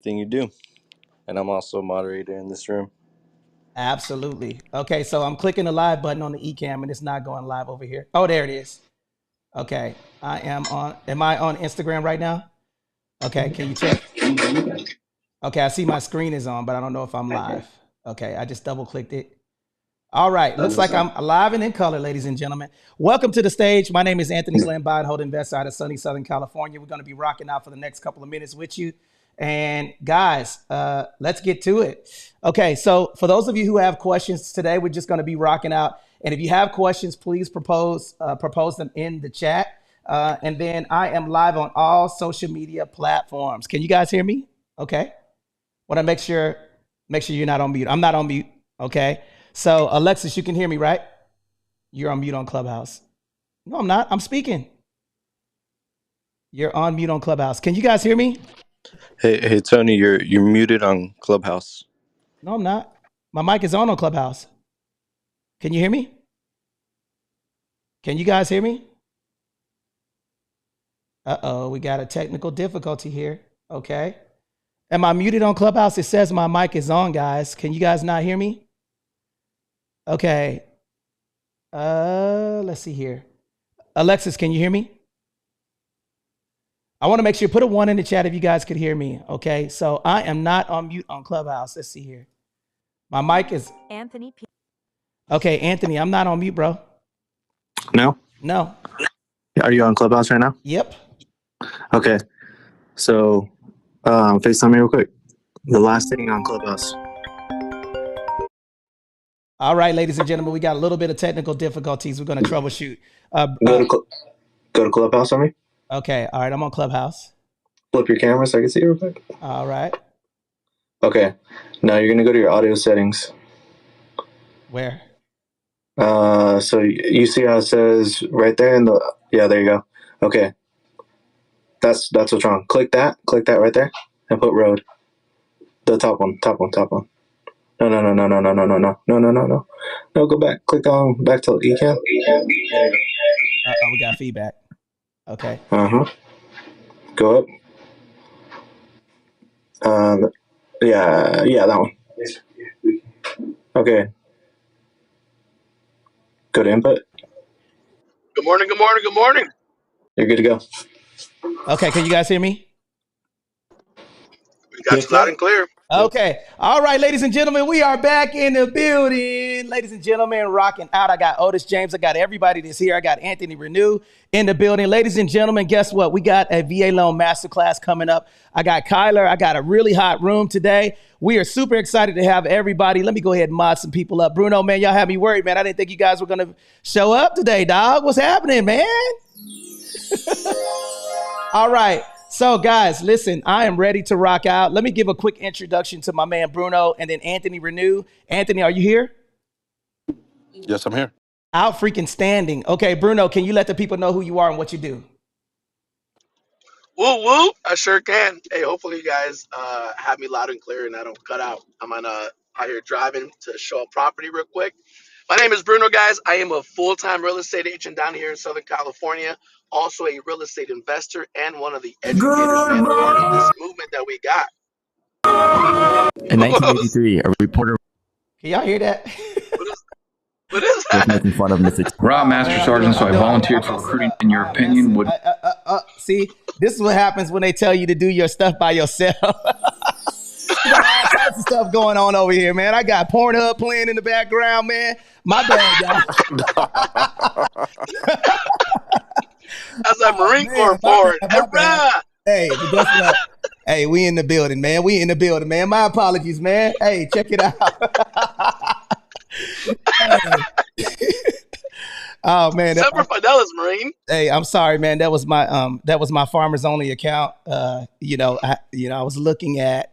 thing you do. And I'm also a moderator in this room. Absolutely. Okay, so I'm clicking the live button on the eCam and it's not going live over here. Oh, there it is. Okay, I am on. Am I on Instagram right now? Okay, can you check? Okay, I see my screen is on, but I don't know if I'm live. Okay, I just double clicked it. All right, looks like I'm alive and in color, ladies and gentlemen. Welcome to the stage. My name is Anthony Glenn Bondhold, investor out of sunny Southern California. We're going to be rocking out for the next couple of minutes with you. And guys, let's get to it. Okay, so for those of you who have questions today, we're just going to be rocking out. And if you have questions, please propose them in the chat. And then I am live on all social media platforms. Can you guys hear me? Okay. Want to make sure you're not on mute. I'm not on mute. Okay. So Alexis, you can hear me, right? You're on mute on Clubhouse. No, I'm not. I'm speaking. You're on mute on Clubhouse. Can you guys hear me? Hey Tony, you're muted on Clubhouse. No, I'm not. My mic is on Clubhouse. Can you hear me? Can you guys hear me? Uh-oh, we got a technical difficulty here. Okay. Am I muted on Clubhouse? It says my mic is on, guys. Can you guys not hear me? Okay. Let's see here. Alexis, can you hear me? I want to make sure you put a 1 in the chat if you guys could hear me. Okay. So I am not on mute on Clubhouse. Let's see here. My mic is Anthony P. okay, Anthony. I'm not on mute, bro. No? No. Are you on Clubhouse right now? Yep. Okay. So, FaceTime me real quick. The last thing on Clubhouse. All right, ladies and gentlemen, we got a little bit of technical difficulties. We're going to troubleshoot. Go to Clubhouse on me. Okay. All right. I'm on Clubhouse. Flip your camera so I can see it real quick. All right. Okay. Now you're going to go to your audio settings. Where? So you see how it says right there in the, yeah, there you go. Okay. That's what's wrong. Click that right there and put road. The top one. No, go back. Click on back to eCam. We got feedback. Okay. Go up. Yeah, that one. Okay. Go to input. Good morning. You're good to go. Okay. Can you guys hear me? We got you loud and clear. Okay. All right, ladies and gentlemen, we are back in the building. Ladies and gentlemen, rocking out. I got Otis James. I got everybody that's here. I got Anthony Renew in the building. Ladies and gentlemen, guess what? We got a VA Loan Masterclass coming up. I got Kyler. I got a really hot room today. We are super excited to have everybody. Let me go ahead and mod some people up. Bruno, man, y'all had me worried, man. I didn't think you guys were going to show up today, dog. What's happening, man? All right. So, guys, listen, I am ready to rock out. Let me give a quick introduction to my man, Bruno, and then Anthony Renew. Anthony, are you here? Yes, I'm here. Out freaking standing. Okay, Bruno, can you let the people know who you are and what you do? Woo woo. I sure can. Hey, hopefully you guys have me loud and clear and I don't cut out. I'm on out here driving to show a property real quick. My name is Bruno, guys. I am a full-time real estate agent down here in Southern California. Also a real estate investor and one of the educators, man, a part of this movement that we got. In 1983, a reporter Can y'all hear that? What is was that? making fun of Mr. Rob, Master Sergeant, so I volunteered for recruiting. In your opinion, would See, this is what happens when they tell you to do your stuff by yourself. You got all types of stuff going on over here, man. I got Pornhub playing in the background, man. My bad, y'all. That's a Marine Corps porn. Hey, but guess what? Hey, we in the building, man. We in the building, man. My apologies, man. Hey, check it out. Oh man, Semper Fidelis, Marine. Hey, I'm sorry, man. That was my farmers only account. I was looking at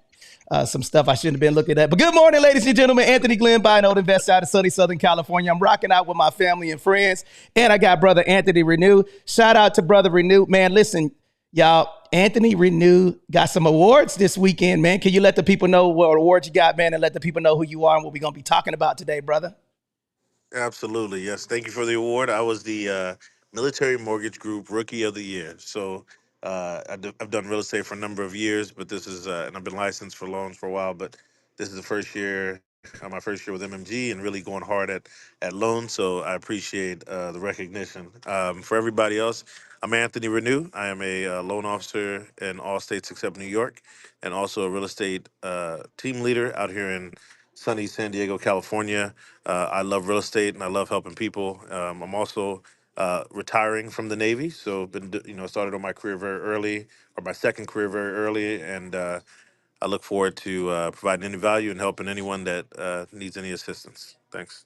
some stuff I shouldn't have been looking at. But good morning, ladies and gentlemen. Anthony Glenn Bynode, investor out of sunny Southern California. I'm rocking out with my family and friends, and I got brother Anthony Renew. Shout out to brother Renew, man. Listen, y'all. Anthony Renew got some awards this weekend, man. Can you let the people know what awards you got, man, and let the people know who you are and what we're gonna be talking about today, brother? Absolutely. Yes. Thank you for the award. I was the Military Mortgage Group Rookie of the Year. So I've done real estate for a number of years, but this is, and I've been licensed for loans for a while, but this is the first year, my first year with MMG, and really going hard at loans. So I appreciate the recognition. For everybody else, I'm Anthony Renew. I am a loan officer in all states except New York, and also a real estate team leader out here in sunny San Diego, California. I love real estate and I love helping people. I'm also retiring from the Navy, so started on my career very early, or my second career very early, and I look forward to providing any value and helping anyone that needs any assistance. Thanks.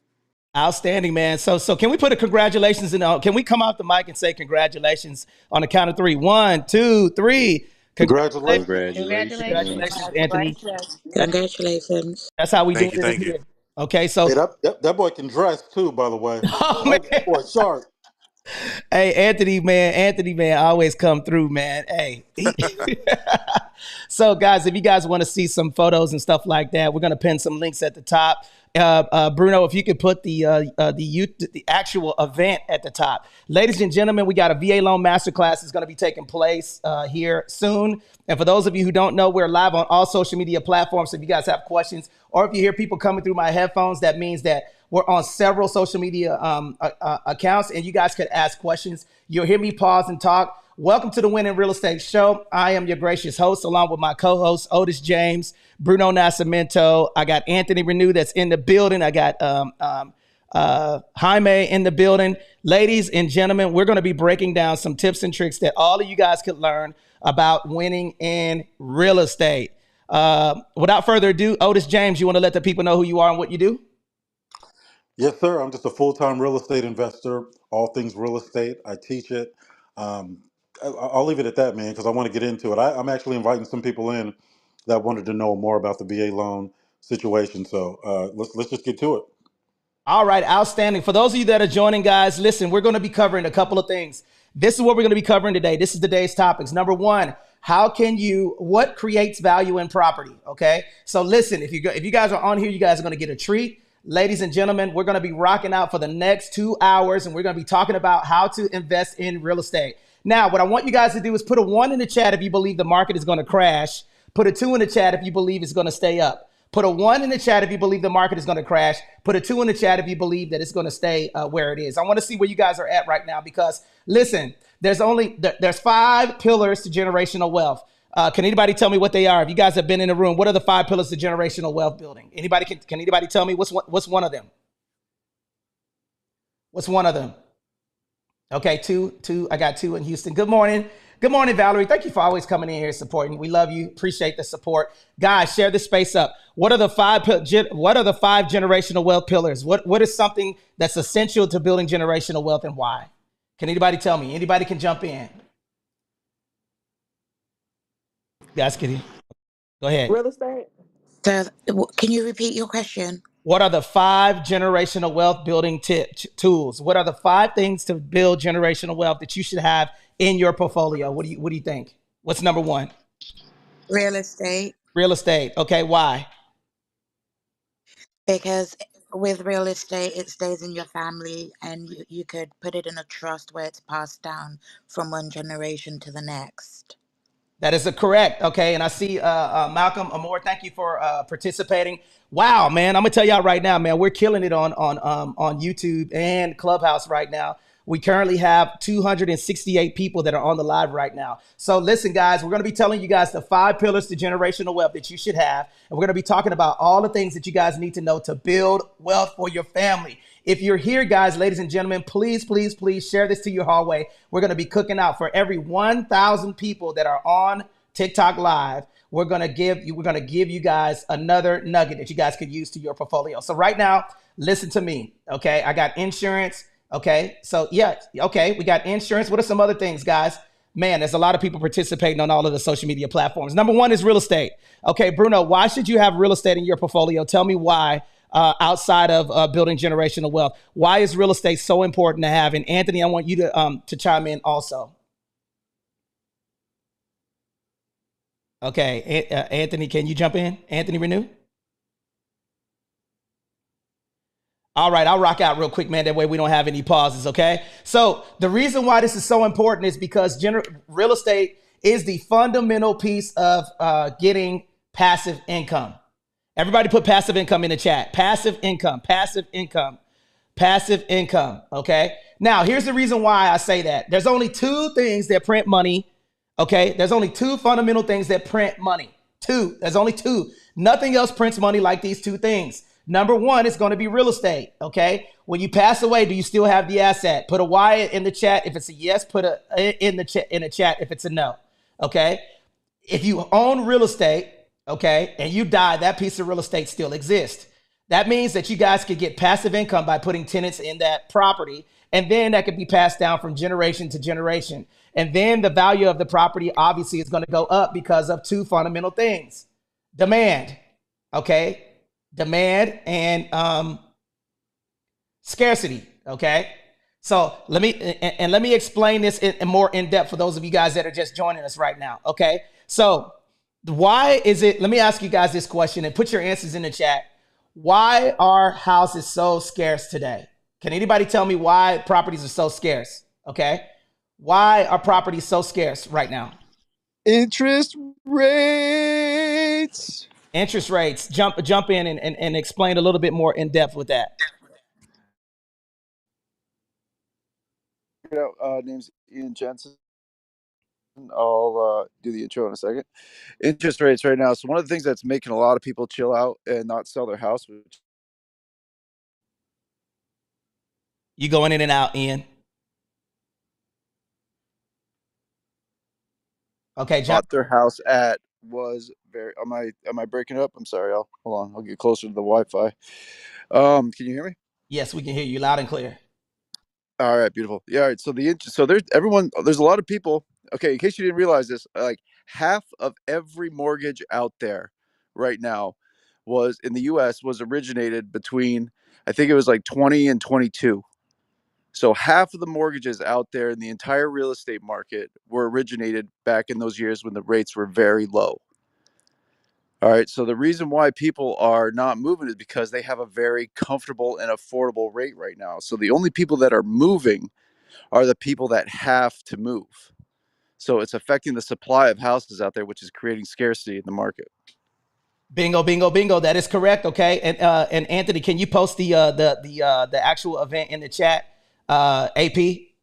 Outstanding, man. So can we put a congratulations in? Can we come off the mic and say congratulations on the count of three? 1, 2, 3. Congratulations, Congratulations. Anthony. Congratulations. That's how we do Thank you. it in Thank you. here. Okay, so Hey, that boy can dress too, by the way. oh I man, like that boy sharp. hey Anthony, man, always come through, man. Hey, so guys, if you guys want to see some photos and stuff like that, we're gonna pin some links at the top. Bruno, if you could put the actual event at the top. Ladies and gentlemen, we got a VA Loan Masterclass is going to be taking place here soon. And for those of you who don't know, we're live on all social media platforms. So if you guys have questions, or if you hear people coming through my headphones, that means that we're on several social media accounts, and you guys could ask questions. You'll hear me pause and talk. Welcome to the Winning Real Estate Show. I am your gracious host, along with my co-host, Otis James, Bruno Nascimento. I got Anthony Renew that's in the building. I got Jaime in the building. Ladies and gentlemen, we're going to be breaking down some tips and tricks that all of you guys could learn about winning in real estate. Without further ado, Otis James, you want to let the people know who you are and what you do? Yes, sir. I'm just a full-time real estate investor, all things real estate. I teach it. I'll leave it at that, man, because I want to get into it. I'm actually inviting some people in that wanted to know more about the VA loan situation. So let's just get to it. All right, outstanding. For those of you that are joining, guys, listen, we're going to be covering a couple of things. This is what we're going to be covering today. This is today's topics. Number one, what creates value in property? Okay, so listen, if you guys are on here, you guys are going to get a treat. Ladies and gentlemen, we're going to be rocking out for the next 2 hours, and we're going to be talking about how to invest in real estate. Now, what I want you guys to do is put a 1 in the chat if you believe the market is going to crash. Put a 2 in the chat if you believe it's going to stay up. Put a 1 in the chat if you believe the market is going to crash. Put a 2 in the chat if you believe that it's going to stay where it is. I want to see where you guys are at right now because, listen, there's 5 pillars to generational wealth. Can anybody tell me what they are? If you guys have been in the room, what are the 5 pillars to generational wealth building? Can anybody tell me what's one of them? What's one of them? Okay, two. I got 2 in Houston. Good morning. Good morning, Valerie. Thank you for always coming in here supporting. We love you. Appreciate the support. Guys, share this space up. What are the 5 generational wealth pillars? What is something that's essential to building generational wealth and why? Can anybody tell me? Anybody can jump in. Guys, can you go ahead? Real estate. So, can you repeat your question? What are the 5 generational wealth building tools? What are the 5 things to build generational wealth that you should have in your portfolio? What do you think? What's number 1? Real estate. Real estate. Okay, why? Because with real estate, it stays in your family, and you could put it in a trust where it's passed down from one generation to the next. That is correct. Okay, and I see Malcolm Amor. Thank you for participating. Wow, man, I'm gonna tell y'all right now, man, we're killing it on YouTube and Clubhouse right now. We currently have 268 people that are on the live right now. So listen, guys, we're going to be telling you guys the 5 pillars to generational wealth that you should have. And we're going to be talking about all the things that you guys need to know to build wealth for your family. If you're here, guys, ladies and gentlemen, please, please, please share this to your hallway. We're going to be cooking out for every 1,000 people that are on TikTok Live. We're going to give you guys another nugget that you guys could use to your portfolio. So right now, listen to me. Okay. I got insurance. Okay. So yeah. Okay. We got insurance. What are some other things, guys? Man, there's a lot of people participating on all of the social media platforms. Number 1 is real estate. Okay. Bruno, why should you have real estate in your portfolio? Tell me why, outside of building generational wealth. Why is real estate so important to have? And Anthony, I want you to chime in also. Okay. Anthony, can you jump in? Anthony Renew? All right, I'll rock out real quick, man. That way we don't have any pauses, okay? So the reason why this is so important is because real estate is the fundamental piece of getting passive income. Everybody put passive income in the chat. Passive income, passive income, passive income. Okay. Now, here's the reason why I say that. There's only two things that print money. Okay. There's only two fundamental things that print money. Two. There's only two. Nothing else prints money like these two things. Number one is going to be real estate. Okay. When you pass away, do you still have the asset? Put a Y in the chat if it's a yes. Put a in the chat if it's a no. Okay. If you own real estate, okay, and you die, that piece of real estate still exists. That means that you guys could get passive income by putting tenants in that property, and then that could be passed down from generation to generation. And then the value of the property obviously is going to go up because of two fundamental things: demand, okay, demand and scarcity, okay. So let me explain this in more in depth for those of you guys that are just joining us right now, okay. So why is it, let me ask you guys this question and put your answers in the chat. Why are houses so scarce today? Can anybody tell me why properties are so scarce? Okay. Why are properties so scarce right now? Interest rates. Interest rates. Jump in and explain a little bit more in depth with that. Name's Ian Jensen. I'll do the intro in a second. Interest rates right now. So one of the things that's making a lot of people chill out and not sell their house. You going in and out, Ian. Okay, John. Bought their house at was very. Am I breaking up? I'm sorry. Hold on. I'll get closer to the Wi-Fi. Can you hear me? Yes, we can hear you loud and clear. All right, beautiful. Yeah, all right. So there's a lot of people. Okay, in case you didn't realize this, like half of every mortgage out there right now was in the US was originated between, I think it was like 20 and 22. So half of the mortgages out there in the entire real estate market were originated back in those years when the rates were very low. All right. So the reason why people are not moving is because they have a very comfortable and affordable rate right now. So the only people that are moving are the people that have to move. So it's affecting the supply of houses out there, which is creating scarcity in the market. Bingo, bingo, bingo. That is correct. Okay. And Anthony, can you post the actual event in the chat, AP,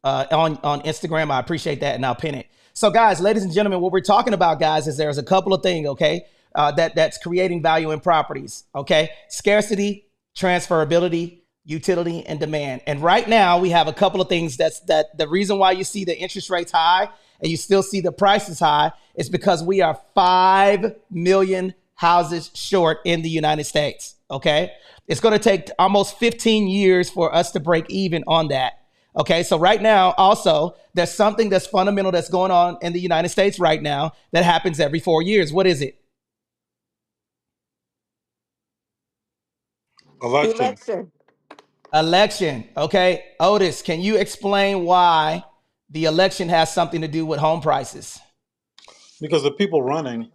on Instagram? I appreciate that, and I'll pin it. So, guys, ladies and gentlemen, what we're talking about, guys, is there's a couple of things, okay, that's creating value in properties. Okay, scarcity, transferability, utility, and demand. And right now, we have a couple of things that the reason why you see the interest rates high and you still see the prices high is because we are 5 million houses short in the United States. Okay. It's going to take almost 15 years for us to break even on that. Okay. So right now, also, there's something that's fundamental that's going on in the United States right now that happens every 4 years. What is it? Election. Okay. Otis, can you explain why the election has something to do with home prices? Because the people running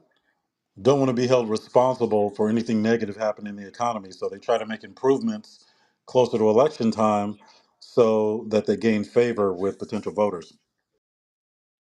don't want to be held responsible for anything negative happening in the economy. So they try to make improvements closer to election time so that they gain favor with potential voters.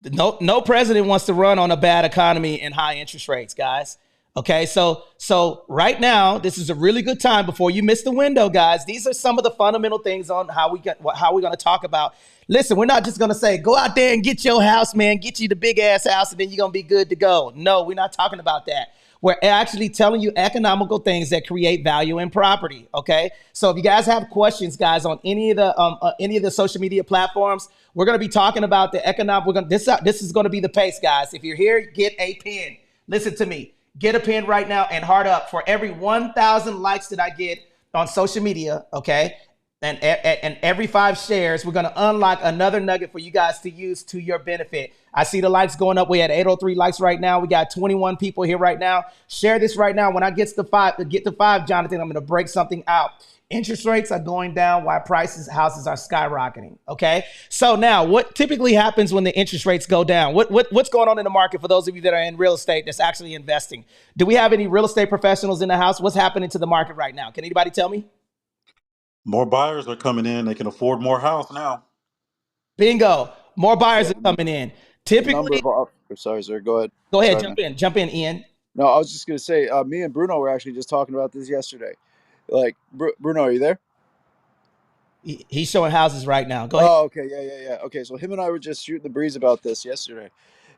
No president wants to run on a bad economy and high interest rates, guys. Okay, so right now, this is a really good time before you miss the window, guys. These are some of the fundamental things on how we're going to talk about. Listen, we're not just going to say, go out there and get your house, man, get you the big ass house, and then you're going to be good to go. No, we're not talking about that. We're actually telling you economical things that create value in property. Okay, so if you guys have questions, guys, on any of the social media platforms, we're going to be talking about the economic. This is going to be the pace, guys. If you're here, get a pen. Listen to me. Get a pen right now and heart up for every 1,000 likes that I get on social media. Okay. And every 5 shares, we're going to unlock another nugget for you guys to use to your benefit. I see the likes going up. We had 803 likes right now. We got 21 people here right now. Share this right now. When I get to 5, Jonathan, I'm going to break something out. Interest rates are going down while houses are skyrocketing. Okay. So now what typically happens when the interest rates go down? What's going on in the market for those of you that are in real estate that's actually investing? Do we have any real estate professionals in the house? What's happening to the market right now? Can anybody tell me? More buyers are coming in. They can afford more house now. Bingo. More buyers are coming in. number Typically, of sorry, sir. Go ahead. go ahead, Sorry, man. jump in, Ian. No, I was just gonna say, me and Bruno were actually just talking about this yesterday. Like, Bruno, are you there? He's showing houses right now. Go ahead. Oh, okay, yeah. Okay, so him and I were just shooting the breeze about this yesterday.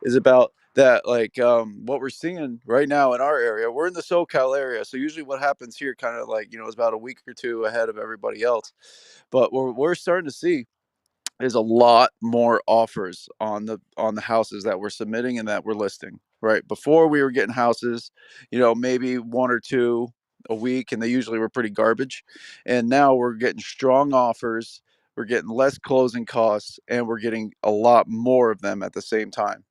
Is about that, like, what we're seeing right now in our area. We're in the SoCal area, so usually what happens here, kind of like, is about a week or two ahead of everybody else. But what we're starting to see is a lot more offers on the houses that we're submitting and that we're listing. Right before, we were getting houses, maybe one or two a week, and they usually were pretty garbage. And now we're getting strong offers, we're getting less closing costs, and we're getting a lot more of them at the same time.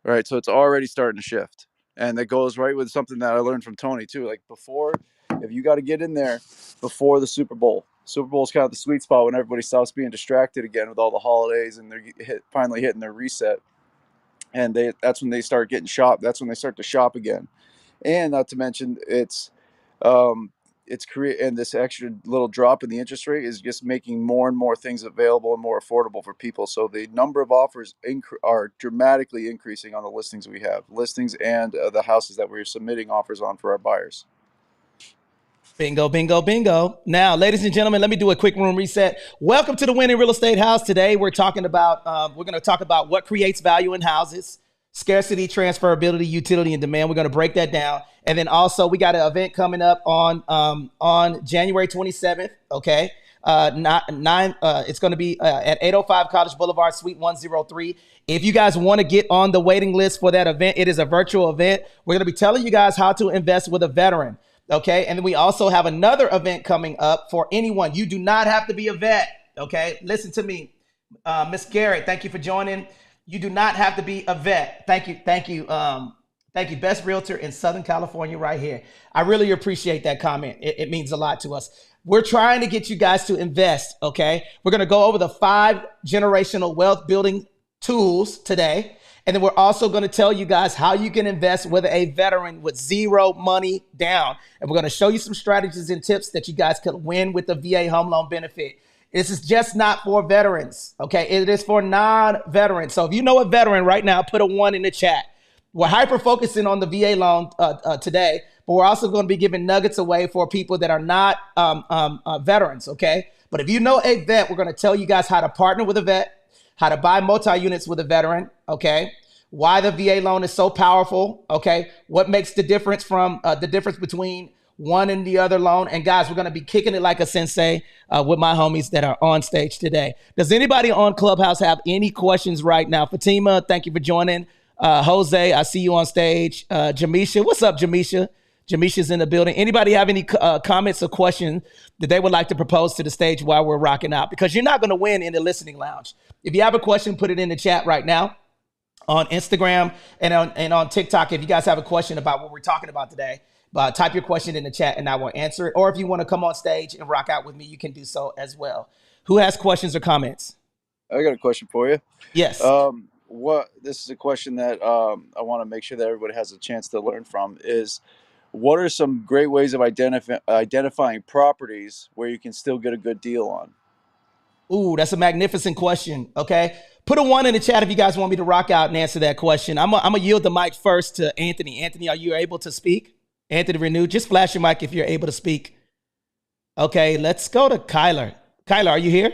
Right, so it's already starting to shift, and that goes right with something that I learned from Tony too. Like, before, if you got to get in there before the Super Bowl. Super Bowl is kind of the sweet spot when everybody stops being distracted again with all the holidays, and they're finally hitting their reset. And that's when they start getting shop. That's when they start to shop again. And not to mention, it's and this extra little drop in the interest rate is just making more and more things available and more affordable for people. So the number of offers are dramatically increasing on the listings we have, and the houses that we're submitting offers on for our buyers. Bingo, bingo, bingo. Now, ladies and gentlemen, let me do a quick room reset. Welcome to the Winning Real Estate House. Today, we're going to talk about what creates value in houses, scarcity, transferability, utility, and demand. We're going to break that down. And then also, we got an event coming up on January 27th. Okay. It's going to be at 805 College Boulevard, Suite 103. If you guys want to get on the waiting list for that event, it is a virtual event. We're going to be telling you guys how to invest with a veteran. Okay. And then we also have another event coming up for anyone. You do not have to be a vet. Okay. Listen to me. Miss Garrett, thank you for joining. You do not have to be a vet. Thank you. Thank you. Thank you. Best realtor in Southern California right here. I really appreciate that comment. It means a lot to us. We're trying to get you guys to invest. Okay. We're going to go over the 5 generational wealth building tools today. And then we're also going to tell you guys how you can invest with a veteran with zero money down. And we're going to show you some strategies and tips that you guys could win with the VA home loan benefit. This is just not for veterans, okay? It is for non-veterans. So if you know a veteran right now, put a 1 in the chat. We're hyper-focusing on the VA loan today, but we're also going to be giving nuggets away for people that are not veterans, okay? But if you know a vet, we're going to tell you guys how to partner with a vet, how to buy multi-units with a veteran, okay? Why the VA loan is so powerful, okay? What makes the difference between one and the other loan. And guys, we're going to be kicking it like a sensei with my homies that are on stage today. Does anybody on Clubhouse have any questions right now? Fatima, thank you for joining. Jose, I see you on stage. Jamisha, what's up, Jamisha? Jamisha's in the building. Anybody have any comments or questions that they would like to propose to the stage while we're rocking out? Because you're not going to win in the listening lounge. If you have a question, put it in the chat right now on Instagram and on TikTok. If you guys have a question about what we're talking about today, type your question in the chat and I will answer it. Or if you want to come on stage and rock out with me, you can do so as well. Who has questions or comments? I got a question for you. Yes. This is a question that I want to make sure that everybody has a chance to learn from is, what are some great ways of identifying properties where you can still get a good deal on? Ooh, that's a magnificent question. Okay. Put a 1 in the chat if you guys want me to rock out and answer that question. I'm going to yield the mic first to Anthony. Anthony, are you able to speak? Anthony Renew, just flash your mic if you're able to speak. Okay, let's go to Kyler. Kyler, are you here?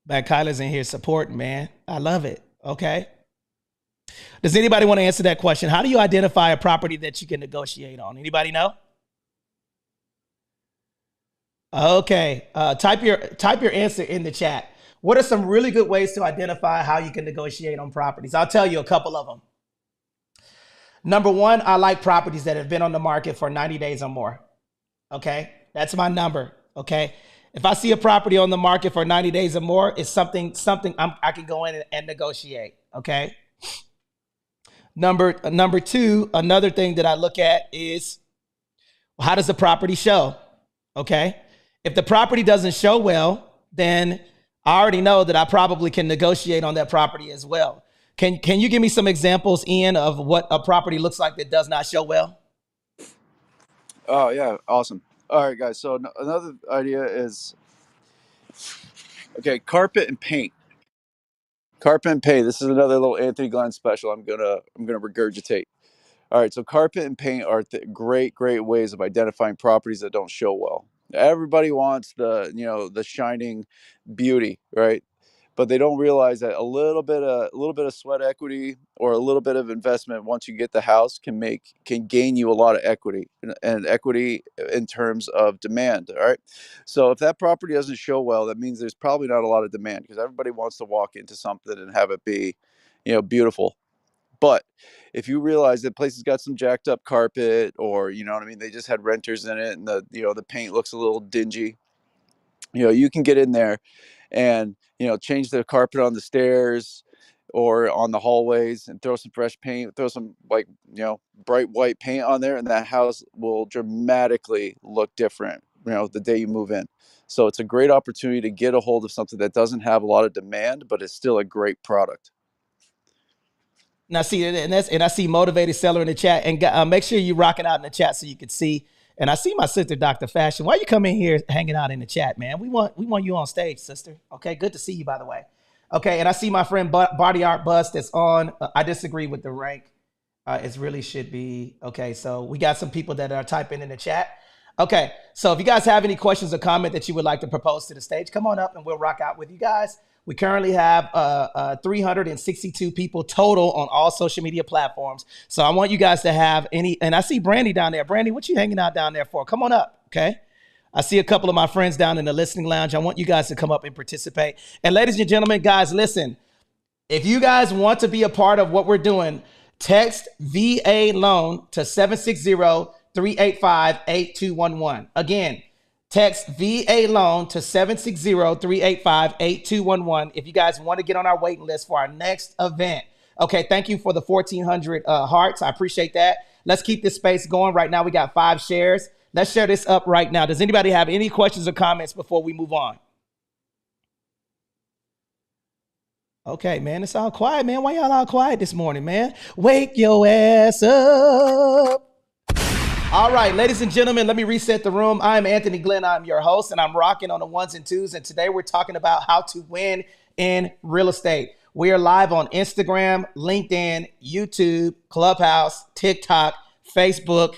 Man, Kyler's in here supporting, man. I love it. Okay. Does anybody want to answer that question? How do you identify a property that you can negotiate on? Anybody know? Okay. Type your answer in the chat. What are some really good ways to identify how you can negotiate on properties? I'll tell you a couple of them. Number 1, I like properties that have been on the market for 90 days or more. Okay. That's my number. Okay. If I see a property on the market for 90 days or more, it's something I can go in and negotiate. Okay. Number 2, another thing that I look at is, how does the property show? Okay. If the property doesn't show well, then I already know that I probably can negotiate on that property as well. Can you give me some examples, Ian, of what a property looks like that does not show well? Oh, yeah. Awesome. All right, guys. So another idea is, okay, carpet and paint. Carpet and paint. This is another little Anthony Glenn special. I'm gonna regurgitate. All right, so carpet and paint are great ways of identifying properties that don't show well. Everybody wants the shining beauty, right? But they don't realize that a little bit of sweat equity or a little bit of investment once you get the house can gain you a lot of equity and equity in terms of demand. All right, so if that property doesn't show well, that means there's probably not a lot of demand because everybody wants to walk into something and have it be, beautiful. But if you realize that place has got some jacked up carpet, or they just had renters in it, and the paint looks a little dingy, you can get in there and change the carpet on the stairs or on the hallways and throw some fresh paint, throw some bright white paint on there, and that house will dramatically look different the day you move in. So it's a great opportunity to get a hold of something that doesn't have a lot of demand, but is still a great product. Now, see, and I see motivated seller in the chat, and make sure you rock it out in the chat so you can see. And I see my sister, Dr. Fashion. Why you come in here hanging out in the chat, man? We want you on stage, sister. Okay, good to see you, by the way. Okay, and I see my friend Body Art Bust that's on. I disagree with the rank. It really should be. Okay, so we got some people that are typing in the chat. Okay, so if you guys have any questions or comment that you would like to propose to the stage, come on up and we'll rock out with you guys. We currently have 362 people total on all social media platforms. So I want you guys to have any, and I see Brandy down there. Brandy, what you hanging out down there for? Come on up, okay? I see a couple of my friends down in the listening lounge. I want you guys to come up and participate. And ladies and gentlemen, guys, listen, if you guys want to be a part of what we're doing, text VA loan to 760-385-8211. Again, text VA loan to 760-385-8211 if you guys want to get on our waiting list for our next event. Okay, thank you for the 1,400 hearts. I appreciate that. Let's keep this space going. Right now, we got 5 shares. Let's share this up right now. Does anybody have any questions or comments before we move on? Okay, man, it's all quiet, man. Why y'all all quiet this morning, man? Wake your ass up. All right, ladies and gentlemen, let me reset the room. I'm Anthony Glenn. I'm your host, and I'm rocking on the ones and twos. And today we're talking about how to win in real estate. We are live on Instagram, LinkedIn, YouTube, Clubhouse, TikTok, Facebook,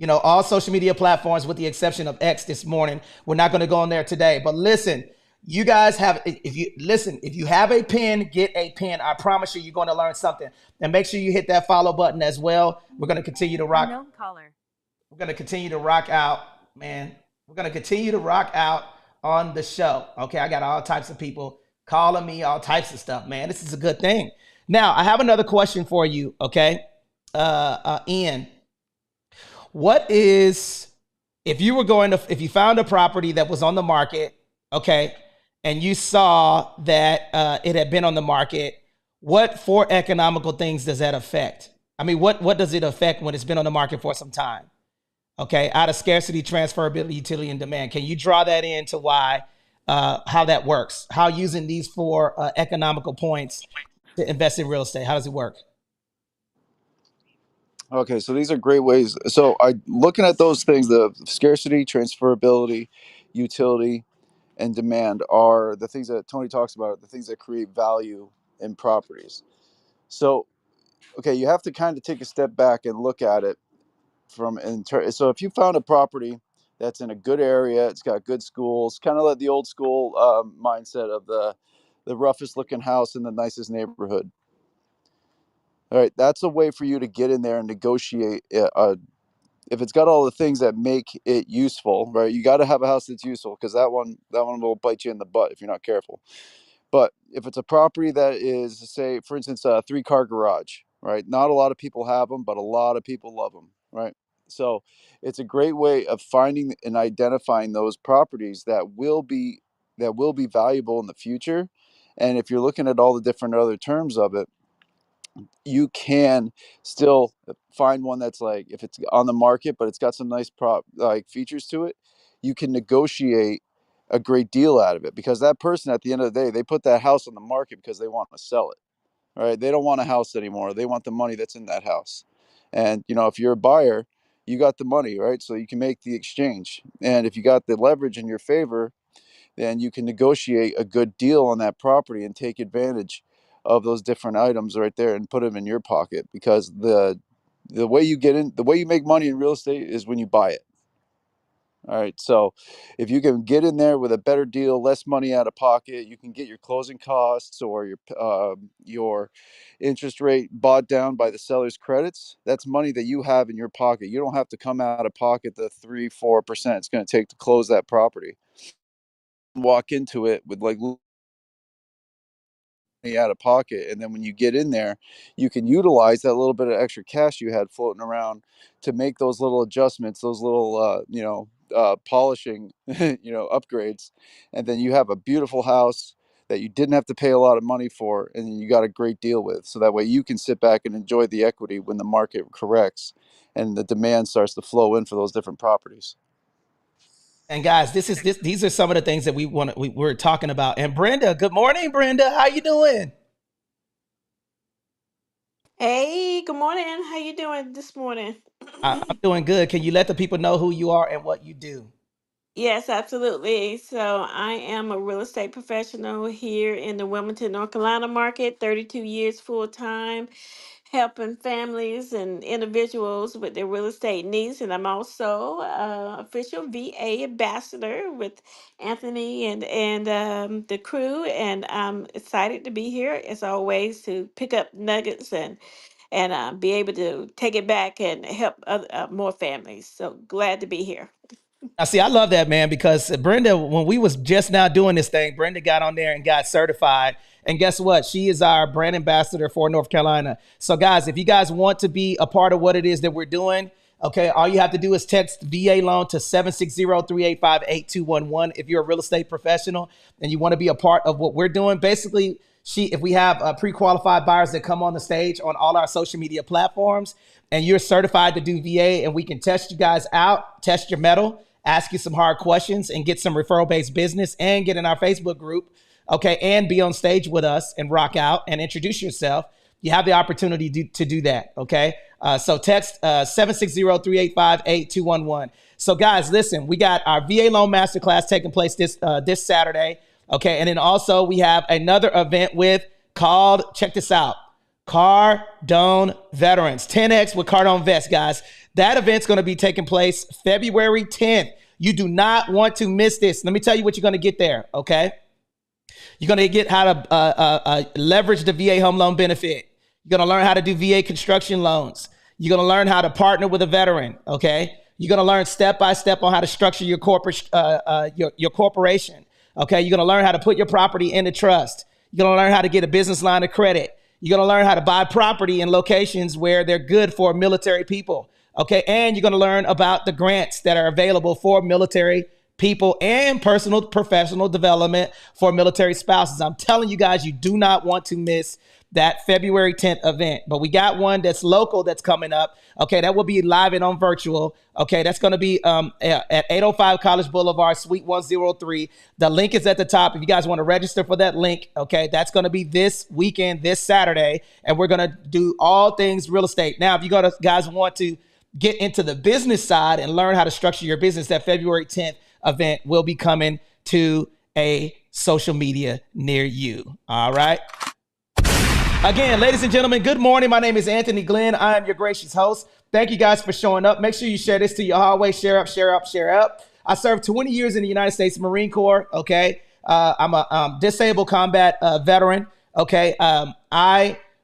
all social media platforms with the exception of X this morning. We're not going to go on there today. But listen, you guys have, if you have a pen, get a pen. I promise you're going to learn something. And make sure you hit that follow button as well. We're going to continue to rock. We're going to continue to rock out, man. We're going to continue to rock out on the show. Okay, I got all types of people calling me, all types of stuff, man. This is a good thing. Now, I have another question for you, okay? Ian, if you found a property that was on the market, okay, and you saw that it had been on the market, what 4 economical things does that affect? I mean, what does it affect when it's been on the market for some time? Okay, out of scarcity, transferability, utility, and demand. Can you draw that into why, how that works? How using these 4 economical points to invest in real estate? How does it work? Okay, so these are great ways. So looking at those things, the scarcity, transferability, utility, and demand are the things that Tony talks about, the things that create value in properties. So, okay, you have to kind of take a step back and look at it so if you found a property that's in a good area, it's got good schools, kind of like the old school mindset of the roughest looking house in the nicest neighborhood. All right, that's a way for you to get in there and negotiate. If it's got all the things that make it useful, right? You got to have a house that's useful because that one will bite you in the butt if you're not careful. But if it's a property that is, say, for instance, a 3-car garage, right? Not a lot of people have them, but a lot of people love them, right? So it's a great way of finding and identifying those properties that will be valuable in the future. And if you're looking at all the different other terms of it, you can still find one that's like, if it's on the market, but it's got some nice features to it, you can negotiate a great deal out of it, because that person at the end of the day, they put that house on the market because they want to sell it, right? They don't want a house anymore. They want the money that's in that house. And, if you're a buyer, you got the money, right? So you can make the exchange. And if you got the leverage in your favor, then you can negotiate a good deal on that property and take advantage of those different items right there and put them in your pocket, because the way you make money in real estate is when you buy it. All right. So if you can get in there with a better deal, less money out of pocket, you can get your closing costs or your interest rate bought down by the seller's credits. That's money that you have in your pocket. You don't have to come out of pocket the 3-4% it's going to take to close that property. Walk into it with like out of pocket, and then when you get in there, you can utilize that little bit of extra cash you had floating around to make those little adjustments, those little polishing upgrades, and then you have a beautiful house that you didn't have to pay a lot of money for, and you got a great deal with. So that way you can sit back and enjoy the equity when the market corrects and the demand starts to flow in for those different properties. And guys, these are some of the things that we're talking about. And Brenda, good morning, Brenda. How you doing? Hey, good morning. How you doing this morning? I'm doing good. Can you let the people know who you are and what you do? Yes, absolutely. So I am a real estate professional here in the Wilmington, North Carolina market, 32 years full time, helping families and individuals with their real estate needs. And I'm also official VA ambassador with Anthony and the crew. And I'm excited to be here as always to pick up nuggets and be able to take it back and help more families. So glad to be here. Now, see, I love that, man, because Brenda, when we was just now doing this thing, Brenda got on there and got certified. And guess what? She is our brand ambassador for North Carolina. So, guys, if you guys want to be a part of what it is that we're doing, okay, all you have to do is text VA loan to 760-385-8211 if you're a real estate professional and you want to be a part of what we're doing. Basically, if we have pre-qualified buyers that come on the stage on all our social media platforms and you're certified to do VA, and we can test you guys out, test your mettle, ask you some hard questions, and get some referral-based business, and get in our Facebook group, okay, and be on stage with us and rock out and introduce yourself. You have the opportunity to do that, okay? So text 760-385-8211. So guys, listen, we got our VA Loan Masterclass taking place this Saturday, okay? And then also we have another event called, check this out, Cardone Veterans, 10X with Cardone Vets, guys. That event's going to be taking place February 10th. You do not want to miss this. Let me tell you what you're going to get there, okay? You're going to get how to leverage the VA home loan benefit. You're going to learn how to do VA construction loans. You're going to learn how to partner with a veteran, okay? You're going to learn step-by-step on how to structure your corporation, okay? You're going to learn how to put your property into trust. You're going to learn how to get a business line of credit. You're going to learn how to buy property in locations where they're good for military people. Okay, and you're going to learn about the grants that are available for military people and personal professional development for military spouses. I'm telling you guys, you do not want to miss that February 10th event. But we got one that's local that's coming up. Okay, that will be live and on virtual. Okay, that's going to be at 805 College Boulevard, Suite 103. The link is at the top. If you guys want to register for that link, okay, that's going to be this weekend, this Saturday, and we're going to do all things real estate. Now, if you guys want to get into the business side and learn how to structure your business, that February 10th event will be coming to a social media near you. All right. Again, ladies and gentlemen, good morning. My name is Anthony Glenn. I am your gracious host. Thank you guys for showing up. Make sure you share this to your hallway. Share up, share up, share up. I served 20 years in the United States Marine Corps. Okay. I'm a disabled combat veteran. Okay.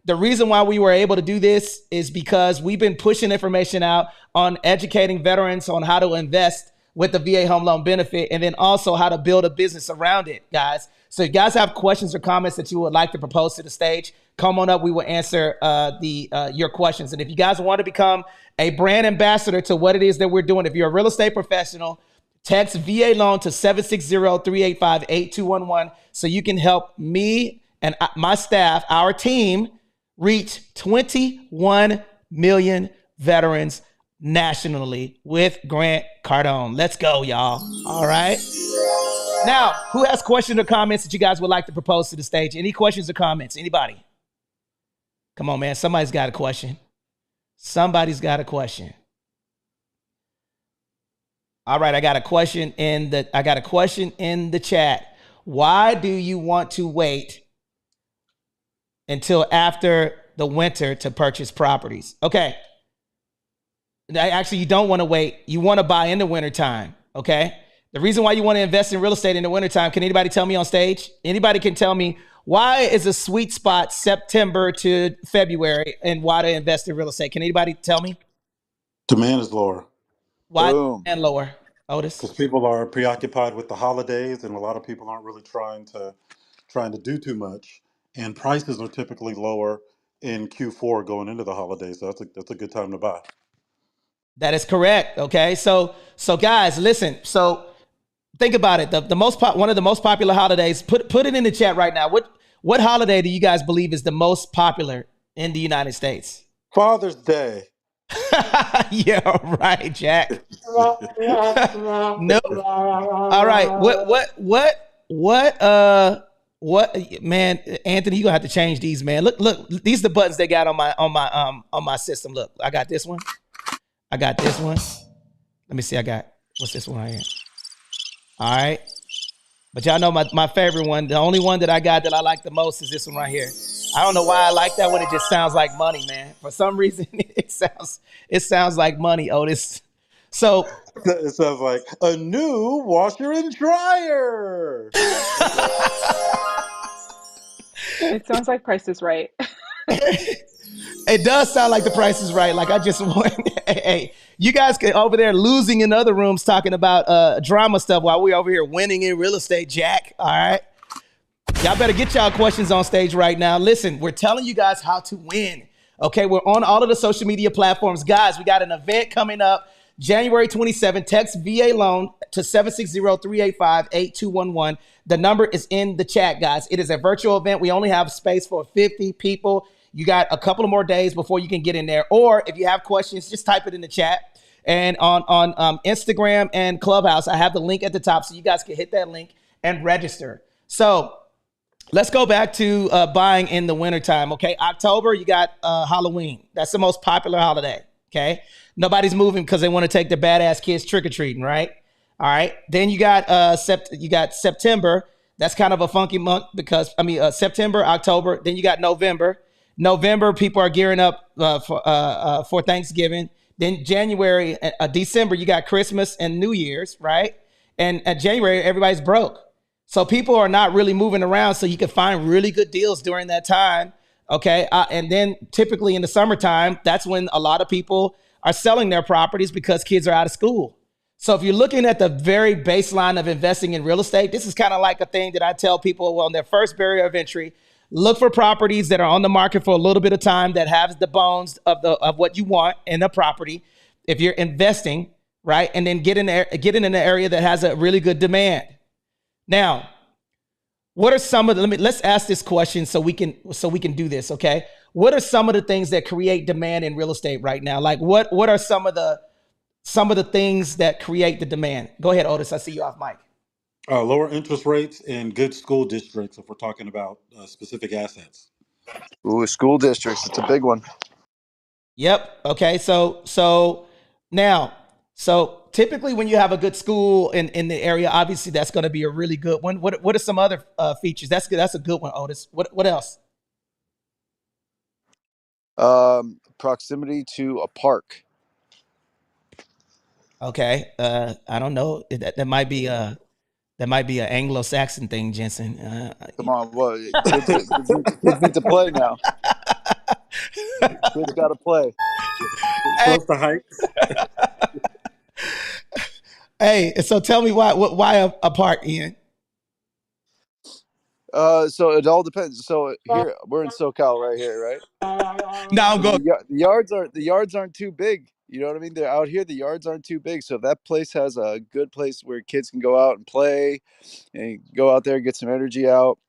The reason why we were able to do this is because we've been pushing information out on educating veterans on how to invest with the VA home loan benefit, and then also how to build a business around it, guys. So if you guys have questions or comments that you would like to propose to the stage, come on up. We will answer your questions. And if you guys want to become a brand ambassador to what it is that we're doing, if you're a real estate professional, text VA loan to 760-385-8211 so you can help me and my staff, our team, reach 21 million veterans nationally with Grant Cardone. Let's go, y'all. All right. Now, who has questions or comments that you guys would like to propose to the stage? Any questions or comments? Anybody? Come on, man. Somebody's got a question. Somebody's got a question. All right, I got a question in the chat. Why do you want to wait until after the winter to purchase properties. Okay. Actually, you don't want to wait. You want to buy in the wintertime. Okay. The reason why you want to invest in real estate in the wintertime, can anybody tell me on stage? Anybody can tell me why is a sweet spot September to February and why to invest in real estate? Can anybody tell me? Demand is lower Why Boom. and lower? Otis? because people are preoccupied with the holidays, and a lot of people aren't really trying to do too much. And prices are typically lower in Q4 going into the holidays, so that's a good time to buy. That is correct. Okay. So guys, listen. So think about it. One of the most popular holidays. Put it in the chat right now. What holiday do you guys believe is the most popular in the United States? Father's Day. Yeah, right, Jack. No. All right. What? Man, Anthony, you gonna have to change these, man. Look. These are the buttons they got on my system. Look, I got this one. I got this one. Let me see. What's this one right here? All right. But y'all know my favorite one. The only one that I got that I like the most is this one right here. I don't know why I like that one. It just sounds like money, man. For some reason, it sounds like money, Otis. So it sounds like a new washer and dryer. It sounds like Price is Right. it does sound like the Price is Right. Like I just want, hey, you guys get over there losing in other rooms talking about drama stuff while we're over here winning in real estate, Jack. All right. Y'all better get y'all questions on stage right now. Listen, we're telling you guys how to win. Okay, we're on all of the social media platforms. Guys, we got an event coming up January 27th. Text VA loan to 760-385-8211. The number is in the chat, guys. It is a virtual event. We only have space for 50 people. You got a couple of more days before you can get in there. Or if you have questions, just type it in the chat. And on Instagram and Clubhouse, I have the link at the top so you guys can hit that link and register. So let's go back to buying in the wintertime, okay? October, you got Halloween. That's the most popular holiday, okay? Nobody's moving because they want to take their badass kids trick-or-treating, right? All right. Then you got September. That's kind of a funky month because, September, October. Then you got November. November, people are gearing up for Thanksgiving. Then January, December, you got Christmas and New Year's, right? And January, everybody's broke. So people are not really moving around, so you can find really good deals during that time, okay? And then typically in the summertime, that's when a lot of people are selling their properties because kids are out of school. So if you're looking at the very baseline of investing in real estate, this is kind of like a thing that I tell people on their first barrier of entry. Look for properties that are on the market for a little bit of time that have the bones of what you want in a property. If you're investing, right, and then get in an area that has a really good demand. Now, what are some of the, let's ask this question so we can do this, okay? What are some of the things that create demand in real estate right now? Like what are some of the things that create the demand? Go ahead, Otis. I see you off mic. Lower interest rates and good school districts if we're talking about specific assets. Ooh, school districts. It's a big one. Yep. Okay. So now, typically when you have a good school in the area, obviously that's going to be a really good one. What are some other features? That's good. That's a good one, Otis. What else? Proximity to a park. Okay. I don't know. That might be an Anglo-Saxon thing, Jensen. Come on, what? Kids need to play now. Kids got to play. Close to hikes. Hey, so tell me why a park, Ian? So it all depends. So here we're in SoCal right here, right? No, I'm going. The yards aren't too big. You know what I mean? They're out here. The yards aren't too big. So if that place has a good place where kids can go out and play and go out there and get some energy out,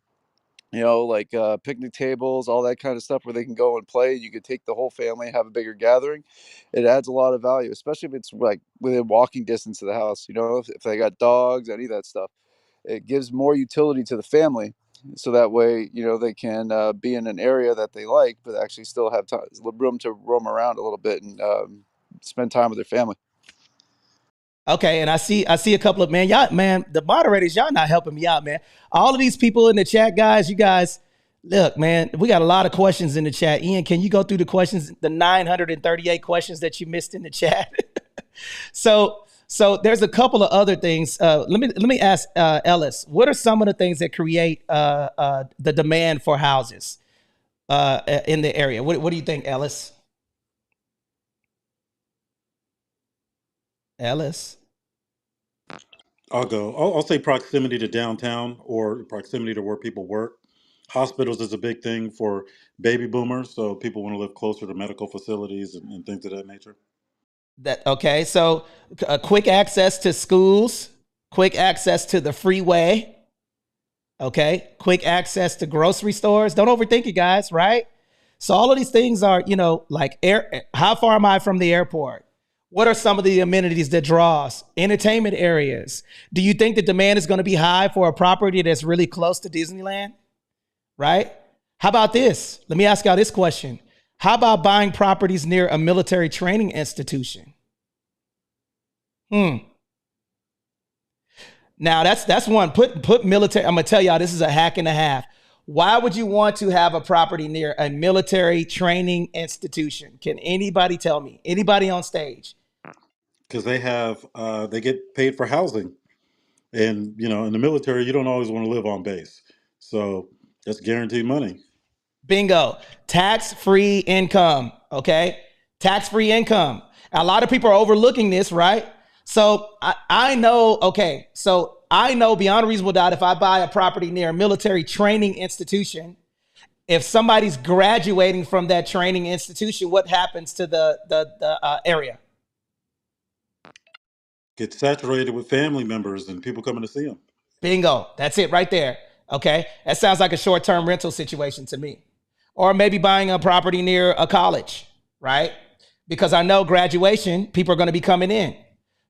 you know, like picnic tables, all that kind of stuff where they can go and play. You could take the whole family, have a bigger gathering. It adds a lot of value, especially if it's like within walking distance of the house. You know, if they got dogs, any of that stuff, it gives more utility to the family. So that way, you know, they can be in an area that they like, but actually still have room to roam around a little bit and spend time with their family. Okay, and I see a couple of the moderators, y'all not helping me out, man. All of these people in the chat, guys, you guys, Look, man, we got a lot of questions in the chat. Ian, can you go through the questions, the 938 questions that you missed in the chat? So there's a couple of other things. Let me ask Ellis, what are some of the things that create the demand for houses in the area? What do you think, Ellis? Ellis? I'll go. I'll say proximity to downtown or proximity to where people work. Hospitals is a big thing for baby boomers, so people want to live closer to medical facilities and things of that nature. That okay? So quick access to schools, quick access to the freeway. Okay, quick access to grocery stores. Don't overthink it, guys. Right? So all of these things are, like how far am I from the airport? What are some of the amenities that draws? Entertainment areas. Do you think the demand is going to be high for a property that's really close to Disneyland? Right? How about this? Let me ask y'all this question. How about buying properties near a military training institution? Now that's one. Put military. I'm gonna tell y'all this is a hack and a half. Why would you want to have a property near a military training institution? Can anybody tell me? Anybody on stage? Because they get paid for housing, and in the military you don't always want to live on base, so that's guaranteed money. Bingo. Tax-free income. Okay. Tax-free income. A lot of people are overlooking this, right? So I know, okay. So I know beyond a reasonable doubt, if I buy a property near a military training institution, if somebody's graduating from that training institution, what happens to the area? Get saturated with family members and people coming to see them. Bingo. That's it right there. Okay. That sounds like a short-term rental situation to me. Or maybe buying a property near a college, right? Because I know graduation, people are going to be coming in.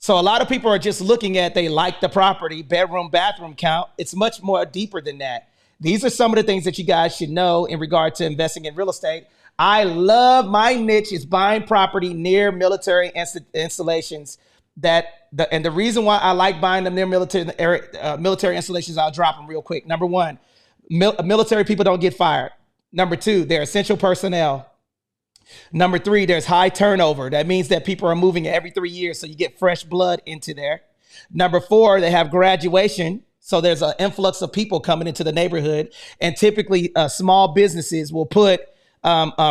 So a lot of people are just looking at, they like the property, bedroom, bathroom count. It's much more deeper than that. These are some of the things that you guys should know in regard to investing in real estate. I love my niche is buying property near military installations. And the reason why I like buying them near military installations, I'll drop them real quick. Number one, military people don't get fired. Number two, they're essential personnel. Number three, there's high turnover. That means that people are moving every 3 years, so you get fresh blood into there. Number four, they have graduation. So there's an influx of people coming into the neighborhood. And typically, small businesses will put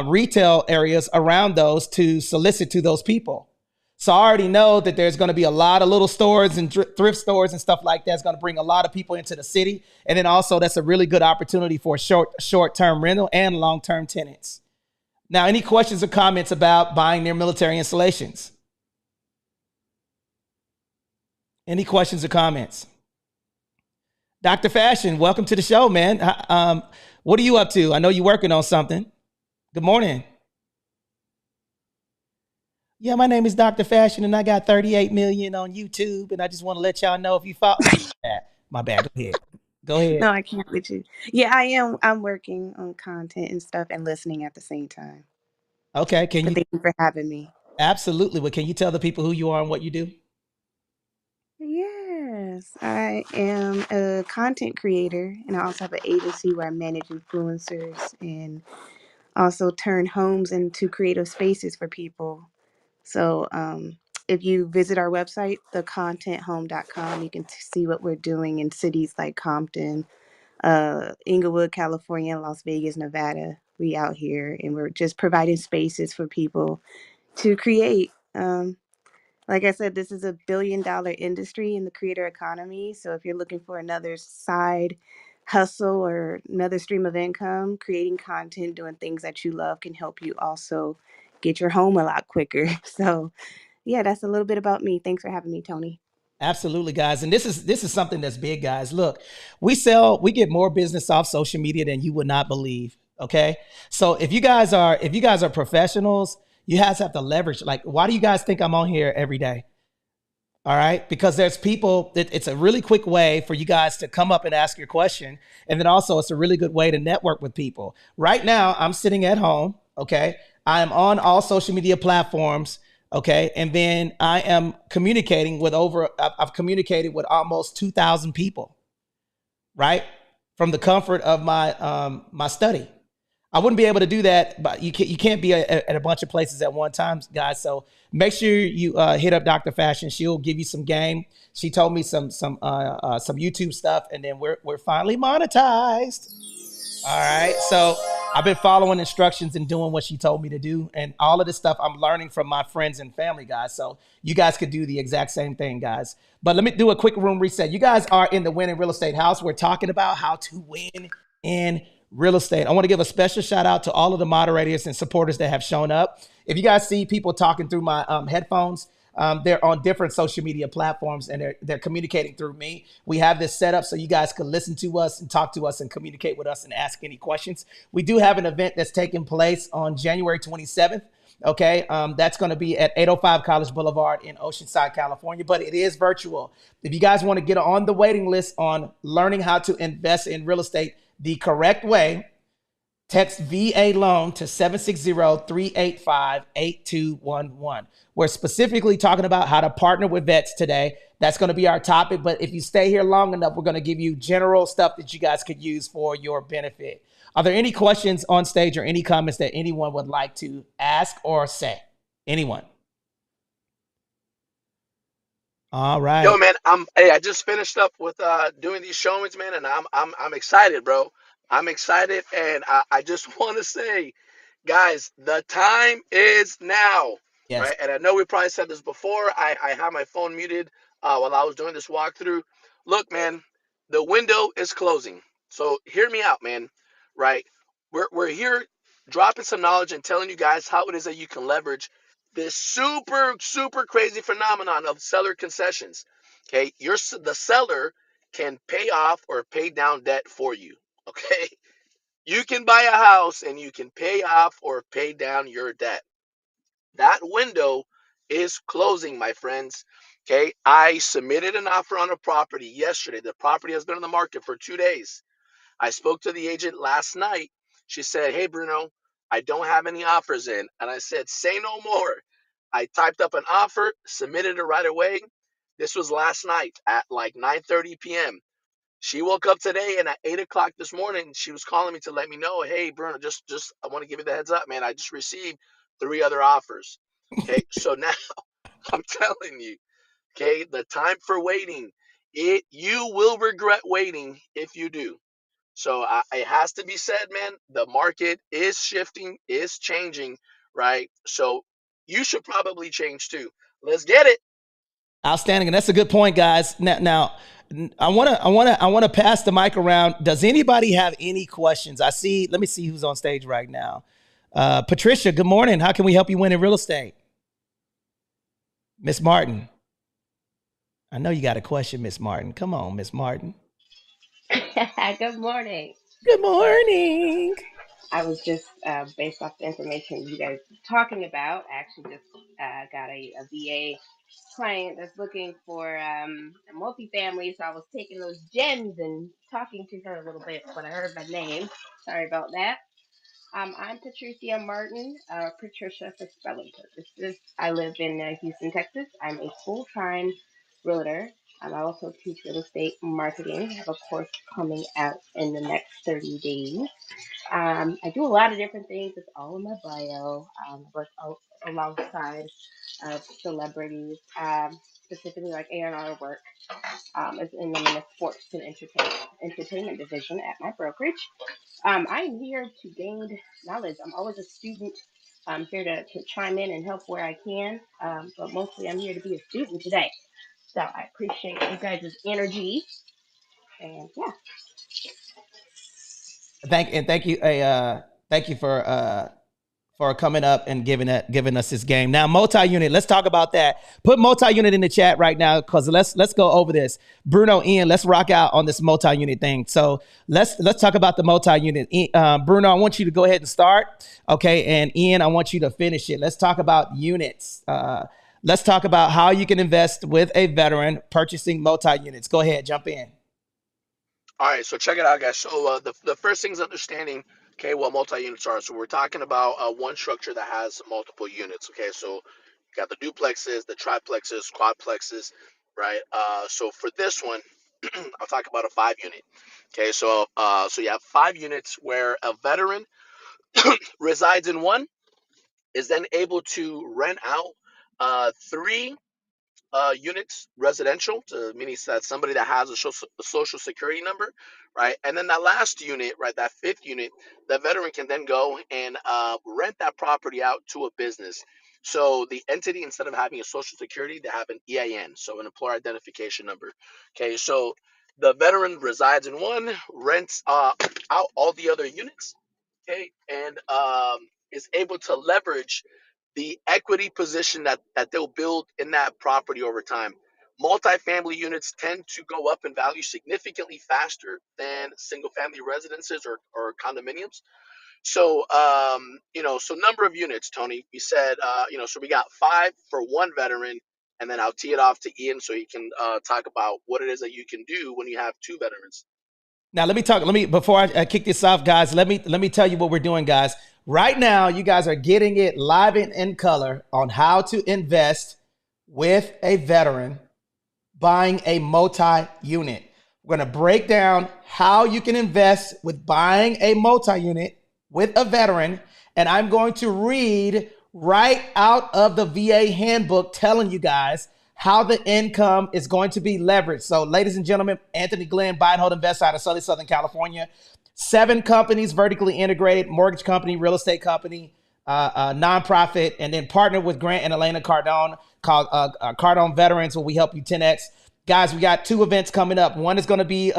retail areas around those to solicit to those people. So I already know that there's going to be a lot of little stores and thrift stores and stuff like that's going to bring a lot of people into the city. And then also that's a really good opportunity for short-term rental and long-term tenants. Now, any questions or comments about buying near military installations? Any questions or comments? Dr. Fashion, welcome to the show, man. What are you up to? I know you're working on something. Good morning. Yeah, my name is Dr. Fashion, and I got 38 million on YouTube, and I just want to let y'all know if you follow. My bad. Go ahead. Go ahead. No, I can't with you. Yeah, I am. I'm working on content and stuff and listening at the same time. Okay. Thank you for having me. Absolutely. Well, can you tell the people who you are and what you do? Yes, I am a content creator, and I also have an agency where I manage influencers and also turn homes into creative spaces for people. So if you visit our website, thecontenthome.com, you can see what we're doing in cities like Compton, Inglewood, California, Las Vegas, Nevada. We out here and we're just providing spaces for people to create. Like I said, this is a billion-dollar industry in the creator economy. So if you're looking for another side hustle or another stream of income, creating content, doing things that you love can help you also get your home a lot quicker. So yeah, that's a little bit about me. Thanks for having me, Tony. Absolutely, guys. And this is something that's big, guys. Look, we get more business off social media than you would not believe. Okay. So if you guys are professionals, you guys have to leverage. Like, why do you guys think I'm on here every day? All right. Because there's people it's a really quick way for you guys to come up and ask your question. And then also it's a really good way to network with people. Right now, I'm sitting at home. Okay. I am on all social media platforms. Okay. And then I am communicating with I've communicated with almost 2,000 people. Right. from the comfort of my study. I wouldn't be able to do that, but you can't be at a bunch of places at one time, guys. So make sure you hit up Dr. Fashion. She'll give you some game. She told me some YouTube stuff, and then we're finally monetized. All right. So I've been following instructions and doing what she told me to do. And all of this stuff I'm learning from my friends and family, guys. So you guys could do the exact same thing, guys. But let me do a quick room reset. You guys are in the Winning Real Estate House. We're talking about how to win in real estate. I want to give a special shout out to all of the moderators and supporters that have shown up. If you guys see people talking through my headphones, they're on different social media platforms and they're communicating through me. We have this set up so you guys can listen to us and talk to us and communicate with us and ask any questions. We do have an event that's taking place on January 27th. Okay, that's going to be at 805 College Boulevard in Oceanside, California, but it is virtual. If you guys want to get on the waiting list on learning how to invest in real estate the correct way, text VA loan to 760-385-8211. We're specifically talking about how to partner with vets today. That's going to be our topic. But if you stay here long enough, we're going to give you general stuff that you guys could use for your benefit. Are there any questions on stage or any comments that anyone would like to ask or say? Anyone? All Yo, right. man, I just finished up with doing these showings, man, and I'm excited, bro. I'm excited, and I just want to say, guys, the time is now, Yes. right? And I know we probably said this before. I had my phone muted while I was doing this walkthrough. Look, man, the window is closing. So hear me out, man. Right? We're here dropping some knowledge and telling you guys how it is that you can leverage this super crazy phenomenon of seller concessions. Okay, the seller can pay off or pay down debt for you. Okay, you can buy a house and you can pay off or pay down your debt. That window is closing, my friends. Okay, I submitted an offer on a property yesterday. The property has been on the market for 2 days. I spoke to the agent last night. She said, "Hey, Bruno, I don't have any offers in." And I said, "Say no more." I typed up an offer, submitted it right away. This was last night at like 9:30 p.m. She woke up today and at 8 o'clock this morning, she was calling me to let me know, "Hey, Bruno, just I want to give you the heads up, man. I just received 3 other offers." Okay, so now I'm telling you, okay, the time for waiting, you will regret waiting if you do. So it has to be said, man, the market is shifting, is changing, right? So you should probably change too. Let's get it. Outstanding, and that's a good point, guys. Now, I wanna pass the mic around. Does anybody have any questions? I see. Let me see who's on stage right now. Patricia, good morning. How can we help you win in real estate? Miss Martin, I know you got a question, Miss Martin. Come on, Miss Martin. Good morning. Good morning. I was just based off the information you guys were talking about. I actually just got a VA client that's looking for a multifamily. So I was taking those gems and talking to her a little bit when I heard my name. Sorry about that. I'm Patricia Martin, Patricia for spelling purposes. I live in Houston, Texas. I'm a full-time realtor. I also teach real estate marketing. I have a course coming out in the next 30 days. I do a lot of different things. It's all in my bio. Work alongside celebrities, specifically like A&R work. As in the sports and entertainment division at my brokerage. I'm here to gain knowledge. I'm always a student. I'm here to chime in and help where I can. But mostly I'm here to be a student today. So I appreciate you guys' energy. And yeah. Thank you for coming up and giving us this game. Now, multi-unit, let's talk about that. Put multi-unit in the chat right now because let's go over this. Bruno, Ian, let's rock out on this multi-unit thing. So let's talk about the multi-unit. Bruno, I want you to go ahead and start. Okay, and Ian, I want you to finish it. Let's talk about units. Let's talk about how you can invest with a veteran purchasing multi-units. Go ahead, jump in. All right, so check it out, guys. So the first thing is understanding, okay, what multi-units are. So we're talking about one structure that has multiple units. Okay, so you got the duplexes, the triplexes, quadplexes, right? So for this one, I'll talk about a 5 unit. Okay, so you have 5 units where a veteran resides in one, is then able to rent out three units residential, to meaning that somebody that has a social security number, right? And then that last unit, right, that fifth unit, the veteran can then go and rent that property out to a business. So the entity, instead of having a social security, they have an EIN, so an employer identification number. Okay, so the veteran resides in one, rents out all the other units, okay, and is able to leverage the equity position that they'll build in that property over time. Multifamily units tend to go up in value significantly faster than single family residences or condominiums. So, so number of units, Tony, you said, so we got 5 for one veteran, and then I'll tee it off to Ian so he can talk about what it is that you can do when you have 2 veterans. Now before I kick this off, guys, let me tell you what we're doing, guys. Right now, you guys are getting it live in color on how to invest with a veteran buying a multi-unit. We're going to break down how you can invest with buying a multi-unit with a veteran, and I'm going to read right out of the VA handbook telling you guys how the income is going to be leveraged. So, ladies and gentlemen, Anthony Glenn, buy and hold invest out of sunny Southern California. 7 companies, vertically integrated, mortgage company, real estate company, nonprofit, and then partnered with Grant and Elena Cardone called Cardone Veterans, where we help you 10X. Guys, we got 2 events coming up. One is going to be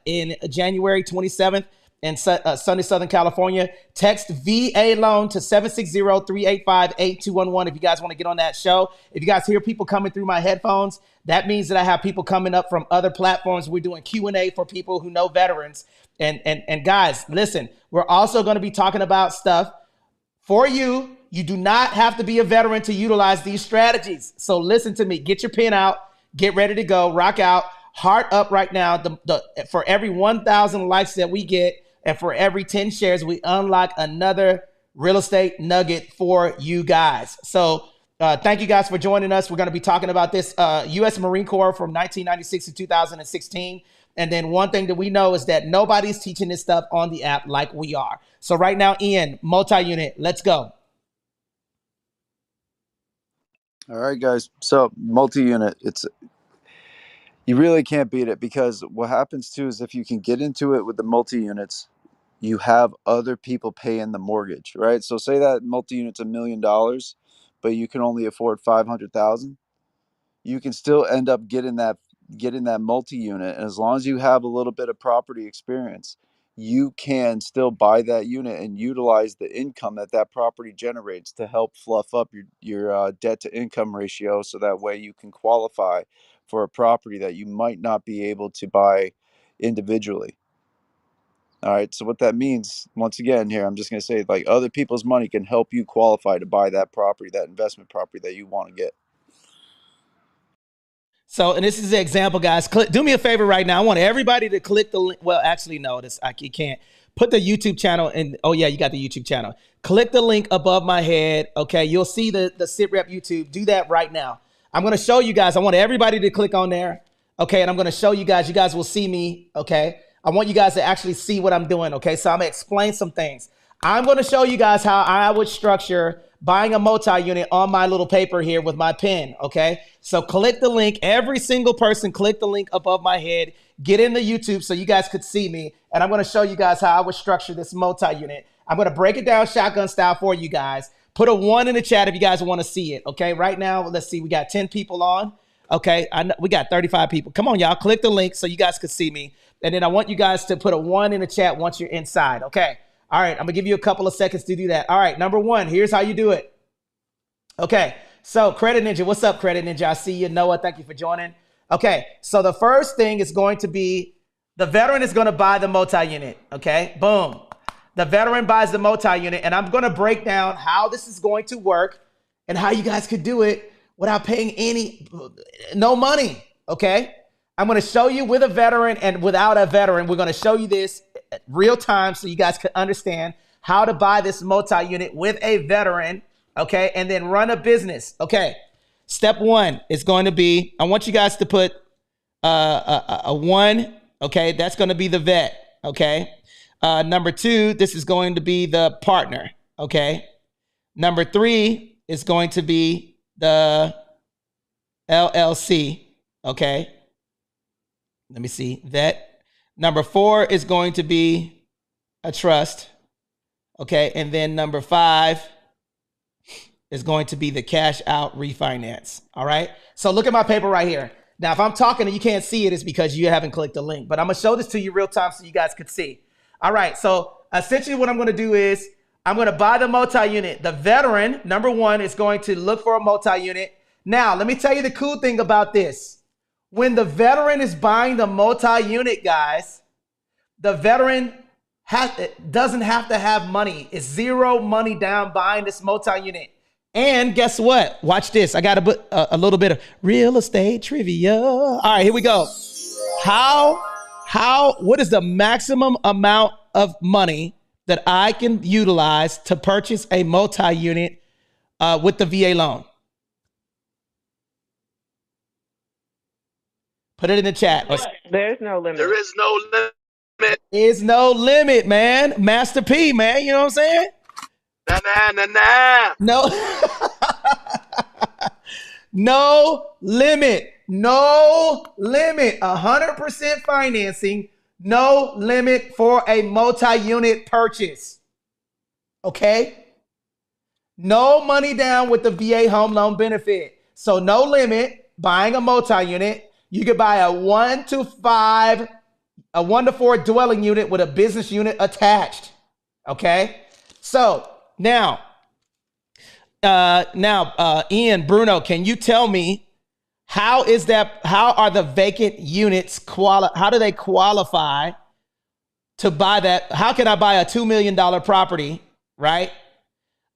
in January 27th in sunny Southern California. Text VA loan to 760-385-8211 if you guys want to get on that show. If you guys hear people coming through my headphones, that means that I have people coming up from other platforms. We're doing Q&A for people who know veterans. And guys, listen, we're also going to be talking about stuff for you. You do not have to be a veteran to utilize these strategies. So listen to me. Get your pen out. Get ready to go. Rock out. Heart up right now. For every 1,000 likes that we get and for every 10 shares, we unlock another real estate nugget for you guys. So thank you guys for joining us. We're going to be talking about this U.S. Marine Corps from 1996 to 2016. And then one thing that we know is that nobody's teaching this stuff on the app like we are. So right now, Ian, multi-unit, let's go. All right, guys. So multi-unit, you really can't beat it, because what happens too is if you can get into it with the multi-units, you have other people paying the mortgage, right? So say that multi-unit's $1 million, but you can only afford 500,000. You can still end up getting that multi-unit, and as long as you have a little bit of property experience, you can still buy that unit and utilize the income that property generates to help fluff up your debt to income ratio, so that way you can qualify for a property that you might not be able to buy individually. All right, so what that means, once again, here I'm just going to say, like, other people's money can help you qualify to buy that property, that investment property that you want to get. So, and this is the example, guys. Do me a favor right now. I want everybody to click the link. Well, actually, no, you can't. Put the YouTube channel in. Oh, yeah, you got the YouTube channel. Click the link above my head. Okay, you'll see the SITREP YouTube. Do that right now. I'm going to show you guys. I want everybody to click on there. Okay, and I'm going to show you guys. You guys will see me. Okay, I want you guys to actually see what I'm doing. Okay, so I'm going to explain some things. I'm going to show you guys how I would structure buying a multi-unit on my little paper here with my pen, okay? So click the link. Every single person, click the link above my head. Get into YouTube so you guys could see me. And I'm going to show you guys how I would structure this multi-unit. I'm going to break it down shotgun style for you guys. Put a 1 in the chat if you guys want to see it, okay? Right now, let's see. We got 10 people on, okay? We got 35 people. Come on, y'all. Click the link so you guys could see me. And then I want you guys to put a 1 in the chat once you're inside, okay? All right, I'm gonna give you a couple of seconds to do that. All right, number 1, here's how you do it. Okay, so Credit Ninja, what's up, Credit Ninja? I see you. Noah, thank you for joining. Okay, so the first thing is going to be the veteran is gonna buy the multi-unit, okay? Boom. The veteran buys the multi-unit, and I'm gonna break down how this is going to work and how you guys could do it without paying no money, okay? I'm gonna show you with a veteran and without a veteran. We're gonna show you this real time so you guys can understand how to buy this multi-unit with a veteran, okay, and then run a business, okay. Step 1 is going to be, I want you guys to put a 1. Okay, that's going to be the vet. Okay. Number 2, this is going to be the partner. Okay. Number 3 is going to be the LLC. Okay. Let me see. Vet. Number 4 is going to be a trust. Okay. And then number 5 is going to be the cash out refinance. All right. So look at my paper right here. Now, if I'm talking and you can't see it, it's because you haven't clicked the link. But I'm going to show this to you real time so you guys could see. All right. So essentially what I'm going to do is I'm going to buy the multi-unit. The veteran, number 1, is going to look for a multi-unit. Now, let me tell you the cool thing about this. When the veteran is buying the multi-unit, guys, the veteran doesn't have to have money. It's zero money down buying this multi-unit. And guess what? Watch this. I got to put a little bit of real estate trivia. All right, here we go. What is the maximum amount of money that I can utilize to purchase a multi-unit with the VA loan? Put it in the chat. There's no limit. There is no limit. Is no limit, man. Master P, man. You know what I'm saying? Nah. No. No limit. No limit. 100% financing. No limit for a multi-unit purchase. Okay? No money down with the VA home loan benefit. So no limit buying a multi-unit. You could buy a 1 to 4 dwelling unit with a business unit attached. Okay? So now, Ian, Bruno, can you tell me how are the vacant units how do they qualify to buy that? How can I buy a $2 million property, right?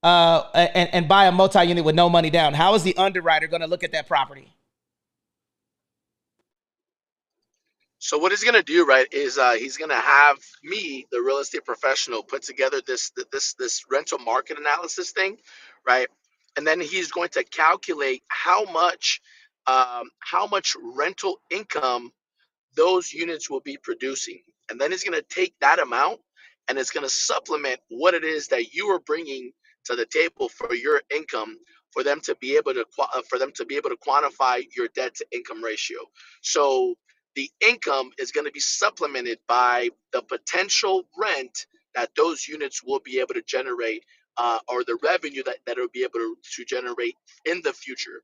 And buy a multi-unit with no money down? How is the underwriter going to look at that property? So what he's gonna do, right, is he's gonna have me, the real estate professional, put together this rental market analysis thing, right? And then he's going to calculate how much rental income those units will be producing. And then it's going to take that amount and it's going to supplement what it is that you are bringing to the table for your income for them to be able to quantify your debt to income ratio. So the income is going to be supplemented by the potential rent that those units will be able to generate, or the revenue that it'll be able to generate in the future.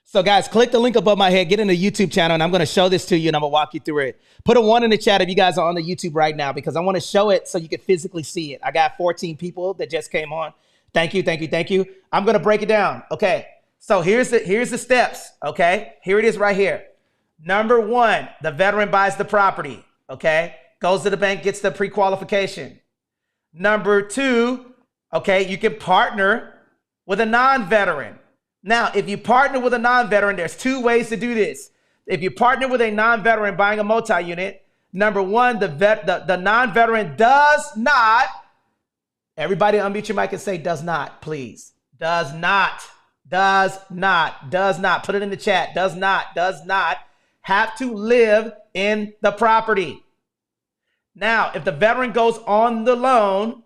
So guys, click the link above my head, get in the YouTube channel, and I'm going to show this to you, and I'm going to walk you through it. Put a 1 in the chat if you guys are on the YouTube right now, because I want to show it so you can physically see it. I got 14 people that just came on. Thank you. I'm going to break it down. Okay, so here's the steps. Okay, here it is right here. Number 1, the veteran buys the property. Okay, goes to the bank, gets the pre-qualification. Number 2, okay, you can partner with a non-veteran. Now, if you partner with a non-veteran, there's 2 ways to do this. If you partner with a non-veteran buying a multi-unit, number 1, the non-veteran does not, everybody unmute your mic and say does not, please. Does not. Put it in the chat. Does not have to live in the property. Now, if the veteran goes on the loan,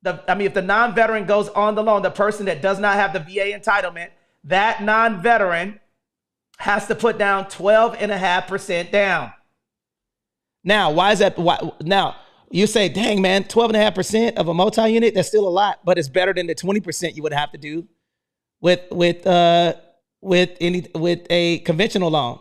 if the non-veteran goes on the loan, the person that does not have the VA entitlement, that non-veteran has to put down 12.5% down. Now, why is that? Now, you say, dang, man, 12.5% of a multi-unit, that's still a lot, but it's better than the 20% you would have to do with a conventional loan.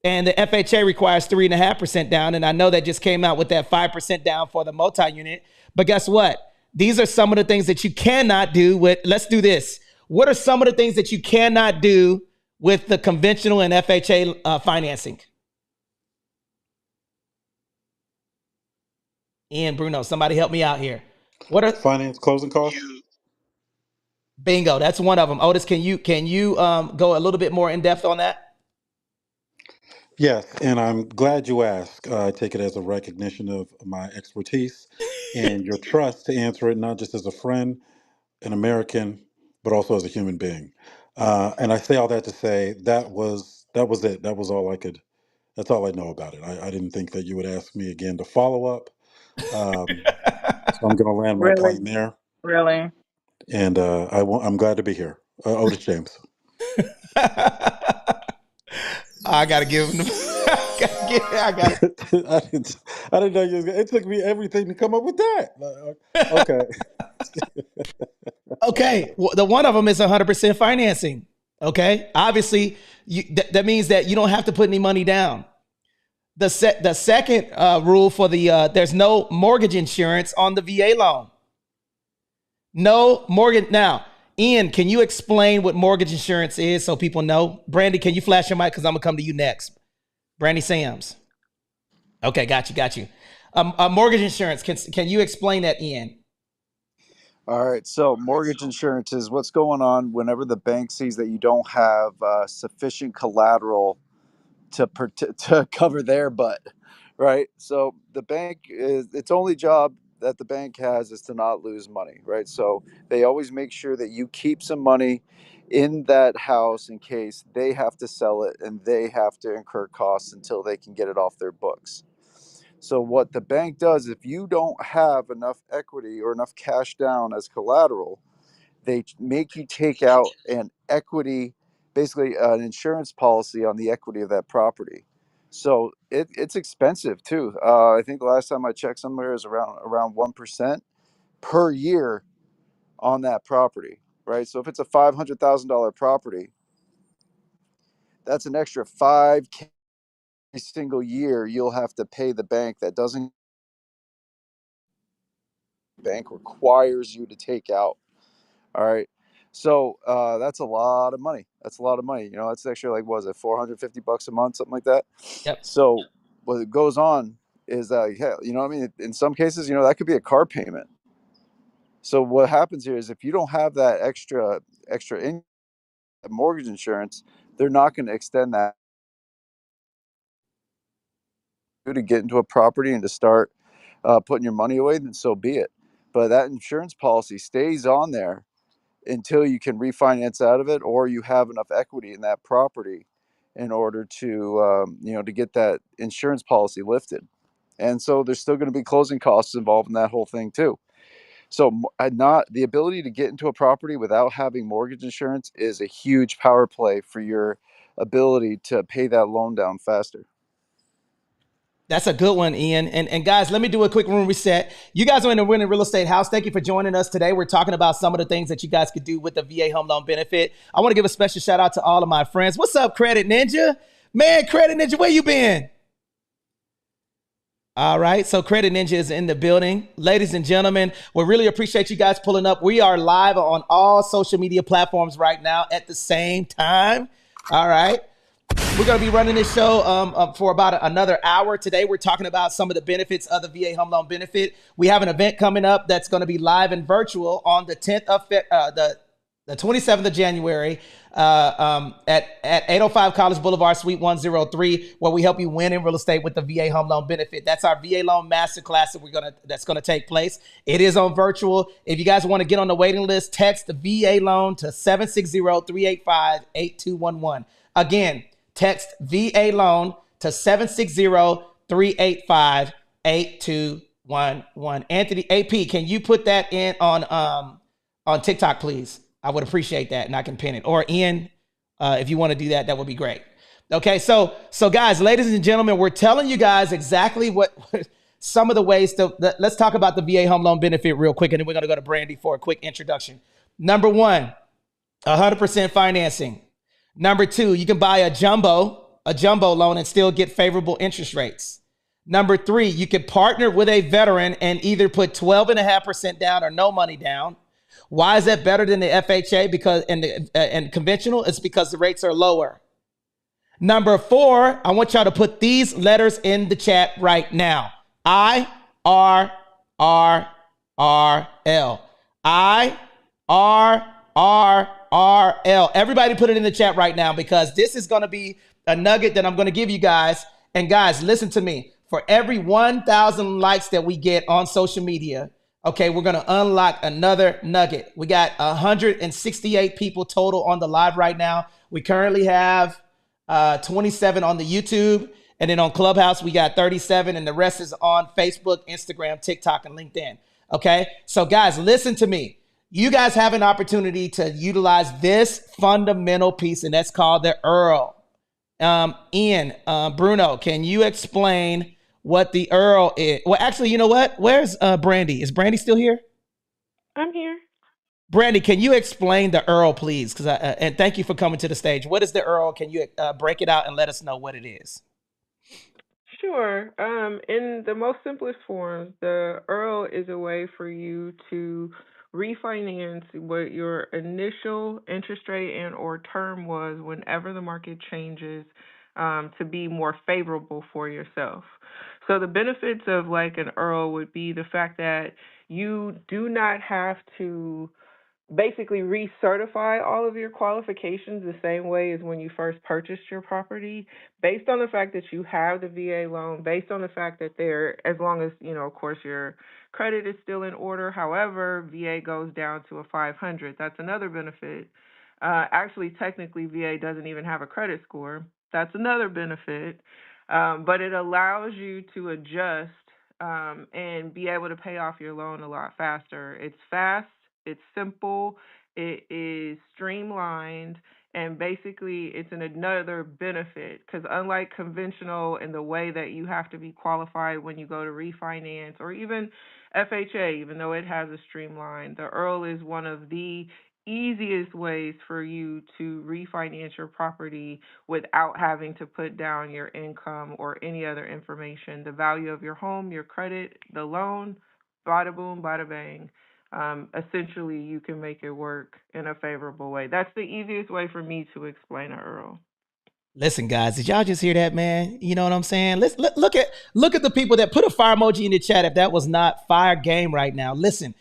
And the FHA requires 3.5% down. And I know that just came out with that 5% down for the multi-unit. But guess what? These are some of the things that you cannot do with, let's do this. What are some of the things that you cannot do with the conventional and FHA financing? Ian, Bruno, somebody help me out here. What are Finance closing costs? Bingo, that's one of them. Otis, can you go a little bit more in depth on that? Yes, and I'm glad you asked. I take it as a recognition of my expertise and your trust to answer it, not just as a friend, an American, but also as a human being. And I say all that to say that was that was it. That was all I could. That's all I know about it. I didn't think that you would ask me again to follow up. So I'm going to land my Really? plane there. Really? And I'm glad to be here. Otis James. I gotta give him. I gotta. I didn't know you was. It took me everything to come up with that. Okay. Okay, well, the one of them is 100% financing. Okay, obviously, that means that you don't have to put any money down. The second rule for the there's no mortgage insurance on the VA loan. No mortgage. Now, Ian, can you explain what mortgage insurance is so people know? Brandy, can you flash your mic because I'm gonna come to you next. Brandy Sams. Okay, got you. Mortgage insurance. Can you explain that, Ian? All right. So mortgage insurance is what's going on whenever the bank sees that you don't have sufficient collateral to cover their butt, right? So the bank is its only job that the bank has is to not lose money, right? So they always make sure that you keep some money in that house in case they have to sell it and they have to incur costs until they can get it off their books. So what the bank does, if you don't have enough equity or enough cash down as collateral, they make you take out an equity, basically an insurance policy on the equity of that property. So it's expensive too. I think the last time I checked somewhere is around 1% per year on that property, right? So if it's a $500,000 property, that's an extra 5K single year you'll have to pay the bank that doesn't bank requires you to take out. All right. So that's a lot of money. That's a lot of money. You know, that's actually like, what was it, $450 a month, something like that. Yep. So what goes on is that, yeah, you know what I mean? In some cases, you know, that could be a car payment. So what happens here is if you don't have that extra mortgage insurance, they're not going to extend that to get into a property and to start putting your money away, then so be it. But that insurance policy stays on there until you can refinance out of it or you have enough equity in that property in order to to get that insurance policy lifted. And so there's still going to be closing costs involved in that whole thing too. So not the ability to get into a property without having mortgage insurance is a huge power play for your ability to pay that loan down faster. That's a good one, Ian. And guys, let me do a quick room reset. You guys are in the Winning Real Estate House. Thank you for joining us today. We're talking about some of the things that you guys could do with the VA home loan benefit. I want to give a special shout out to all of my friends. What's up, Credit Ninja? Man, Credit Ninja, where you been? All right, so Credit Ninja is in the building. Ladies and gentlemen, we really appreciate you guys pulling up. We are live on all social media platforms right now at the same time. All right. We're going to be running this show for about another hour. Today, we're talking about some of the benefits of the VA home loan benefit. We have an event coming up that's going to be live and virtual on the 10th of the 27th of January at 805 College Boulevard, Suite 103, where we help you win in real estate with the VA home loan benefit. That's our VA loan masterclass that's going to take place. It is on virtual. If you guys want to get on the waiting list, text the VA loan to 760-385-8211. Again, text VA loan to 760-385-8211. Anthony AP, can you put that in on TikTok, please? I would appreciate that, and I can pin it. Or Ian, if you want to do that, that would be great. Okay, so guys, ladies and gentlemen, we're telling you guys exactly what some of the ways let's talk about the VA home loan benefit real quick, and then we're going to go to Brandy for a quick introduction. Number one, 100% financing. Number two, you can buy a jumbo loan and still get favorable interest rates. Number three, you can partner with a veteran and either put 12.5% down or no money down. Why is that better than the FHA? Because and conventional, it's because the rates are lower. Number four, I want y'all to put these letters in the chat right now. IRRRL. IRRRL. Everybody put it in the chat right now because this is going to be a nugget that I'm going to give you guys. And guys, listen to me. For every 1,000 likes that we get on social media, okay, we're going to unlock another nugget. We got 168 people total on the live right now. We currently have 27 on the YouTube, and then on Clubhouse we got 37, and the rest is on Facebook, Instagram, TikTok, and LinkedIn. Okay, so guys, listen to me. You guys have an opportunity to utilize this fundamental piece, and that's called the Earl. Ian, Bruno, can you explain what the Earl is? Well, actually, you know what? Where's Brandy? Is Brandy still here? I'm here. Brandy, can you explain the Earl, please? Because and thank you for coming to the stage. What is the Earl? Can you break it out and let us know what it is? Sure. In the most simplest forms, the Earl is a way for you to refinance what your initial interest rate and or term was whenever the market changes, to be more favorable for yourself. So the benefits of like an Earl would be the fact that you do not have to basically recertify all of your qualifications the same way as when you first purchased your property, based on the fact that you have the VA loan, based on the fact that they're, as long as, of course, your credit is still in order. However, VA goes down to a 500. That's another benefit. Actually, technically, VA doesn't even have a credit score. That's another benefit. But it allows you to adjust and be able to pay off your loan a lot faster. It's fast, it's simple, it is streamlined, and basically it's another benefit because unlike conventional in the way that you have to be qualified when you go to refinance or even FHA, even though it has a streamline, the Earl is one of the easiest ways for you to refinance your property without having to put down your income or any other information. The value of your home, your credit, the loan, bada boom, bada bang. Essentially, you can make it work in a favorable way. That's the easiest way for me to explain an Earl. Listen, guys, did y'all just hear that, man? You know what I'm saying? Let's look at the people that put a fire emoji in the chat. If that was not fire game right now, listen.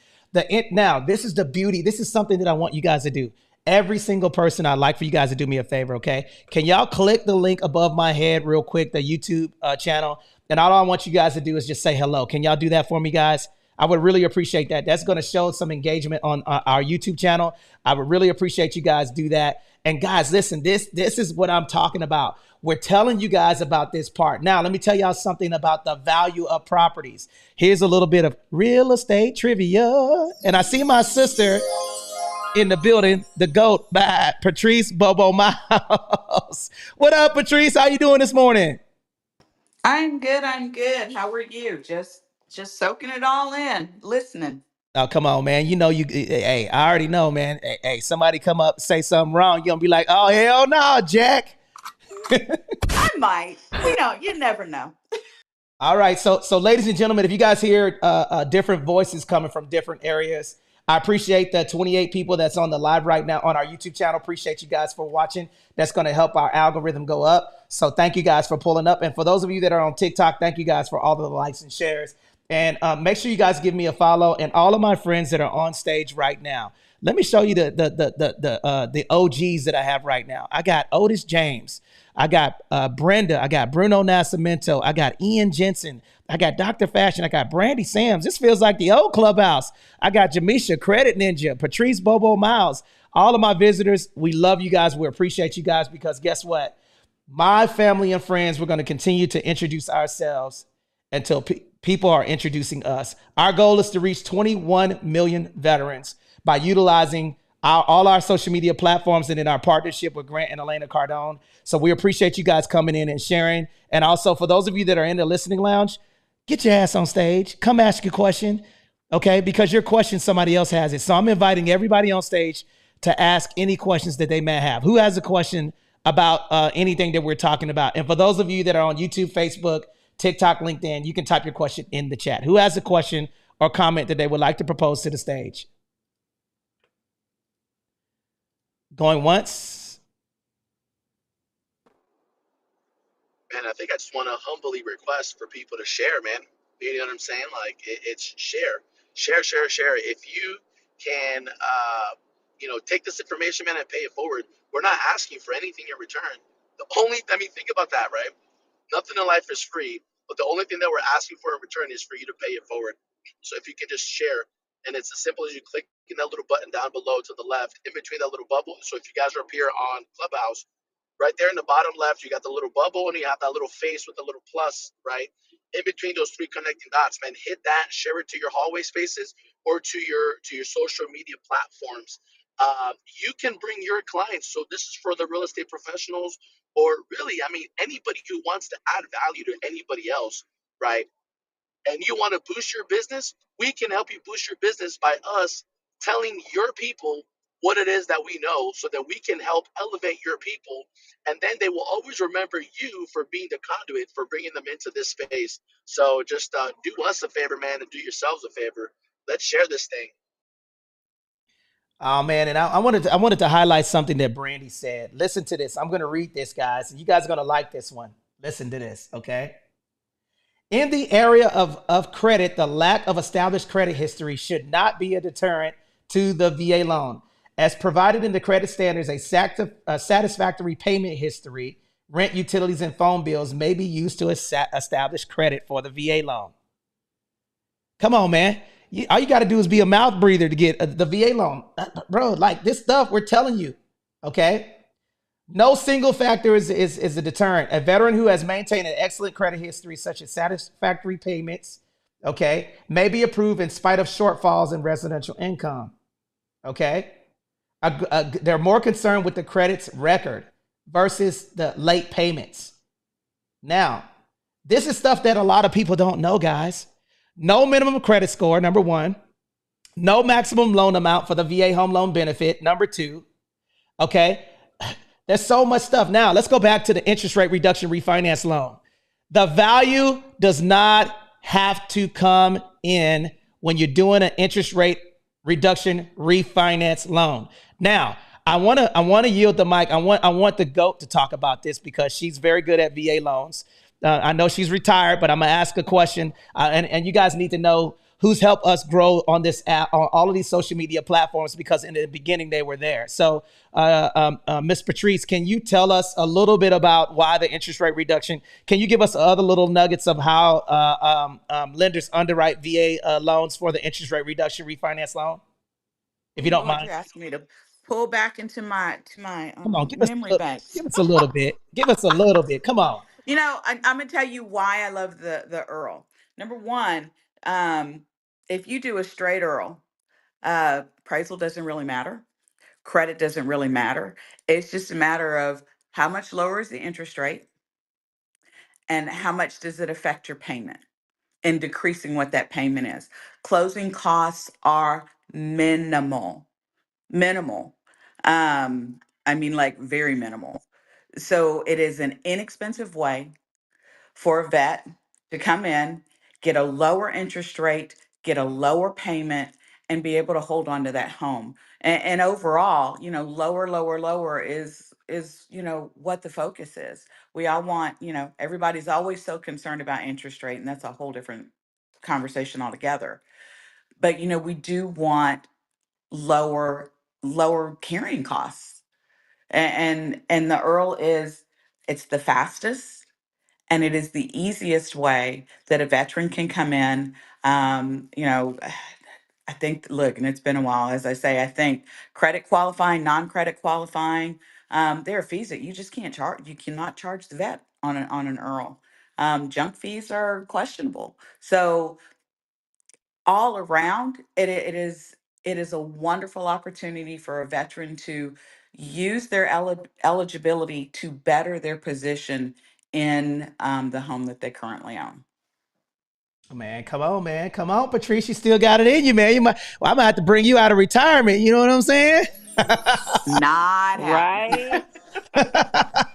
Now this is the beauty. This is something that I want you guys to do. Every single person, I'd like for you guys to do me a favor, okay? Can y'all click the link above my head real quick, the YouTube channel, and all I want you guys to do is just say hello. Can y'all do that for me, guys? I would really appreciate that. That's going to show some engagement on our YouTube channel. I would really appreciate you guys do that. And guys, listen, this is what I'm talking about. We're telling you guys about this part. Now, let me tell y'all something about the value of properties. Here's a little bit of real estate trivia. And I see my sister in the building, the GOAT by Patrice Bobo Miles. What up, Patrice? How you doing this morning? I'm good. I'm good. How are you? Just soaking it all in, listening. Oh, come on, man. You know, hey, I already know, man. Hey, somebody come up, say something wrong. You're going to be like, oh, hell no, Jack. I might. You never know. All right. So ladies and gentlemen, if you guys hear different voices coming from different areas, I appreciate the 28 people that's on the live right now on our YouTube channel. Appreciate you guys for watching. That's going to help our algorithm go up. So thank you guys for pulling up. And for those of you that are on TikTok, thank you guys for all the likes and shares. And make sure you guys give me a follow. And all of my friends that are on stage right now, let me show you the OGs that I have right now. I got Otis James. I got Brenda. I got Bruno Nascimento. I got Ian Jensen. I got Dr. Fashion. I got Brandy Sams. This feels like the old clubhouse. I got Jamisha, Credit Ninja, Patrice Bobo Miles. All of my visitors, we love you guys. We appreciate you guys because guess what? My family and friends, we're going to continue to introduce ourselves until people are introducing us. Our goal is to reach 21 million veterans by utilizing all our social media platforms and in our partnership with Grant and Elena Cardone. So we appreciate you guys coming in and sharing. And also for those of you that are in the listening lounge, get your ass on stage. Come ask your question, okay? Because your question, somebody else has it. So I'm inviting everybody on stage to ask any questions that they may have. Who has a question about anything that we're talking about? And for those of you that are on YouTube, Facebook, TikTok, LinkedIn, you can type your question in the chat. Who has a question or comment that they would like to propose to the stage? Going once. Man, I think I just want to humbly request for people to share, man. You know what I'm saying? Like, it's share, share, share, share. If you can, take this information, man, and pay it forward, we're not asking for anything in return. Think about that, right? Nothing in life is free, but the only thing that we're asking for in return is for you to pay it forward. So if you can just share, and it's as simple as you click that little button down below to the left, in between that little bubble. So if you guys are up here on Clubhouse, Right there in the bottom left, you got the little bubble and you have that little face with the little plus, right? In between those three connecting dots, man, hit that, share it to your hallway spaces or to your social media platforms. You can bring your clients. So this is for the real estate professionals, or really, I mean, anybody who wants to add value to anybody else, right? And you want to boost your business, we can help you boost your business by us telling your people what it is that we know so that we can help elevate your people. And then they will always remember you for being the conduit for bringing them into this space. So just do us a favor, man, and do yourselves a favor. Let's share this thing. Oh man, and I wanted to highlight something that Brandy said. Listen to this. I'm gonna read this, guys, and you guys are gonna like this one. Listen to this, okay? In the area of credit, the lack of established credit history should not be a deterrent to the VA loan. As provided in the credit standards, a satisfactory payment history, rent, utilities, and phone bills may be used to establish credit for the VA loan. Come on, man. All you got to do is be a mouth breather to get the VA loan. Bro, like this stuff we're telling you, okay? No single factor is a deterrent. A veteran who has maintained an excellent credit history, such as satisfactory payments, okay, may be approved in spite of shortfalls in residential income, okay? They're more concerned with the credit's record versus the late payments. Now, this is stuff that a lot of people don't know, guys. No minimum credit score, number one. No maximum loan amount for the VA home loan benefit, number two. Okay. There's so much stuff. Now, let's go back to the interest rate reduction refinance loan. The value does not have to come in when you're doing an interest rate reduction refinance loan. Now, I want to yield the mic. I want the GOAT to talk about this because she's very good at VA loans. I know she's retired, but I'm gonna ask a question, and you guys need to know who's helped us grow on this app, on all of these social media platforms, because in the beginning they were there. So, Ms. Patrice, can you tell us a little bit about why the interest rate reduction? Can you give us other little nuggets of how lenders underwrite VA loans for the interest rate reduction refinance loan, if you don't Lord, mind? you're asking me to pull back into my Come on, memory banks. give us a little bit. Give us a little bit. Come on. You know, I'm gonna tell you why I love the Earl. Number one, um, if you do a straight Earl, appraisal doesn't really matter. Credit doesn't really matter. It's just a matter of how much lower is the interest rate and how much does it affect your payment and decreasing what that payment is. Closing costs are minimal, minimal. I mean, like very minimal. So it is an inexpensive way for a vet to come in, get a lower interest rate, get a lower payment, and be able to hold on to that home. And overall, you know, lower, lower, lower is what the focus is. We all want, everybody's always so concerned about interest rate, and that's a whole different conversation altogether. But we do want lower carrying costs. And the Earl it's the fastest and it is the easiest way that a veteran can come in. I think, look, and it's been a while, as I say, I think credit qualifying, non-credit qualifying, there are fees that you just can't charge. You cannot charge the vet on an Earl. Junk fees are questionable. So all around, it is a wonderful opportunity for a veteran to use their eligibility to better their position in the home that they currently own. Man, come on, man. Come on, Patrice. You still got it in you, man. I'm gonna have to bring you out of retirement. You know what I'm saying? Not happening. Right?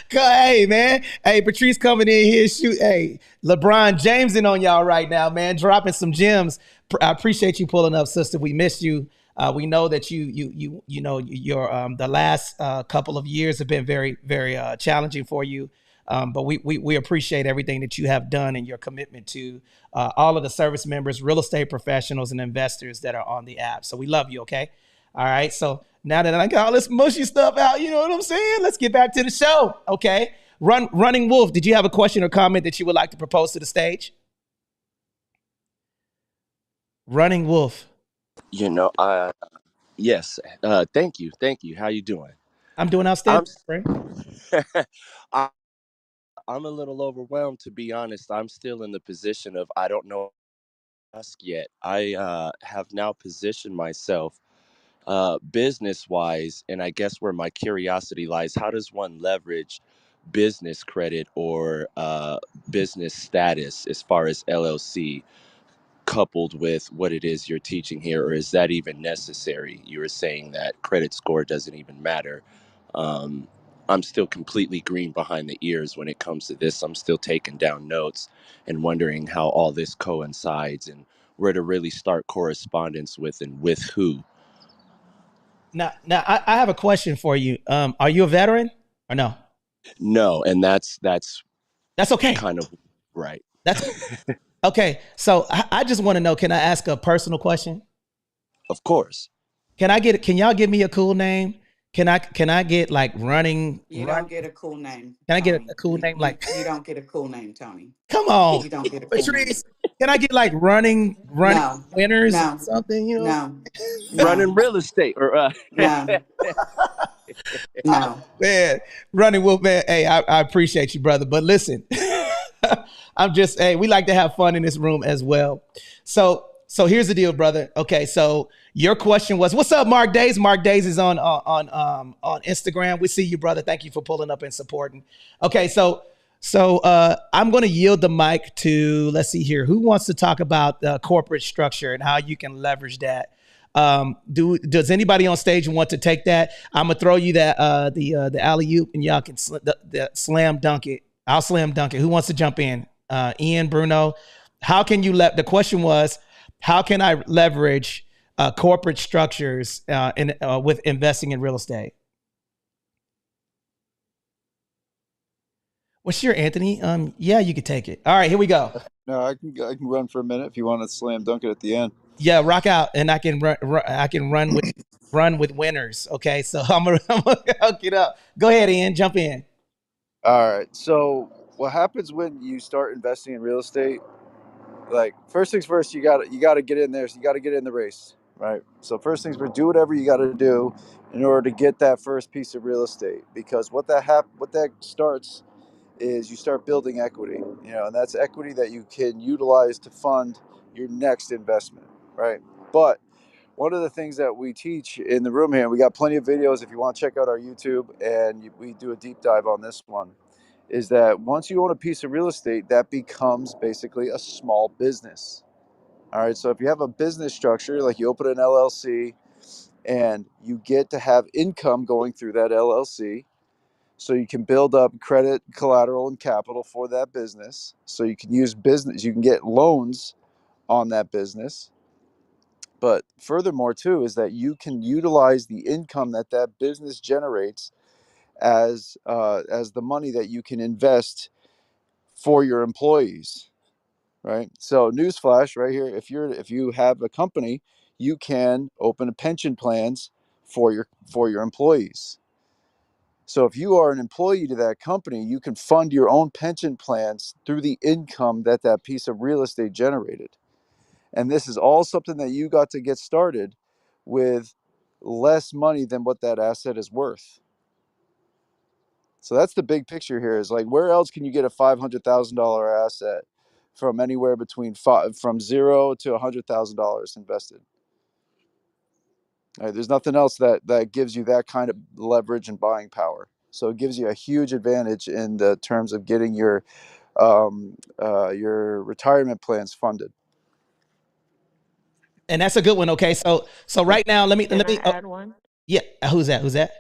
Hey, man. Hey, Patrice coming in here. Shoot. Hey, LeBron James in on y'all right now, man. Dropping some gems. I appreciate you pulling up, sister. We missed you. We know that your the last couple of years have been very, very challenging for you. But we appreciate everything that you have done and your commitment to all of the service members, real estate professionals, and investors that are on the app. So we love you, okay? All right. So now that I got all this mushy stuff out, you know what I'm saying? Let's get back to the show, okay? Running Wolf, did you have a question or comment that you would like to propose to the stage? Running Wolf. Yes. Thank you. How you doing? I'm doing I'm outstanding, friend. I, I'm a little overwhelmed, to be honest. I'm still in the position of I don't know ask yet. I have now positioned myself business wise, and I guess where my curiosity lies, how does one leverage business credit or business status as far as LLC coupled with what it is you're teaching here, or is that even necessary? You were saying that credit score doesn't even matter. Um, I'm still completely green behind the ears when it comes to this. I'm still taking down notes and wondering how all this coincides and where to really start correspondence with and with who. Now, I have a question for you. Are you a veteran or no? No, and that's That's okay. kind of right. That's okay. So I just want to know. Can I ask a personal question? Of course. Can y'all give me a cool name? Can I get like You don't get a cool name, Can I get Tony. a cool name like? You don't get a cool name, Tony. Come on, You don't get a cool name. Patrice. Can I get like running No, winners or no, something? no, Running no, real estate or no, no. Man, running wolf, man. Hey, I appreciate you, brother. But listen, I'm just hey, we like to have fun in this room as well. So here's the deal, brother. Okay, so your question was, "What's up, Mark Days?" Mark Days is on Instagram. We see you, brother. Thank you for pulling up and supporting. Okay, so I'm going to yield the mic to let's see here. Who wants to talk about corporate structure and how you can leverage that? Does anybody on stage want to take that? I'm gonna throw you that the alley oop and y'all can the slam dunk it. I'll slam dunk it. Who wants to jump in? Ian, Bruno. How can you the question was, how can I leverage corporate structures with investing in real estate? What's your Anthony? Yeah, you could take it. All right, here we go. No, I can run for a minute if you want to slam dunk it at the end. Yeah, rock out, and I can run with winners. Okay, so I'm gonna hook it up. Go ahead, Ian. Jump in. All right. So what happens when you start investing in real estate? Like first things first, you got to get in there. So you got to get in the race, right? So first things first, do whatever you got to do in order to get that first piece of real estate. Because what that starts is you start building equity, and that's equity that you can utilize to fund your next investment, right? But one of the things that we teach in the room here, and we got plenty of videos if you want to check out our YouTube, and we do a deep dive on this one, is that once you own a piece of real estate, that becomes basically a small business. All right. So if you have a business structure, like you open an LLC and you get to have income going through that LLC, so you can build up credit, collateral, and capital for that business. So you can you can get loans on that business. But furthermore, too, is that you can utilize the income that that business generates as the money that you can invest for your employees, right? So, newsflash right here: if you have a company, you can open pension plans for your employees. So, if you are an employee to that company, you can fund your own pension plans through the income that that piece of real estate generated. And this is all something that you got to get started with less money than what that asset is worth. So that's the big picture here is like, where else can you get a $500,000 asset from anywhere between from zero to $100,000 invested? Right, there's nothing else that gives you that kind of leverage and buying power. So it gives you a huge advantage in the terms of getting your retirement plans funded. And that's a good one. Okay, so right now, Can let I me. add one, Yeah, who's that? Who's that?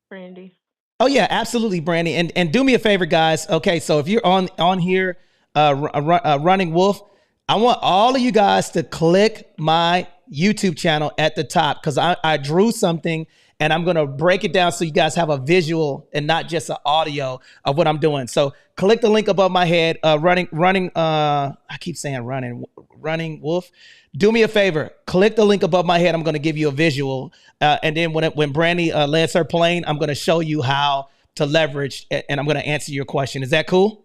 Brandy? Oh yeah, absolutely, Brandy. And do me a favor, guys. Okay, so if you're on here, running wolf, I want all of you guys to click my YouTube channel at the top because I drew something and I'm gonna break it down so you guys have a visual and not just an audio of what I'm doing. So click the link above my head. Running. I keep saying running wolf. Do me a favor. Click the link above my head. I'm going to give you a visual, and then when Brandy lands her plane, I'm going to show you how to leverage, and I'm going to answer your question. Is that cool?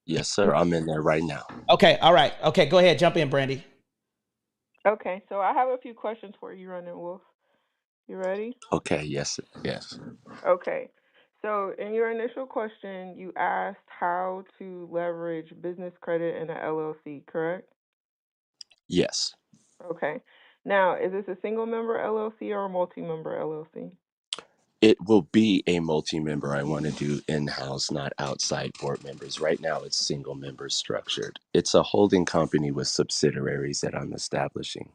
Yes, sir. I'm in there right now. Okay. All right. Okay. Go ahead. Jump in, Brandy. Okay, so I have a few questions for you, Running Wolf. You ready? Okay, yes, yes, Okay. So, in your initial question, you asked how to leverage business credit in an LLC, correct? yes. Okay. Now, is this a single member LLC or a multi member LLC? It will be a multi-member. I want to do in-house, not outside board members. Right now, it's single member structured. It's a holding company with subsidiaries that I'm establishing.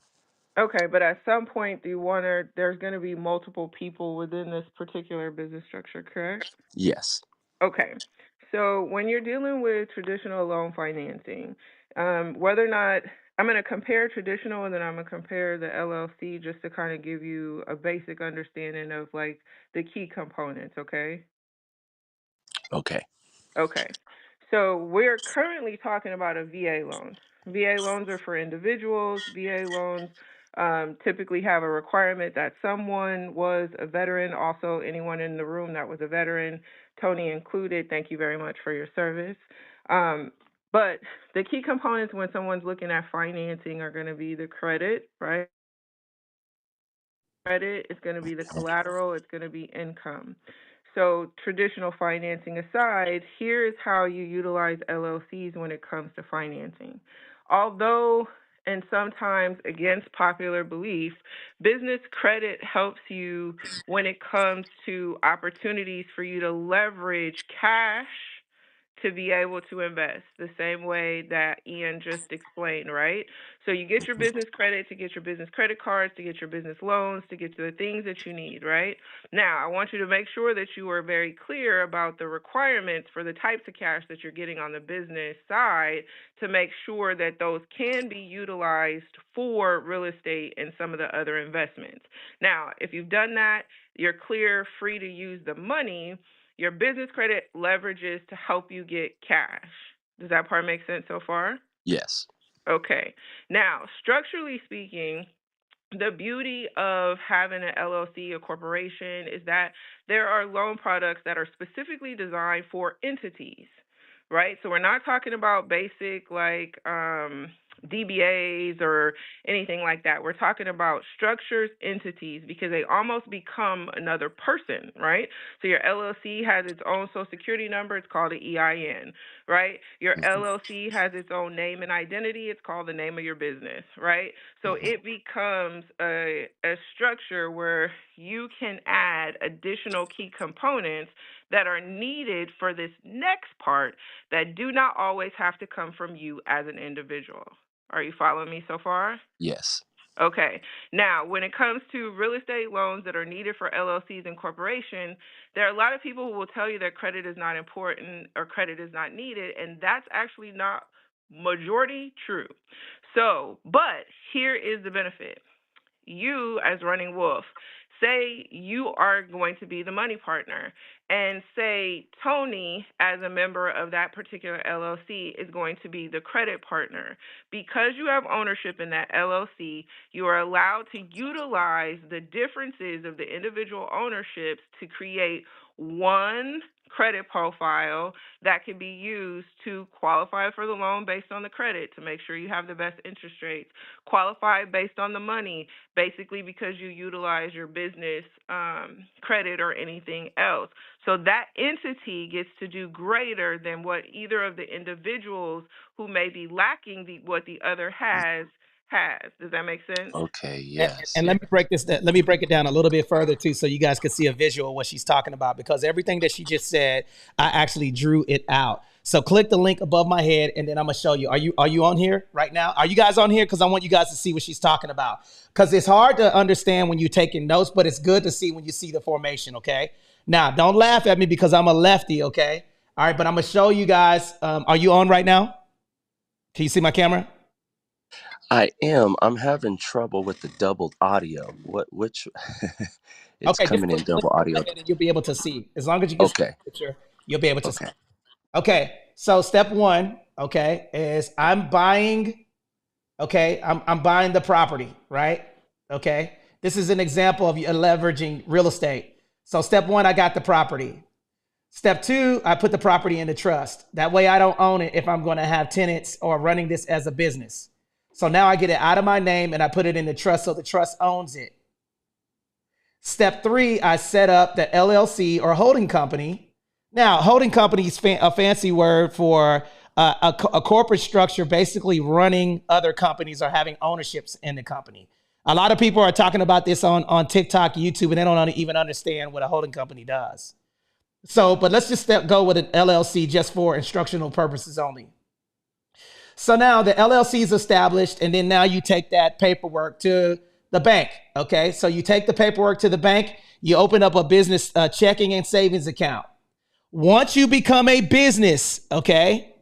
Okay, but at some point, there's going to be multiple people within this particular business structure, correct? Yes. Okay. So when you're dealing with traditional loan financing, whether or not I'm going to compare traditional and then I'm going to compare the LLC just to kind of give you a basic understanding of like the key components, okay? Okay. Okay. So we're currently talking about a VA loan. VA loans are for individuals. VA loans typically have a requirement that someone was a veteran. Also, anyone in the room that was a veteran, Tony included. Thank you very much for your service. But the key components when someone's looking at financing are going to be the credit, right? Credit, it's going to be the collateral, it's going to be income. So, traditional financing aside, here is how you utilize LLCs when it comes to financing. Although, and sometimes against popular belief, business credit helps you when it comes to opportunities for you to leverage cash to be able to invest the same way that Ian just explained, right? So you get your Mhm. business credit to get your business credit cards, to get your business loans, to get the things that you need, right? Now, I want you to make sure that you are very clear about the requirements for the types of cash that you're getting on the business side to make sure that those can be utilized for real estate and some of the other investments. Now, if you've done that, you're clear, free to use the money. Your business credit leverages to help you get cash. Does that part make sense so far? Yes. Okay. Now, structurally speaking, the beauty of having an LLC, a corporation, is that there are loan products that are specifically designed for entities, right? So we're not talking about basic like DBAs or anything like that. We're talking about structures, entities, because they almost become another person, right? So your LLC has its own social security number. It's called an EIN, right? Your Hmm. LLC has its own name and identity. It's called the name of your business, right? So Hmm. it becomes a structure where you can add additional key components that are needed for this next part that do not always have to come from you as an individual. Are you following me so far? Yes. Okay. Now, when it comes to real estate loans that are needed for LLCs and corporations, there are a lot of people who will tell you that credit is not important or credit is not needed, and that's actually not majority true. So, but here is the benefit. You, as Running Wolf, say you are going to be the money partner, and say Tony, as a member of that particular LLC, is going to be the credit partner. Because you have ownership in that LLC, you are allowed to utilize the differences of the individual ownerships to create one credit profile that can be used to qualify for the loan based on the credit to make sure you have the best interest rates, qualify based on the money, basically because you utilize your business credit or anything else. So that entity gets to do greater than what either of the individuals who may be lacking what the other has. Does that make sense? Okay. And, Yes. and Yeah. let me break this. Let me break it down a little bit further too, so you guys can see a visual of what she's talking about. Because everything that she just said, I actually drew it out. So click the link above my head, and then I'm gonna show you. Are you on here right now? Are you guys on here? Because I want you guys to see what she's talking about. Because it's hard to understand when you're taking notes, but it's good to see when you see the formation. Okay. Now, don't laugh at me because I'm a lefty. Okay. All right, but I'm gonna show you guys. Are you on right now? Can you see my camera? I am. I'm having trouble with the doubled audio. Which it's Okay, just coming in click the link double above my audio. head and you'll be able to see. As long as you can see Okay. the picture, you'll be able to see. Okay. Okay, so step one, okay, is I'm buying, okay, I'm buying the property, right? Okay, this is an example of you leveraging real estate. So step one, I got the property. Step two, I put the property into trust. That way I don't own it if I'm going to have tenants or running this as a business. So now I get it out of my name and I put it in the trust so the trust owns it. Step 3, I set up the LLC or holding company. Now, holding company is a fancy word for a corporate structure basically running other companies or having ownerships in the company. A lot of people are talking about this on TikTok, YouTube, and they don't even understand what a holding company does. So, but let's just go with an LLC just for instructional purposes only. So now the LLC is established, and then now you take that paperwork to the bank. Okay, so you take the paperwork to the bank, you open up a business checking and savings account. Once you become a business, okay,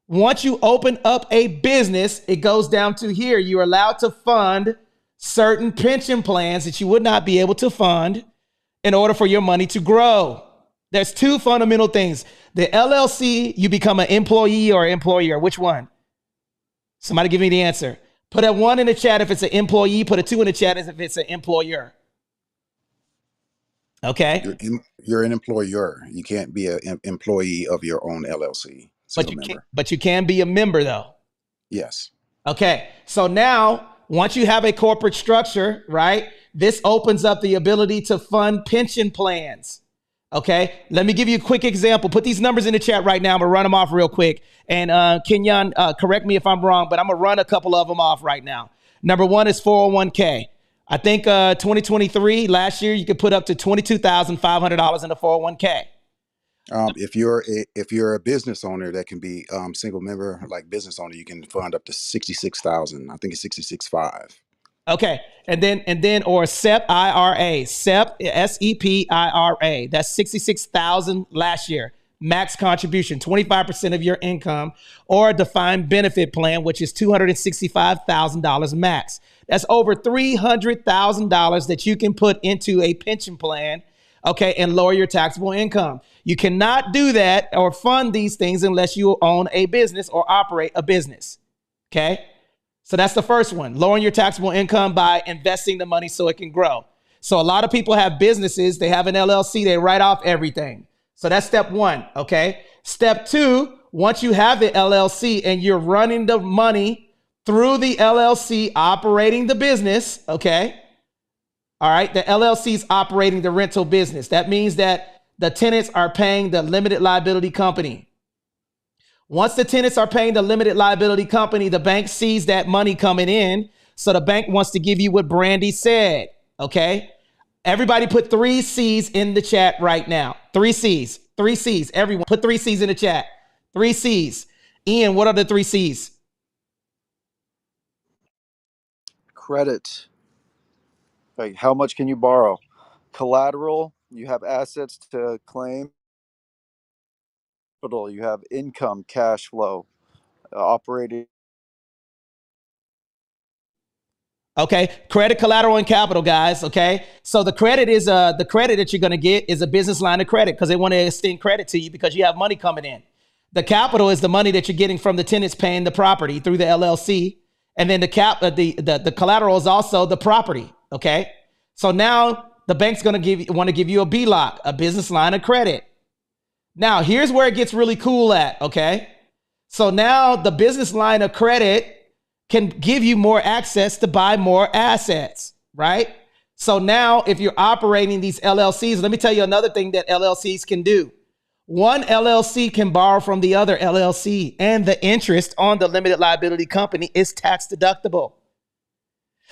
once you open up a business, it goes down to here. You're allowed to fund certain pension plans that you would not be able to fund in order for your money to grow. There's two fundamental things. The LLC, you become an employee or employer. Which one? Somebody give me the answer. Put a 1 in the chat if it's an employee. Put a 2 in the chat if it's an employer. Okay. You're an employer. You can't be an employee of your own LLC. But you can be a member though. Yes. Okay. So now, once you have a corporate structure, right, this opens up the ability to fund pension plans. Okay. Let me give you a quick example. Put these numbers in the chat right now. I'm going to run them off real quick. And Kenyon, correct me if I'm wrong, but I'm going to run a couple of them off right now. Number 1 is 401k. I think 2023, last year, you could put up to $22,500 in a 401k. If you're a business owner that can be single member, like business owner, you can fund up to 66,000. I think it's 66.5. Okay, and then or SEP IRA, SEP SEP-IRA. That's 66,000 last year. Max contribution, 25% of your income, or a defined benefit plan, which is $265,000 max. That's over $300,000 that you can put into a pension plan, okay, and lower your taxable income. You cannot do that or fund these things unless you own a business or operate a business, okay? So that's the first one, lowering your taxable income by investing the money so it can grow. So a lot of people have businesses, they have an LLC, they write off everything. So that's step 1, okay? Step 2, once you have the LLC and you're running the money through the LLC, operating the business, okay? All right, the LLC is operating the rental business. That means that the tenants are paying the limited liability company. Once the tenants are paying the limited liability company, the bank sees that money coming in. So the bank wants to give you what Brandy said, okay? Everybody put 3 C's in the chat right now. 3 C's, 3 C's. Everyone put 3 C's in the chat. 3 C's. Ian, what are the 3 C's? Credit. Like, how much can you borrow? Collateral. You have assets to claim. Capital. You have income, cash flow, operating. Okay, credit, collateral, and capital, guys. Okay, so the credit is the credit that you're going to get is a business line of credit because they want to extend credit to you because you have money coming in. The capital is the money that you're getting from the tenants paying the property through the LLC, and then the collateral is also the property. Okay, so now the bank's going to want to give you a BLOC, a business line of credit. Now here's where it gets really cool at. Okay, so now the business line of credit can give you more access to buy more assets, right? So now if you're operating these LLCs, let me tell you another thing that LLCs can do. One LLC can borrow from the other LLC, and the interest on the limited liability company is tax deductible.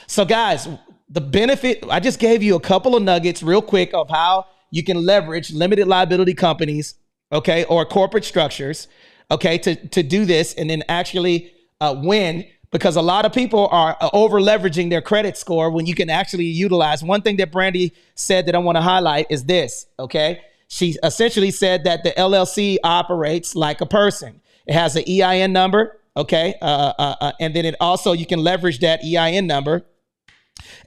So guys, the benefit, I just gave you a couple of nuggets real quick of how you can leverage limited liability companies, okay, or corporate structures, okay, to do this and then actually win. Because a lot of people are over leveraging their credit score when you can actually utilize. One thing that Brandy said that I want to highlight is this, okay? She essentially said that the LLC operates like a person. It has an EIN number, okay? And then it also, you can leverage that EIN number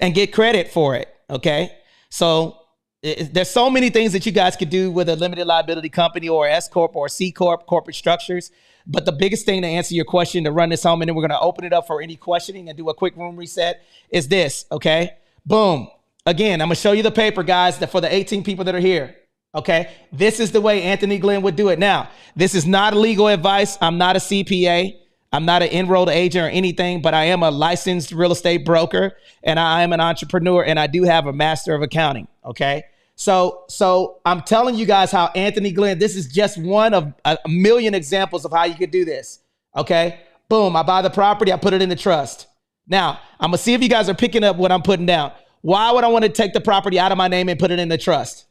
and get credit for it, okay? So there's so many things that you guys could do with a limited liability company or S Corp or C Corp, corporate structures. But the biggest thing to answer your question, to run this home, and then we're going to open it up for any questioning and do a quick room reset, is this, okay? Boom. Again, I'm going to show you the paper, guys, that for the 18 people that are here, okay? This is the way Anthony Glenn would do it. Now, this is not legal advice. I'm not a CPA, I'm not an enrolled agent or anything, but I am a licensed real estate broker and I am an entrepreneur and I do have a master of accounting. Okay. So I'm telling you guys how Anthony Glenn, this is just one of a million examples of how you could do this. Okay. Boom. I buy the property. I put it in the trust. Now I'm going to see if you guys are picking up what I'm putting down. Why would I want to take the property out of my name and put it in the trust?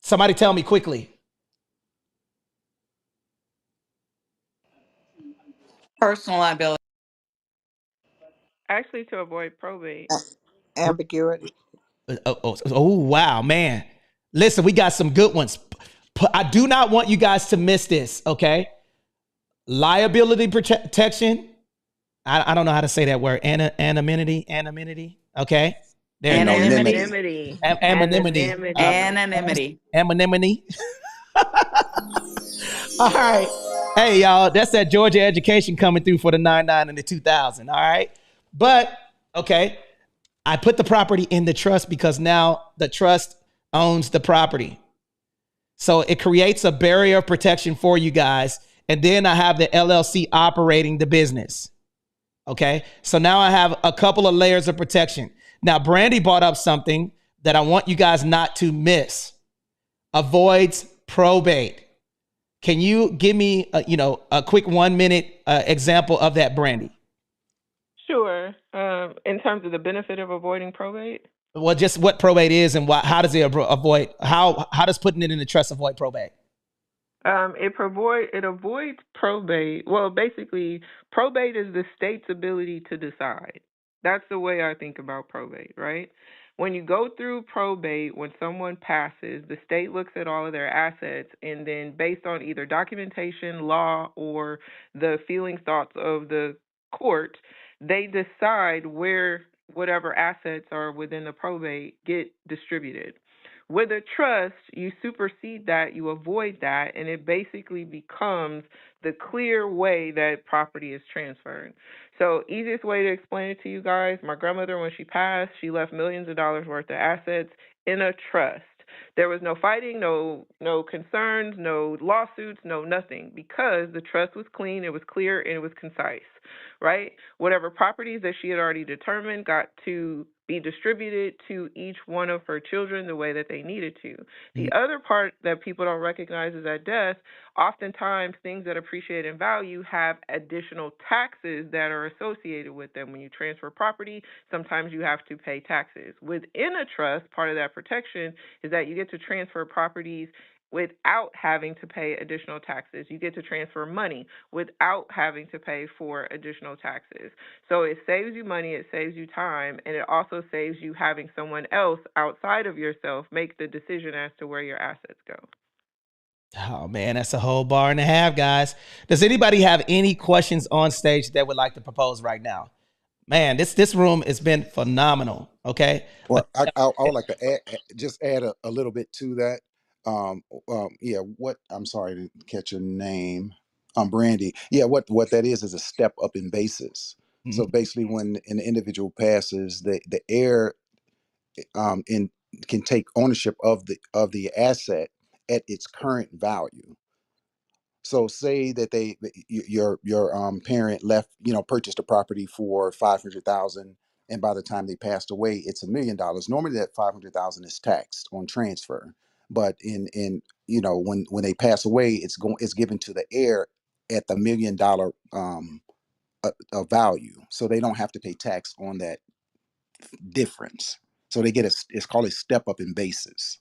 Somebody tell me quickly. Personal liability. Actually, to avoid probate. Ambiguity. Wow, man. Listen, we got some good ones. I do not want you guys to miss this, okay? Liability protection. I don't know how to say that word. Anonymity. Okay. There you go. Anonymity. Anonymity. All right. Hey, y'all, that's that Georgia education coming through for the 99 and the 2000. All right. But, okay, I put the property in the trust because now the trust owns the property. So it creates a barrier of protection for you guys. And then I have the LLC operating the business. Okay. So now I have a couple of layers of protection. Now, Brandy brought up something that I want you guys not to miss. Avoids probate. Can you give me, a quick 1 minute example of that, Brandy? Sure. In terms of the benefit of avoiding probate? Well, just what probate is and how does it avoid, how does putting it in the trust avoid probate? It avoids probate. Well, basically, probate is the state's ability to decide. That's the way I think about probate, right? When you go through probate, when someone passes, the state looks at all of their assets, and then based on either documentation, law, or the feelings, thoughts of the court, they decide where whatever assets are within the probate get distributed. With a trust, you supersede that, you avoid that, and it basically becomes the clear way that property is transferred. So, easiest way to explain it to you guys, my grandmother, when she passed, she left millions of dollars worth of assets in a trust. There was no fighting, no concerns, no lawsuits, no nothing, because the trust was clean, it was clear, and it was concise, right? Whatever properties that she had already determined got to be distributed to each one of her children the way that they needed to. The other part that people don't recognize is at death, oftentimes things that appreciate in value have additional taxes that are associated with them. When you transfer property, sometimes you have to pay taxes. Within a trust, part of that protection is that you get to transfer properties without having to pay additional taxes. You get to transfer money without having to pay for additional taxes. So it saves you money, it saves you time, and it also saves you having someone else outside of yourself make the decision as to where your assets go. Oh, man, that's a whole bar and a half, guys. Does anybody have any questions on stage that would like to propose right now? Man, this room has been phenomenal. Okay. Well, I would like to add a little bit to that. I'm sorry to catch your name. Brandy. Yeah, what that is a step up in basis. Mm-hmm. So basically, when an individual passes, the heir in can take ownership of the asset at its current value. So say that your parent left, purchased a property for 500,000, and by the time they passed away, it's $1 million. Normally, that 500,000 is taxed on transfer, but when they pass away, it's given to the heir at the $1 million value, so they don't have to pay tax on that difference. So they get it's called a step up in basis.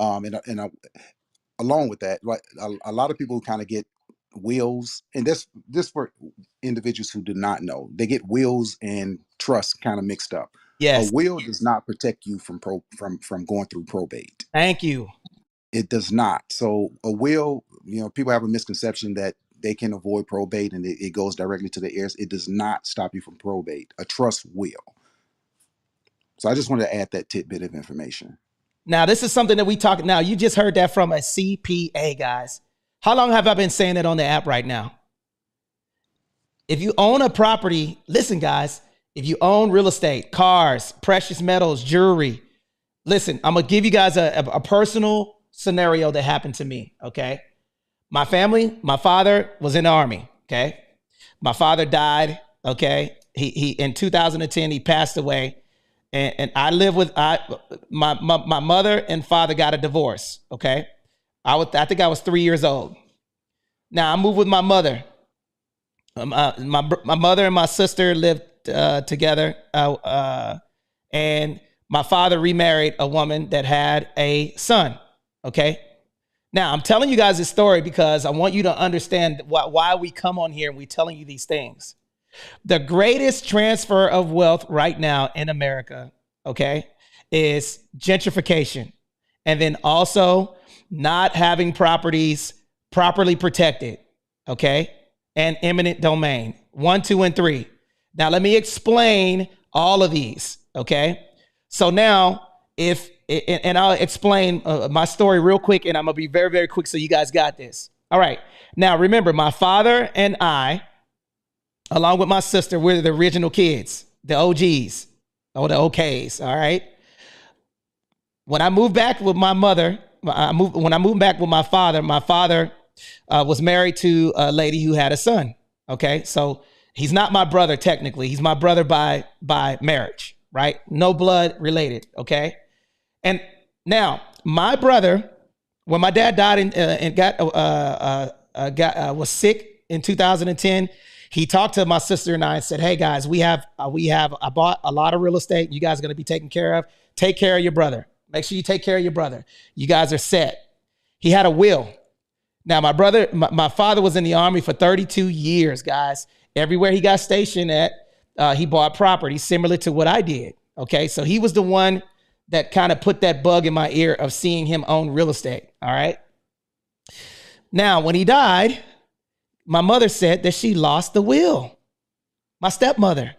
And along with that, like a lot of people kind of get wills, and this for individuals who do not know, they get wills and trust kind of mixed up. Yes. A will does not protect you from going through probate. Thank you. It does not. So a will, people have a misconception that they can avoid probate and it goes directly to the heirs. It does not stop you from probate. A trust will. So I just wanted to add that tidbit of information. Now, this is something that we talk. Now, you just heard that from a CPA, guys. How long have I been saying it on the app right now? If you own a property, listen, guys, if you own real estate, cars, precious metals, jewelry, listen, I'm going to give you guys a personal scenario that happened to me, okay? My family, my father was in the Army, okay? My father died. Okay. He in 2010, he passed away. And I live with my mother and father got a divorce. Okay. I think I was 3 years old. Now I moved with my mother. My mother and my sister lived together. And my father remarried a woman that had a son. Okay. Now I'm telling you guys this story because I want you to understand why we come on here and we telling you these things. The greatest transfer of wealth right now in America, okay, is gentrification. And then also not having properties properly protected, okay, and eminent domain. 1, 2, and 3. Now, let me explain all of these, okay? So now, and I'll explain my story real quick, and I'm going to be very, very quick so you guys got this. All right. Now, remember, my father and I, along with my sister, we're the original kids, the OGs, or the OKs, all right? When I moved back with my mother, when I moved back with my father was married to a lady who had a son, okay? So he's not my brother technically. He's my brother by marriage, right? No blood related, okay? And now, my brother, when my dad died and was sick in 2010, he talked to my sister and I and said, "Hey guys, I bought a lot of real estate. You guys are going to be taken care of. Take care of your brother. Make sure you take care of your brother. You guys are set." He had a will. Now, my father was in the Army for 32 years, guys. Everywhere he got stationed at, he bought property similar to what I did. Okay, so he was the one that kind of put that bug in my ear of seeing him own real estate. All right. Now, when he died, my mother said that she lost the will. My stepmother.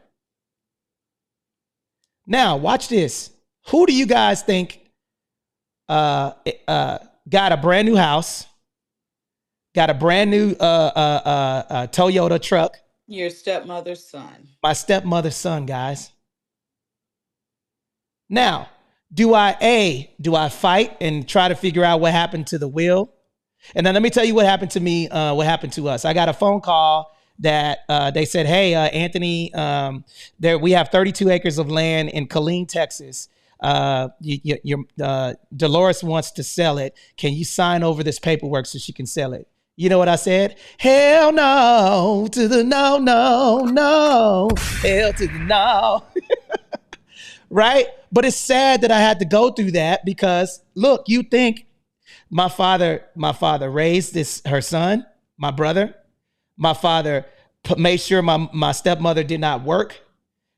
Now, watch this. Who do you guys think got a brand new house, got a brand new Toyota truck? Your stepmother's son. My stepmother's son, guys. Now, do I fight and try to figure out what happened to the will? And then let me tell you what happened to me, what happened to us. I got a phone call that they said, "Hey, Anthony, we have 32 acres of land in Killeen, Texas. Dolores wants to sell it. Can you sign over this paperwork so she can sell it?" You know what I said? Hell no to the no, no, no. Hell to the no. Right? But it's sad that I had to go through that because look, you think my father raised her son, my brother. My father made sure my stepmother did not work.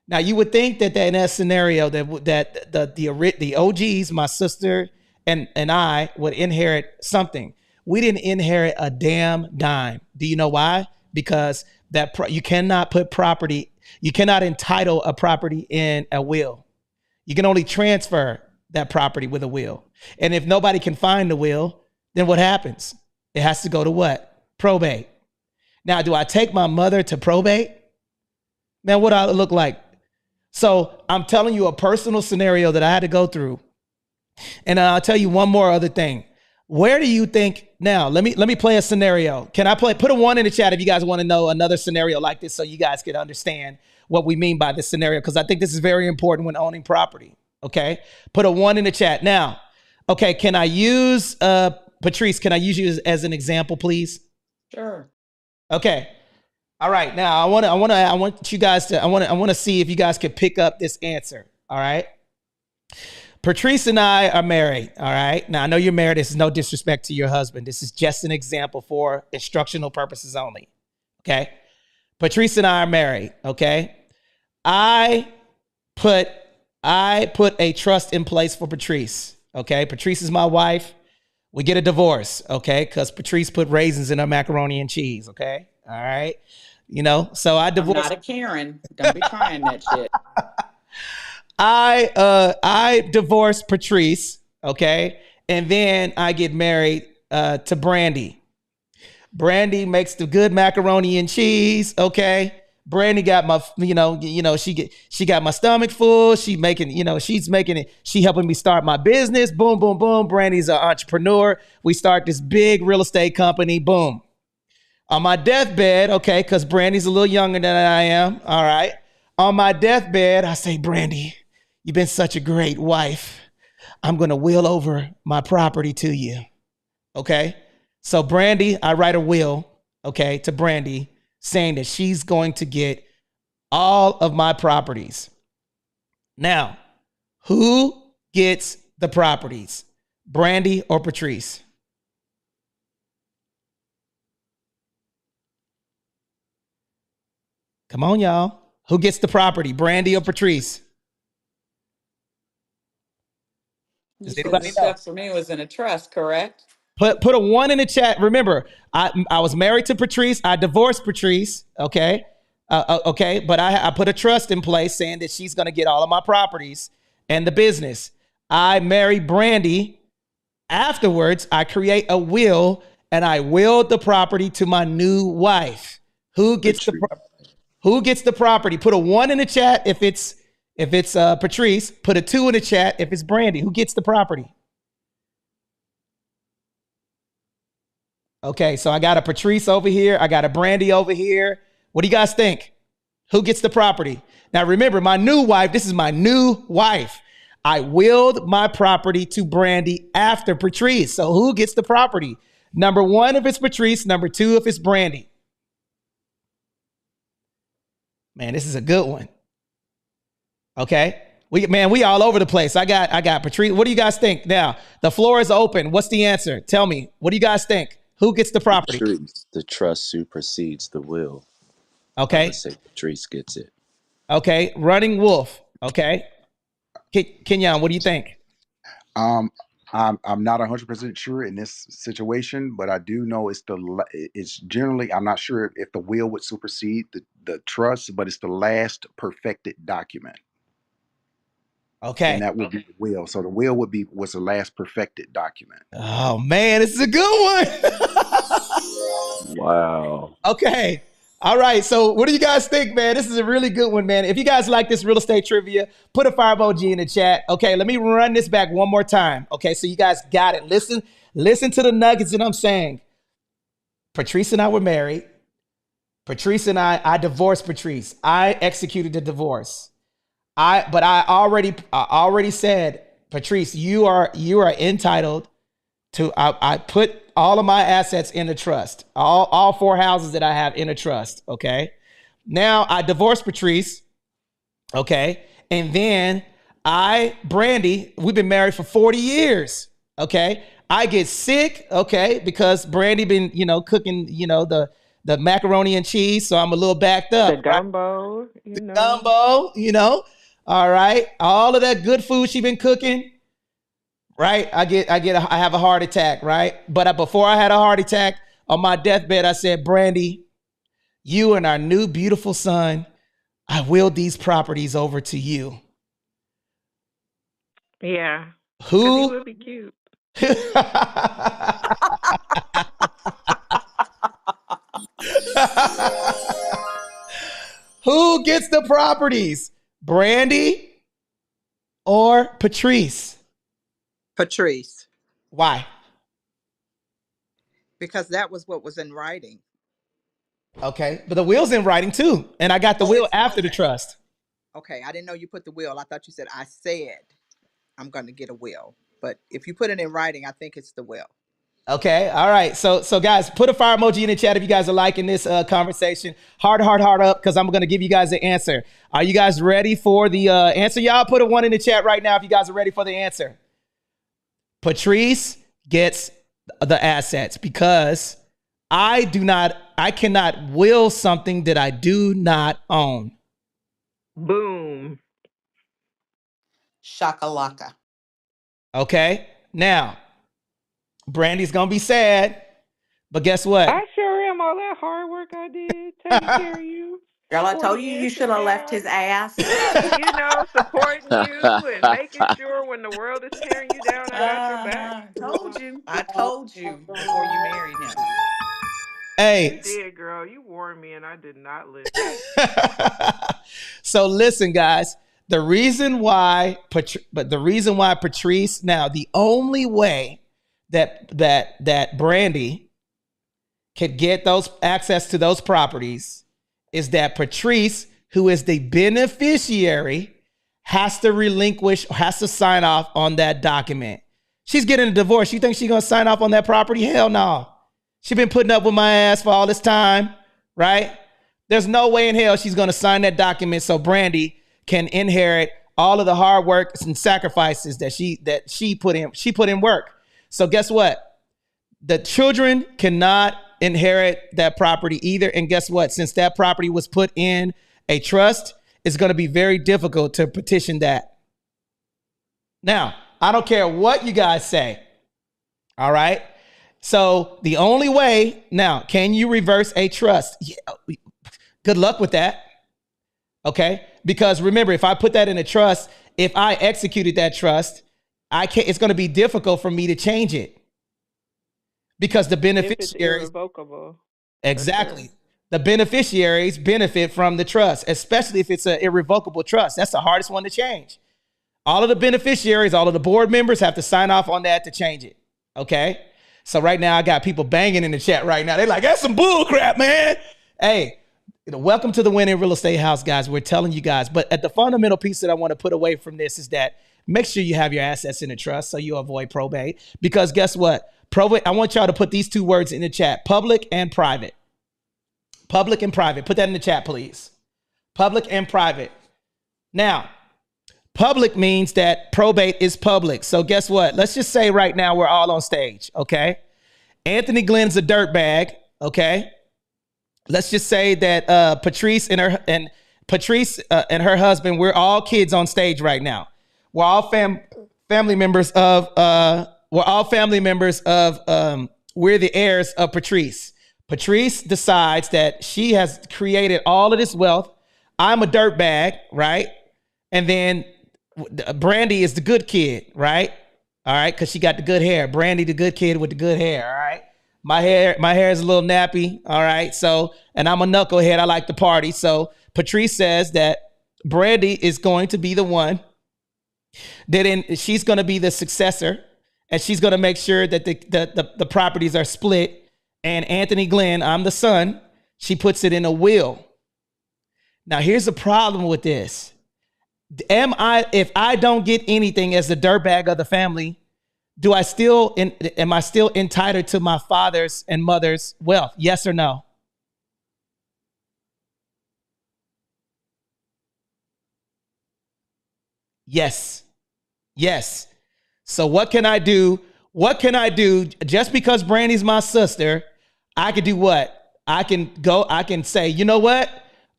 Now you would think that in that scenario that the OGs, my sister and I would inherit something. We didn't inherit a damn dime. Do you know why? Because you cannot entitle a property in a will. You can only transfer that property with a will. And if nobody can find the will, then what happens? It has to go to what? Probate. Now, do I take my mother to probate? Man, what do I look like? So I'm telling you a personal scenario that I had to go through. And I'll tell you one more other thing. Where do you think now? Let me play a scenario. Can I put a 1 in the chat if you guys want to know another scenario like this so you guys can understand what we mean by this scenario? Because I think this is very important when owning property. Okay. Put a 1 in the chat. Now, okay, can I use Patrice, can I use you as an example, please? Sure. Okay. All right. Now I want to see if you guys can pick up this answer. All right. Patrice and I are married. All right. Now I know you're married. This is no disrespect to your husband. This is just an example for instructional purposes only. Okay. Patrice and I are married. Okay. I put a trust in place for Patrice. Okay. Patrice is my wife. We get a divorce. Okay. Because Patrice put raisins in her macaroni and cheese. Okay. All right. So I divorced. I'm not a Karen. Don't be trying that shit. I divorced Patrice, okay? And then I get married to Brandy. Brandy makes the good macaroni and cheese, okay? Brandy got my, she got my stomach full. She's making it. She helping me start my business. Boom, boom, boom. Brandy's an entrepreneur. We start this big real estate company. Boom. On my deathbed, okay, because Brandy's a little younger than I am. All right. On my deathbed, I say, Brandy, you've been such a great wife. I'm going to will over my property to you. Okay. So Brandy, I write a will, okay, to Brandy saying that she's going to get all of my properties. Now, who gets the properties? Brandy or Patrice? Come on, y'all. Who gets the property? Brandy or Patrice? You Does said the anybody know? stuff for me was in a trust, correct? Put a one in the chat. Remember, I was married to Patrice. I divorced Patrice. Okay. Okay. But I put a trust in place saying that she's going to get all of my properties and the business. I marry Brandy. Afterwards, I create a will and I willed the property to my new wife. Who gets the Patrice. Who gets the property? Put a one in the chat if it's Patrice. Put a two in the chat if it's Brandy. Who gets the property? Okay, so I got a Patrice over here. I got a Brandy over here. What do you guys think? Who gets the property? Now remember, my new wife, this is my new wife. I willed my property to Brandy after Patrice. So who gets the property? Number one, if it's Patrice. Number two, if it's Brandy. Man, this is a good one. Okay. We all over the place. I got Patrice. What do you guys think? Now, the floor is open. What's the answer? Tell me. What do you guys think? Who gets the property? Patrice. The trust supersedes the will. I would Okay. say Patrice gets it. Okay. Running Wolf. Okay. Kenyon, what do you think? I'm not 100% sure in this situation, but I do know it's generally, I'm not sure if the will would supersede the trust, but it's the last perfected document, and Okay. that would be the will. So the will was the last perfected document. Oh man, this is a good one. Wow. Okay. All right. So what do you guys think, man? This is a really good one, man. If you guys like this real estate trivia, put a fire emoji in the chat. Okay, let me run this back one more time. Okay, so you guys got it. Listen to the nuggets that I'm saying. Patrice and I were married. Patrice and I divorced Patrice. I executed the divorce. But I already said, Patrice, you are entitled to, I put all of my assets in a trust, all four houses that I have in a trust. Okay. Now I divorced Patrice. Okay. And then Brandy, we've been married for 40 years. Okay. I get sick. Okay. Because Brandy been, cooking, the macaroni and cheese. So I'm a little backed up. The gumbo, The gumbo. All right. All of that good food she been cooking. Right. I have a heart attack. Right. But before I had a heart attack, on my deathbed, I said, Brandy, you and our new beautiful son, I willed these properties over to you. Yeah. Because he Who? would be cute. Who gets the properties? Brandy or Patrice? Patrice, Why? because that was what was in writing. Okay. But the will's in writing too. And I got the Oh, will it's after the okay. trust. Okay, I didn't know you put the will. I thought you said I said I'm going to get a will. But if you put it in writing, I think it's the will. Okay. All right. So guys, put a fire emoji in the chat if you guys are liking this conversation. Heart up, because I'm going to give you guys the answer. Are you guys ready for the answer? Y'all put a one in the chat right now if you guys are ready for the answer. Patrice gets the assets because I cannot will something that I do not own. Boom. Shakalaka. Okay. Now, Brandy's going to be sad, but guess what? I sure am. All that hard work I did, taking care of you Girl, for I 40 told you years you should from have left now. his ass. Supporting you and making sure when the world is tearing you down, I got your back. Told you. I told you before you married him. You Hey. did, girl. You warned me, and I did not listen. So listen, guys. The reason why Patrice. Now, the only way that Brandy could get those access to those properties is that Patrice, who is the beneficiary, has to relinquish, has to sign off on that document. She's getting a divorce. You think she's gonna sign off on that property? Hell no. She's been putting up with my ass for all this time, right? There's no way in hell she's gonna sign that document so Brandy can inherit all of the hard work and sacrifices that she put in. She put in work. So guess what? The children cannot inherit that property either. And guess what? Since that property was put in a trust, it's going to be very difficult to petition that. Now, I don't care what you guys say. All right. So the only way now, can you reverse a trust? Yeah, good luck with that. Okay. Because remember, if I put that in a trust, if I executed that trust, it's going to be difficult for me to change it because the If it's beneficiaries, irrevocable. For exactly, sure. the beneficiaries benefit from the trust, especially if it's an irrevocable trust. That's the hardest one to change. All of the beneficiaries, all of the board members have to sign off on that to change it. Okay. So right now I got people banging in the chat right now. They're like, that's some bull crap, man. Hey, welcome to the Winning Real Estate House, guys. We're telling you guys, but at the fundamental piece that I want to put away from this is that make sure you have your assets in a trust so you avoid probate. Because guess what? Probate, I want y'all to put these two words in the chat: public and private. Public and private. Put that in the chat, please. Public and private. Now, public means that probate is public. So guess what? Let's just say right now we're all on stage, okay? Anthony Glenn's a dirtbag, okay? Let's just say that Patrice and her husband, we're all kids on stage right now. We're all family members of we're the heirs of Patrice. Patrice decides that she has created all of this wealth. I'm a dirtbag, right? And then Brandy is the good kid, right? All right, because she got the good hair. Brandy, the good kid with the good hair, all right? My hair is a little nappy, all right? So, and I'm a knucklehead. I like to party. So Patrice says that Brandy is going to be the one she's going to be the successor, and she's going to make sure that the properties are split. And Anthony Glenn, I'm the son, she puts it in a will. Now, here's the problem with this. If I don't get anything as the dirtbag of the family, am I still entitled to my father's and mother's wealth? Yes or no? Yes. Yes. So what can I do? What can I do? Just because Brandy's my sister, I could do what? I can say, you know what?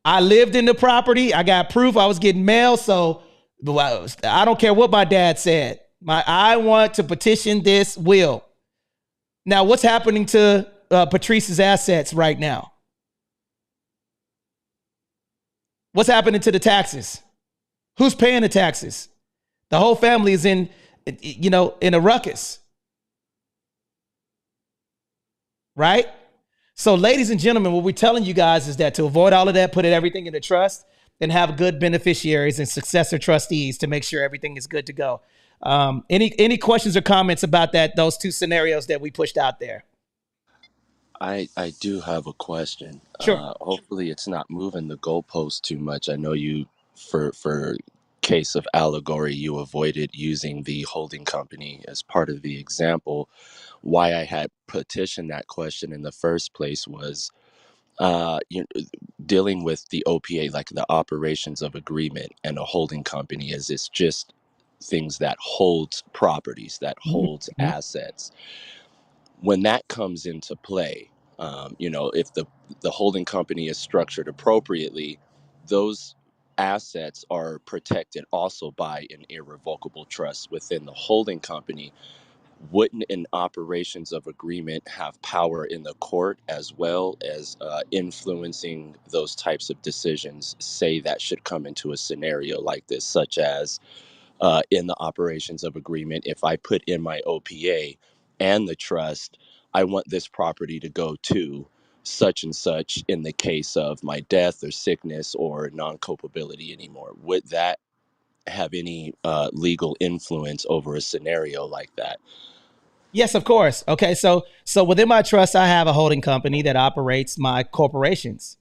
I lived in the property. I got proof I was getting mail. So I don't care what my dad said. I want to petition this will. Now, what's happening to Patrice's assets right now? What's happening to the taxes? Who's paying the taxes? The whole family is in a ruckus. Right? So, ladies and gentlemen, what we're telling you guys is that to avoid all of that, put everything in a trust and have good beneficiaries and successor trustees to make sure everything is good to go. Any questions or comments about those two scenarios that we pushed out there? I do have a question. Sure. Hopefully, it's not moving the goalpost too much. I know you, for case of allegory, you avoided using the holding company as part of the example. Why I had petitioned that question in the first place was dealing with the OPA, like the operations of agreement, and a holding company, as it's just things that holds properties, that holds Mm-hmm. assets. When that comes into play, if the holding company is structured appropriately, those assets are protected also by an irrevocable trust within the holding company. Wouldn't an operations of agreement have power in the court as well as influencing those types of decisions, say that should come into a scenario like this, such as in the operations of agreement, if I put in my OPA and the trust, I want this property to go to such and such in the case of my death or sickness or non-culpability anymore. Would that have any legal influence over a scenario like that? Yes, of course. Okay, so within my trust, I have a holding company that operates my corporations.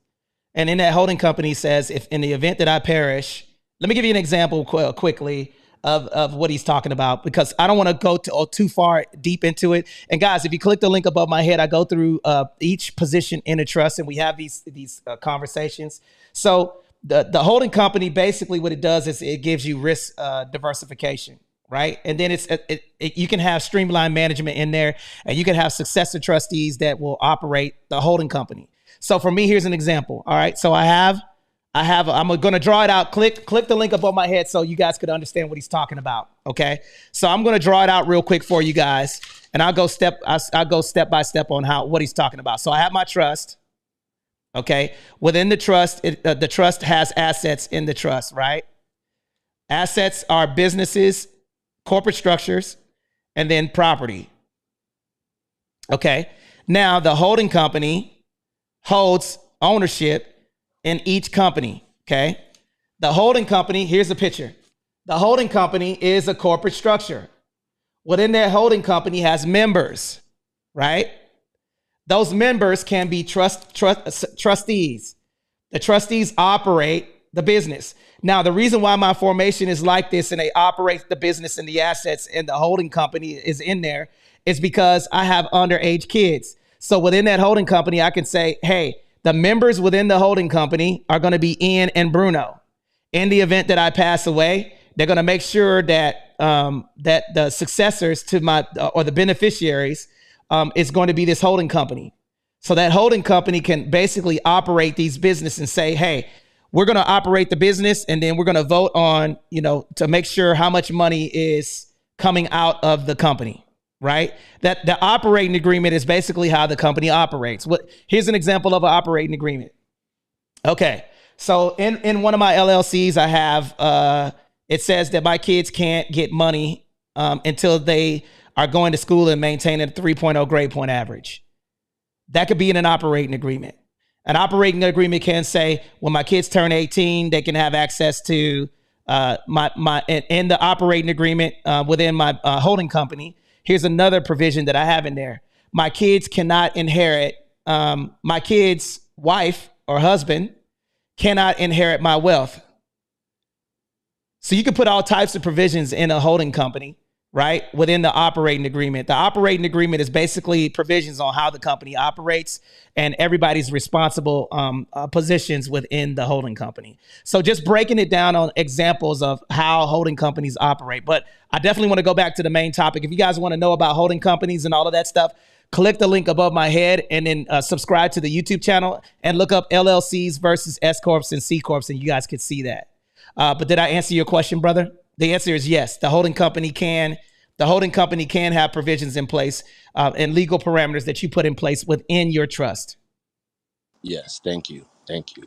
And in that holding company says, if in the event that I perish, let me give you an example quickly of what he's talking about, because I don't want to go too far deep into it. And guys, if you click the link above my head, I go through each position in a trust, and we have these conversations. So the holding company, basically what it does is it gives you risk diversification, right? And then you can have streamlined management in there, and you can have successor trustees that will operate the holding company. So for me, here's an example. All right. So I'm going to draw it out. Click the link above my head so you guys could understand what he's talking about. Okay. So I'm going to draw it out real quick for you guys, and I'll go step by step on what he's talking about. So I have my trust. Okay. Within the trust, the trust has assets in the trust, right? Assets are businesses, corporate structures, and then property. Okay. Now the holding company holds ownership in each company. Okay. The holding company, here's a picture. The holding company is a corporate structure. Within that holding company has members, right? Those members can be trustees. The trustees operate the business. Now, the reason why my formation is like this and they operate the business and the assets and the holding company is in there is because I have underage kids. So within that holding company, I can say, hey, the members within the holding company are going to be Ian and Bruno. In the event that I pass away, they're going to make sure that that the successors to my or the beneficiaries is going to be this holding company. So that holding company can basically operate these businesses and say, hey, we're going to operate the business, and then we're going to vote on, to make sure how much money is coming out of the company, right? That the operating agreement is basically how the company operates. Here's an example of an operating agreement. Okay. So in one of my LLCs, I have, it says that my kids can't get money until they are going to school and maintaining a 3.0 grade point average. That could be in an operating agreement. An operating agreement can say when my kids turn 18, they can have access to in the operating agreement within my holding company. Here's another provision that I have in there. My kids cannot inherit, my kid's wife or husband cannot inherit my wealth. So you can put all types of provisions in a holding company, right? Within the operating agreement. The operating agreement is basically provisions on how the company operates and everybody's responsible positions within the holding company. So just breaking it down on examples of how holding companies operate. But I definitely want to go back to the main topic. If you guys want to know about holding companies and all of that stuff, click the link above my head and then subscribe to the YouTube channel and look up LLCs versus S Corps and C Corps, and you guys can see that. But did I answer your question, brother? The answer is yes. The holding company can have provisions in place and legal parameters that you put in place within your trust. Yes, thank you. Thank you.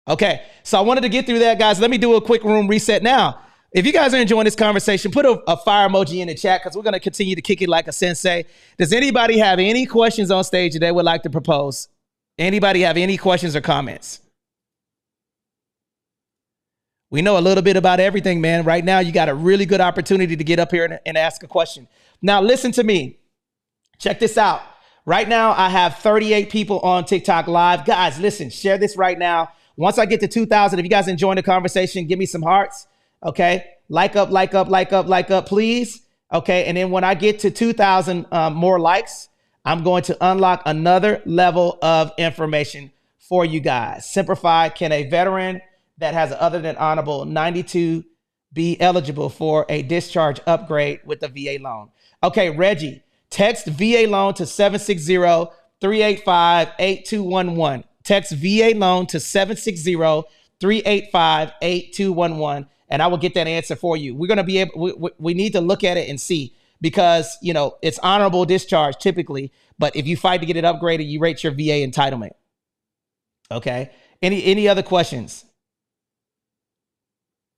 Okay, so I wanted to get through that, guys. Let me do a quick room reset now. If you guys are enjoying this conversation, put a fire emoji in the chat because we're going to continue to kick it like a sensei. Does anybody have any questions on stage that they would like to propose? Anybody have any questions or comments? We know a little bit about everything, man. Right now, you got a really good opportunity to get up here and ask a question. Now, listen to me. Check this out. Right now, I have 38 people on TikTok Live. Guys, listen, share this right now. Once I get to 2,000, if you guys enjoying the conversation, give me some hearts. Okay. Like up, please. Okay. And then when I get to 2,000 more likes, I'm going to unlock another level of information for you guys. Simplify, can a veteran that has an other than honorable 92 be eligible for a discharge upgrade with the VA loan? Okay, Reggie, text VA loan to 760-385-8211. Text VA loan to 760-385-8211, and I will get that answer for you. We're going to be able, we need to look at it and see, because, it's honorable discharge typically, but if you fight to get it upgraded, you rate your VA entitlement. Okay. Any other questions?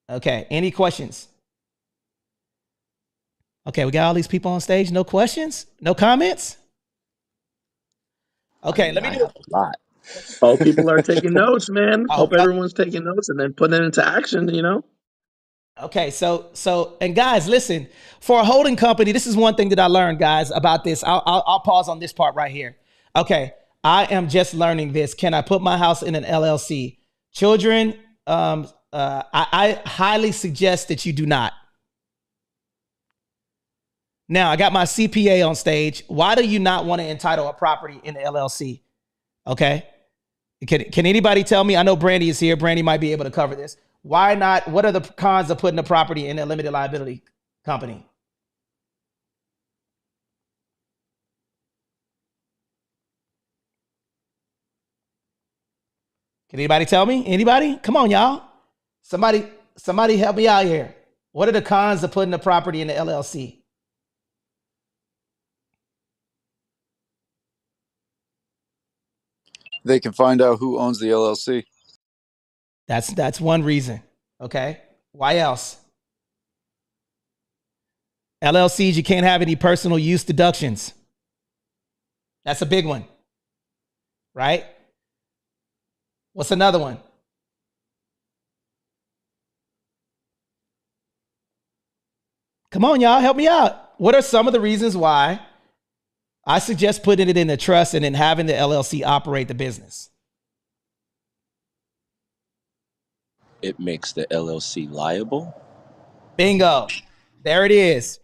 Okay. Any questions? Okay. We got all these people on stage. No questions? No comments? Okay. Let me do a lot. Hope people are taking notes, man. Hope everyone's taking notes and then putting it into action, Okay, and guys, listen, for a holding company, this is one thing that I learned, guys, about this. I'll pause on this part right here. Okay, I am just learning this. Can I put my house in an LLC? Children, I highly suggest that you do not. Now, I got my CPA on stage. Why do you not want to entitle a property in the LLC? Okay. Can anybody tell me? I know Brandy is here. Brandy might be able to cover this. Why not? What are the cons of putting a property in a limited liability company? Can anybody tell me? Anybody? Come on, y'all. Somebody help me out here. What are the cons of putting a property in the LLC? They can find out who owns the LLC. That's one reason. Okay. Why else? LLCs, you can't have any personal use deductions. That's a big one. Right? What's another one? Come on, y'all, help me out. What are some of the reasons why I suggest putting it in a trust and then having the LLC operate the business? It makes the LLC liable. Bingo. There it is.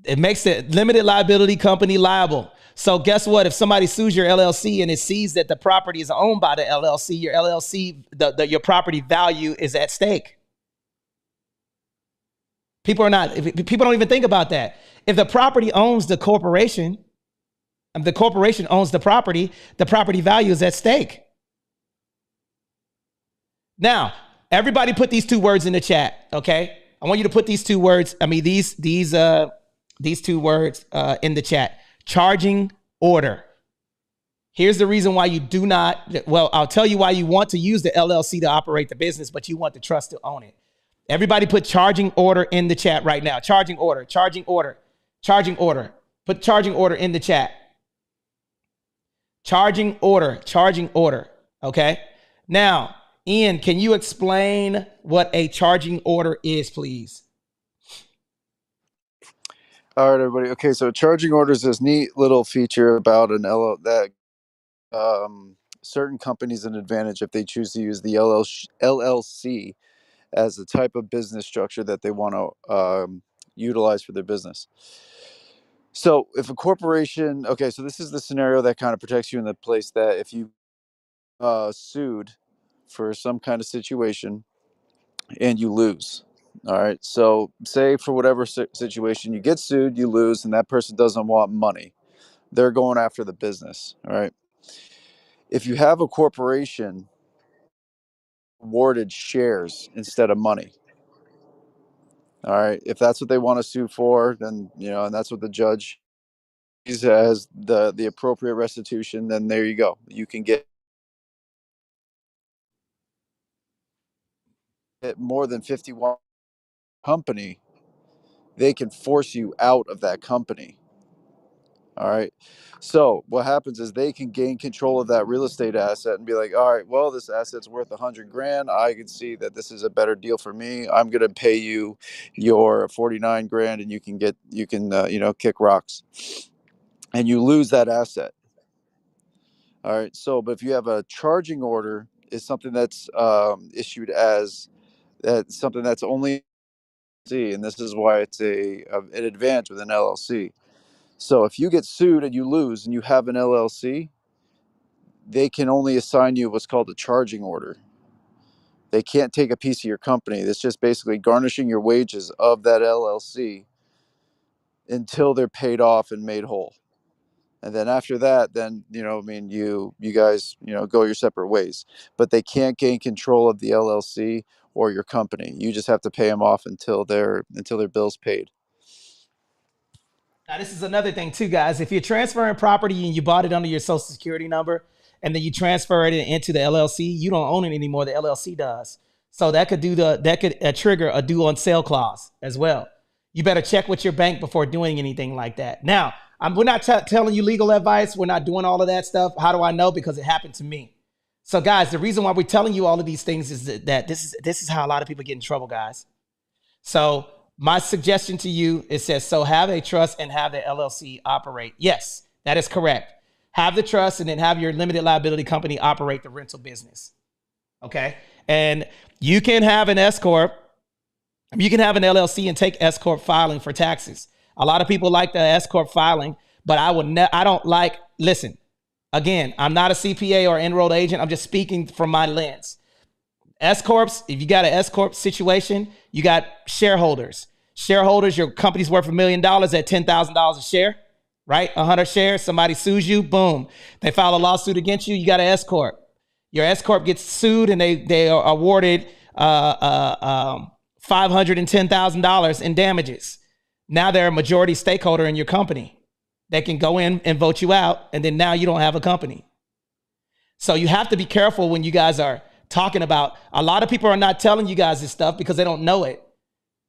It makes the limited liability company liable. So guess what? If somebody sues your LLC and it sees that the property is owned by the LLC, your LLC, your property value is at stake. People don't even think about that. If the property owns the corporation owns the property value is at stake. Now, everybody put these two words in the chat, okay? I want you to put these two words, these two words in the chat. Charging order. Here's the reason why you do not, well, I'll tell you why you want to use the LLC to operate the business, but you want the trust to own it. Everybody put charging order in the chat right now. Charging order, charging order, charging order. Put charging order in the chat. Charging order, charging order. Okay. Now, Ian, can you explain what a charging order is, please? All right, everybody. Okay, so charging order is this neat little feature about an that certain companies an advantage if they choose to use the LLC as the type of business structure that they want to utilize for their business. So if a corporation, okay, so this is the scenario that kind of protects you in the place that if you sued for some kind of situation and you lose. All right. So say for whatever situation you get sued, you lose, and that person doesn't want money. They're going after the business. All right. If you have a corporation awarded shares instead of money. All right. If that's what they want to sue for, then, and that's what the judge has the appropriate restitution, then there you go. You can get more than 51 company. They can force you out of that company. All right. So what happens is they can gain control of that real estate asset and be like, all right, well, this asset's worth 100 grand. I can see that this is a better deal for me. I'm going to pay you your 49 grand and you can kick rocks and you lose that asset. All right. So, but if you have a charging order, is something that's issued as something that's only LLC, and this is why it's an advantage with an LLC. So if you get sued and you lose and you have an LLC, they can only assign you what's called a charging order. They can't take a piece of your company. It's just basically garnishing your wages of that LLC until they're paid off and made whole. And then after that, then you guys go your separate ways. But they can't gain control of the LLC or your company. You just have to pay them off until their bill's paid. Now, this is another thing too, guys. If you're transferring property and you bought it under your social security number and then you transfer it into the LLC, you don't own it anymore. The LLC does. So that could trigger a due on sale clause as well. You better check with your bank before doing anything like that. Now, we're not telling you legal advice. We're not doing all of that stuff. How do I know? Because it happened to me. So, guys, the reason why we're telling you all of these things is that this is how a lot of people get in trouble, guys. So my suggestion to you, it says, so have a trust and have the LLC operate. Yes, that is correct. Have the trust and then have your limited liability company operate the rental business. Okay. And you can have an S Corp, you can have an LLC and take S Corp filing for taxes. A lot of people like the S Corp filing, but I don't like, listen, again, I'm not a CPA or enrolled agent. I'm just speaking from my lens. S Corps, if you got an S Corp situation, you got shareholders. Shareholders, your company's worth $1 million at $10,000 a share, right? 100 shares, somebody sues you, boom. They file a lawsuit against you, you got an S Corp. Your S Corp gets sued and they are awarded $510,000 in damages. Now they're a majority stakeholder in your company. They can go in and vote you out, and then now you don't have a company. So you have to be careful when you guys are talking about, a lot of people are not telling you guys this stuff because they don't know it.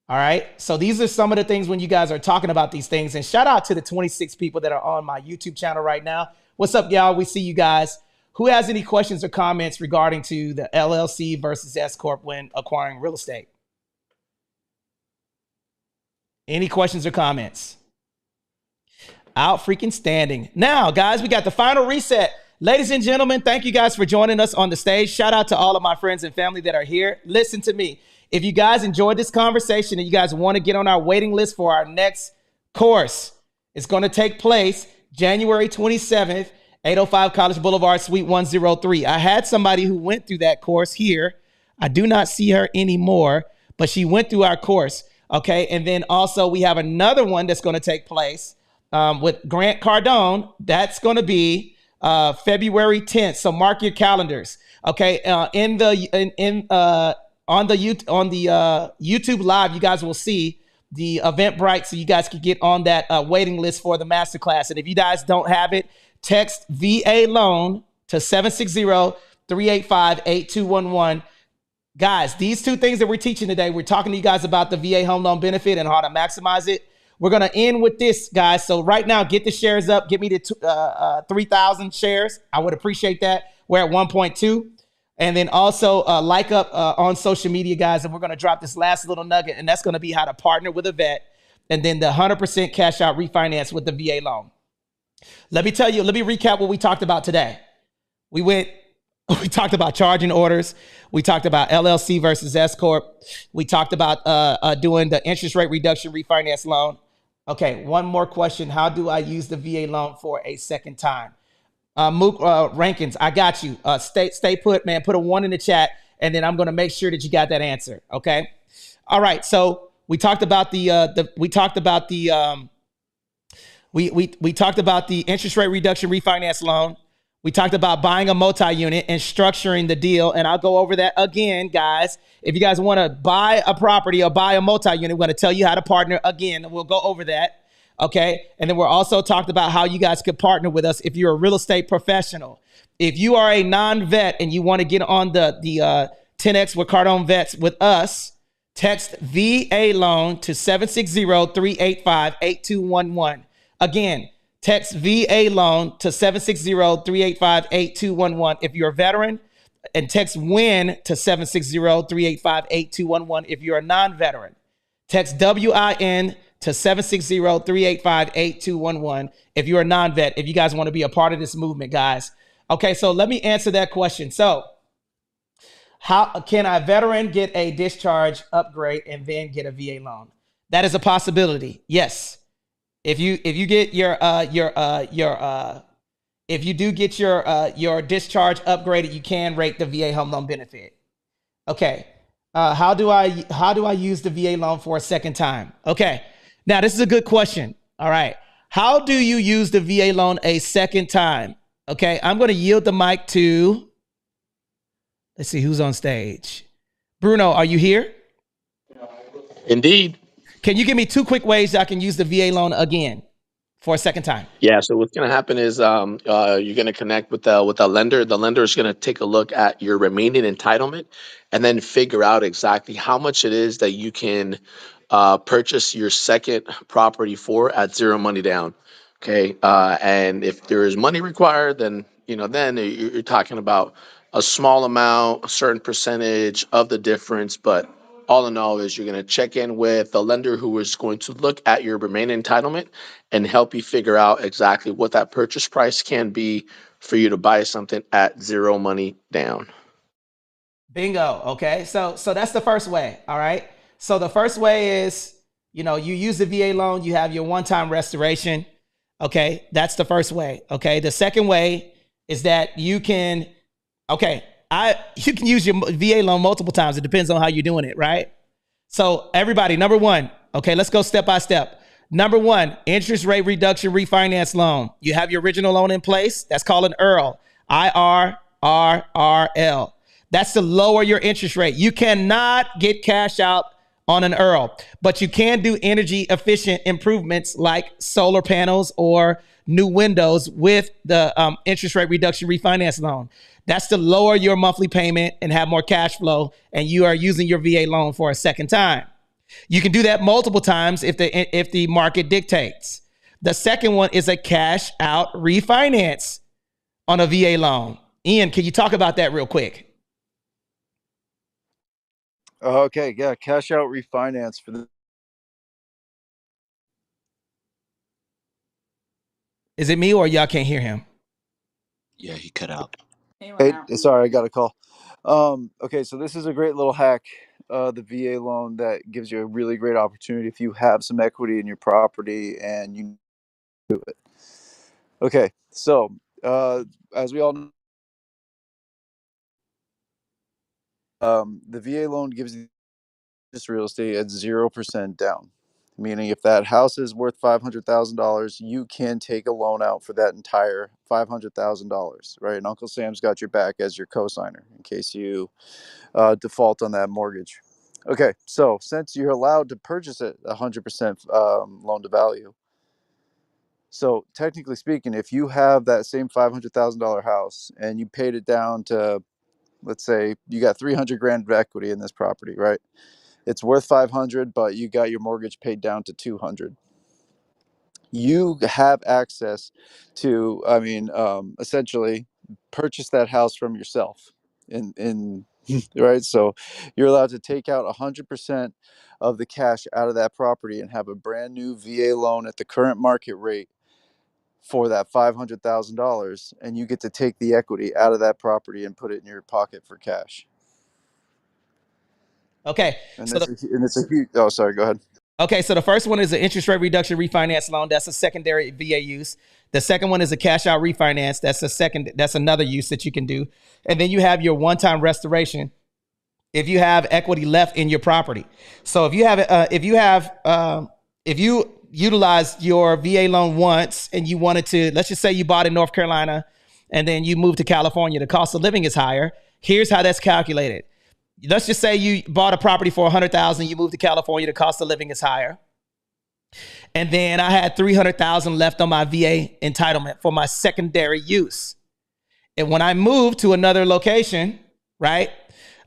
All right. So these are some of the things when you guys are talking about these things. And shout out to the 26 people that are on my YouTube channel right now. What's up, y'all? We see you guys. Who has any questions or comments regarding to the LLC versus S Corp when acquiring real estate? Any questions or comments? Out freaking standing. Now, guys, we got the final reset. Ladies and gentlemen, thank you guys for joining us on the stage. Shout out to all of my friends and family that are here. Listen to me. If you guys enjoyed this conversation and you guys want to get on our waiting list for our next course, it's going to take place January 27th, 805 College Boulevard, Suite 103. I had somebody who went through that course here. I do not see her anymore, but she went through our course. Okay. And then also we have another one that's going to take place with Grant Cardone. That's going to be February 10th. So mark your calendars. Okay. On the YouTube live, you guys will see the Eventbrite, so you guys can get on that waiting list for the masterclass. And if you guys don't have it, text VA loan to 760-385-8211. Guys, these two things that we're teaching today, we're talking to you guys about the VA home loan benefit and how to maximize it. We're going to end with this, guys. So right now, get the shares up. Get me to 3,000 shares. I would appreciate that. We're at 1.2. And then also like up on social media, guys. And we're going to drop this last little nugget. And that's going to be how to partner with a vet. And then the 100% cash out refinance with the VA loan. Let me recap what we talked about today. We talked about charging orders. We talked about LLC versus S Corp. We talked about doing the interest rate reduction refinance loan. Okay, one more question. How do I use the VA loan for a second time? Mook Rankins, I got you. Stay put, man. Put a 1 in the chat, and then I'm going to make sure that you got that answer. Okay. All right. So we talked about the interest rate reduction refinance loan. We talked about buying a multi-unit and structuring the deal. And I'll go over that again, guys. If you guys want to buy a property or buy a multi-unit, we're going to tell you how to partner again. We'll go over that. Okay. And then we're also talked about how you guys could partner with us if you're a real estate professional. If you are a non-vet and you want to get on the 10X with Cardone Vets with us, text VA loan to 760-385-8211. Again, text VA loan to 760-385-8211 if you're a veteran, and text WIN to 760-385-8211 if you're a non-veteran. Text WIN to 760-385-8211 if you're a non-vet, if you guys want to be a part of this movement, guys. Okay, so let me answer that question. So how can a veteran get a discharge upgrade and then get a VA loan? That is a possibility. Yes. If you get your discharge upgraded, you can rate the VA home loan benefit. Okay. How do I use the VA loan for a second time? Okay. Now this is a good question. All right. How do you use the VA loan a second time? Okay. I'm going to yield the mic to, let's see who's on stage. Bruno, are you here? Indeed. Can you give me 2 quick ways that I can use the VA loan again for a second time? Yeah. So what's going to happen is you're going to connect with the lender. The lender is going to take a look at your remaining entitlement and then figure out exactly how much it is that you can purchase your second property for at zero money down. Okay. And if there is money required, then then you're talking about a small amount, a certain percentage of the difference, but all in all is you're going to check in with the lender who is going to look at your remaining entitlement and help you figure out exactly what that purchase price can be for you to buy something at zero money down. Bingo. Okay. So that's the first way. All right. So the first way is, you use the VA loan, you have your one-time restoration. Okay. That's the first way. Okay. The second way is that you can use your VA loan multiple times. It depends on how you're doing it, right? So everybody, number one, okay, let's go step by step. Number one, interest rate reduction refinance loan. You have your original loan in place. That's called an IRRL, IRRRL. That's to lower your interest rate. You cannot get cash out on an IRRL, but you can do energy efficient improvements like solar panels or new windows with the interest rate reduction refinance loan. That's to lower your monthly payment and have more cash flow, and you are using your VA loan for a second time. You can do that multiple times if the market dictates. The second one is a cash out refinance on a VA loan. Ian, can you talk about that real quick? Okay, yeah, cash out refinance for the. Is it me or y'all can't hear him? Yeah, he cut out. Hey, sorry, I got a call. Okay, so this is a great little hack, the VA loan that gives you a really great opportunity if you have some equity in your property and you do it. Okay, so as we all know, the VA loan gives you this real estate at 0% down, meaning if that house is worth $500,000, you can take a loan out for that entire $500,000, right? And Uncle Sam's got your back as your cosigner in case you default on that mortgage. Okay, so since you're allowed to purchase it 100% loan to value, so technically speaking, if you have that same $500,000 house and you paid it down to, let's say you got 300 grand of equity in this property, right? It's worth 500, but you got your mortgage paid down to 200. You have access to, essentially purchase that house from yourself in right. So you're allowed to take out 100% of the cash out of that property and have a brand new VA loan at the current market rate for that $500,000, and you get to take the equity out of that property and put it in your pocket for cash. Okay. And it's a huge. Oh, sorry. Go ahead. Okay, so the first one is an interest rate reduction refinance loan. That's a secondary VA use. The second one is a cash out refinance. That's another use that you can do. And then you have your one-time restoration if you have equity left in your property. So if you utilized your VA loan once and you wanted to, let's just say you bought in North Carolina and then you moved to California, the cost of living is higher. Here's how that's calculated. Let's just say you bought a property for $100,000, you moved to California, the cost of living is higher. And then I had $300,000 left on my VA entitlement for my secondary use. And when I moved to another location, right?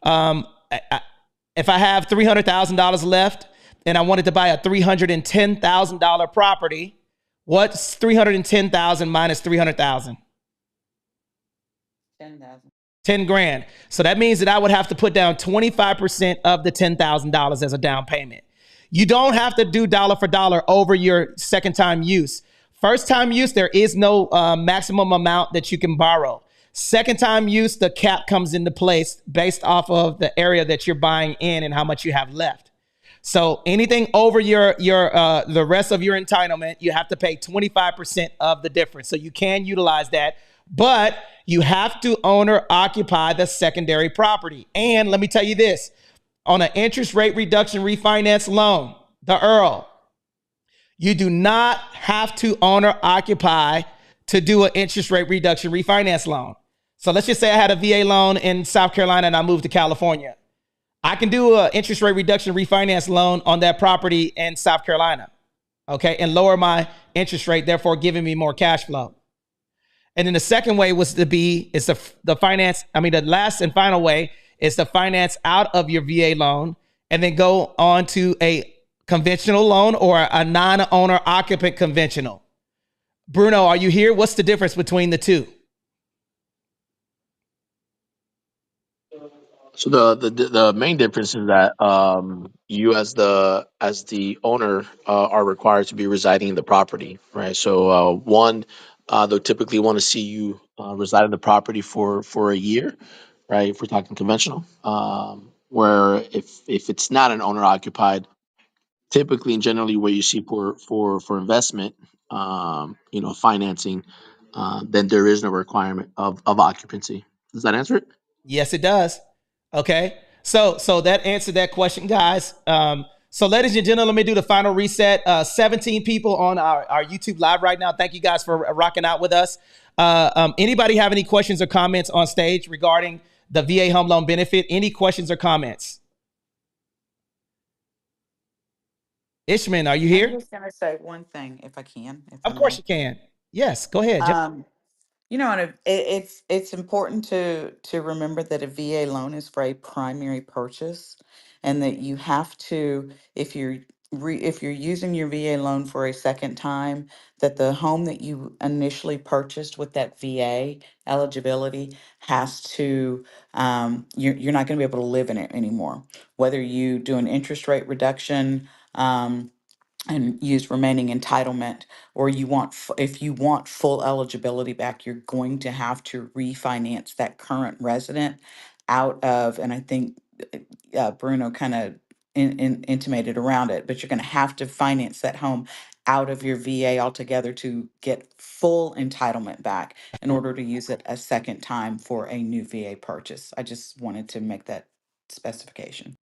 If I have $300,000 left and I wanted to buy a $310,000 property, what's $310,000 minus $300,000? 10 grand. So that means that I would have to put down 25% of the $10,000 as a down payment. You don't have to do dollar for dollar over your second time use. First time use, there is no maximum amount that you can borrow. Second time use, the cap comes into place based off of the area that you're buying in and how much you have left. So anything over the rest of your entitlement, you have to pay 25% of the difference. So you can utilize that, but you have to own or occupy the secondary property. And let me tell you this, on an interest rate reduction refinance loan, the IRRL, you do not have to own or occupy to do an interest rate reduction refinance loan. So let's just say I had a VA loan in South Carolina and I moved to California. I can do an interest rate reduction refinance loan on that property in South Carolina, okay, and lower my interest rate, therefore giving me more cash flow. And then the second way was the last and final way is to finance out of your VA loan and then go on to a conventional loan or a non-owner occupant conventional. Bruno, are you here? What's the difference between the two? So the main difference is that you as the owner are required to be residing in the property, right? So one, they'll typically want to see you reside in the property for a year, right? If we're talking conventional, where if it's not an owner occupied, typically and generally where you see for investment, financing, then there is no requirement of occupancy. Does that answer it? Yes, it does. Okay. So that answered that question, guys. So ladies and gentlemen, let me do the final reset. 17 people on our YouTube live right now. Thank you guys for rocking out with us. Anybody have any questions or comments on stage regarding the VA home loan benefit? Any questions or comments? Ishman, are you I'm here? just going to say one thing, if I can, if I Of course may. you can. Yes, go ahead. Um, and it's important to remember that a VA loan is for a primary purchase, and that you have to, if you're using your VA loan for a second time, that the home that you initially purchased with that VA eligibility has to, you're not going to be able to live in it anymore. Whether you do an interest rate reduction, and use remaining entitlement, or if you want full eligibility back, you're going to have to refinance that current resident out of, and I think Bruno kind of intimated around it, but you're going to have to finance that home out of your VA altogether to get full entitlement back in order to use it a second time for a new VA purchase. I just wanted to make that specification.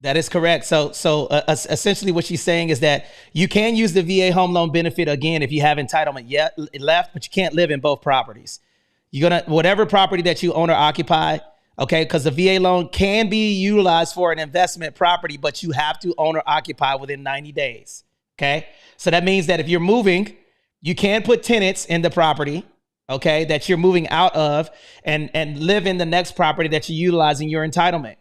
That is correct. Essentially, what she's saying is that you can use the VA home loan benefit again if you have entitlement yet left, but you can't live in both properties. You're gonna whatever property that you own or occupy, okay? Because the VA loan can be utilized for an investment property, but you have to own or occupy within 90 days. Okay, so that means that if you're moving, you can put tenants in the property, okay, that you're moving out of, and live in the next property that you're utilizing your entitlement.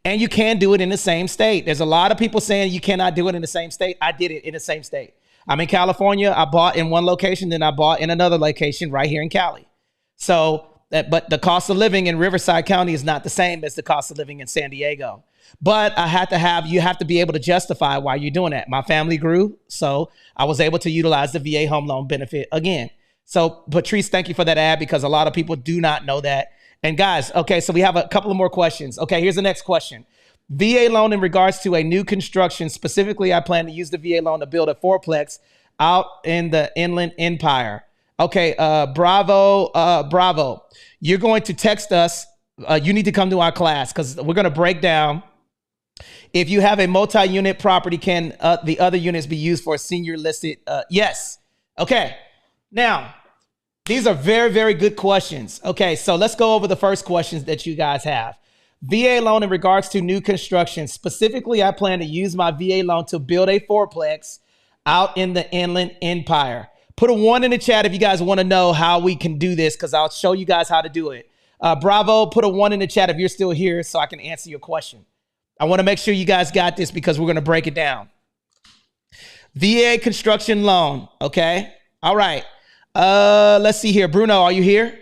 And you can do it in the same state. There's a lot of people saying you cannot do it in the same state. I did it in the same state. I'm in California. I bought in one location, then I bought in another location right here in Cali. But the cost of living in Riverside County is not the same as the cost of living in San Diego. But you have to be able to justify why you're doing that. My family grew, so I was able to utilize the VA home loan benefit again. So Patrice, thank you for that ad, because a lot of people do not know that. And guys, okay, so we have a couple of more questions. Okay, here's the next question. VA loan in regards to a new construction. Specifically, I plan to use the VA loan to build a fourplex out in the Inland Empire. Okay, Bravo. You're going to text us. You need to come to our class because we're going to break down. If you have a multi-unit property, can the other units be used for a senior listed? Yes. Okay. Now, these are very, very good questions. Okay, so let's go over the first questions that you guys have. VA loan in regards to new construction. Specifically, I plan to use my VA loan to build a fourplex out in the Inland Empire. Put a 1 in the chat if you guys want to know how we can do this, because I'll show you guys how to do it. Bravo, put a 1 in the chat if you're still here so I can answer your question. I want to make sure you guys got this because we're going to break it down. VA construction loan, okay? All right. Let's see here. Bruno, are you here?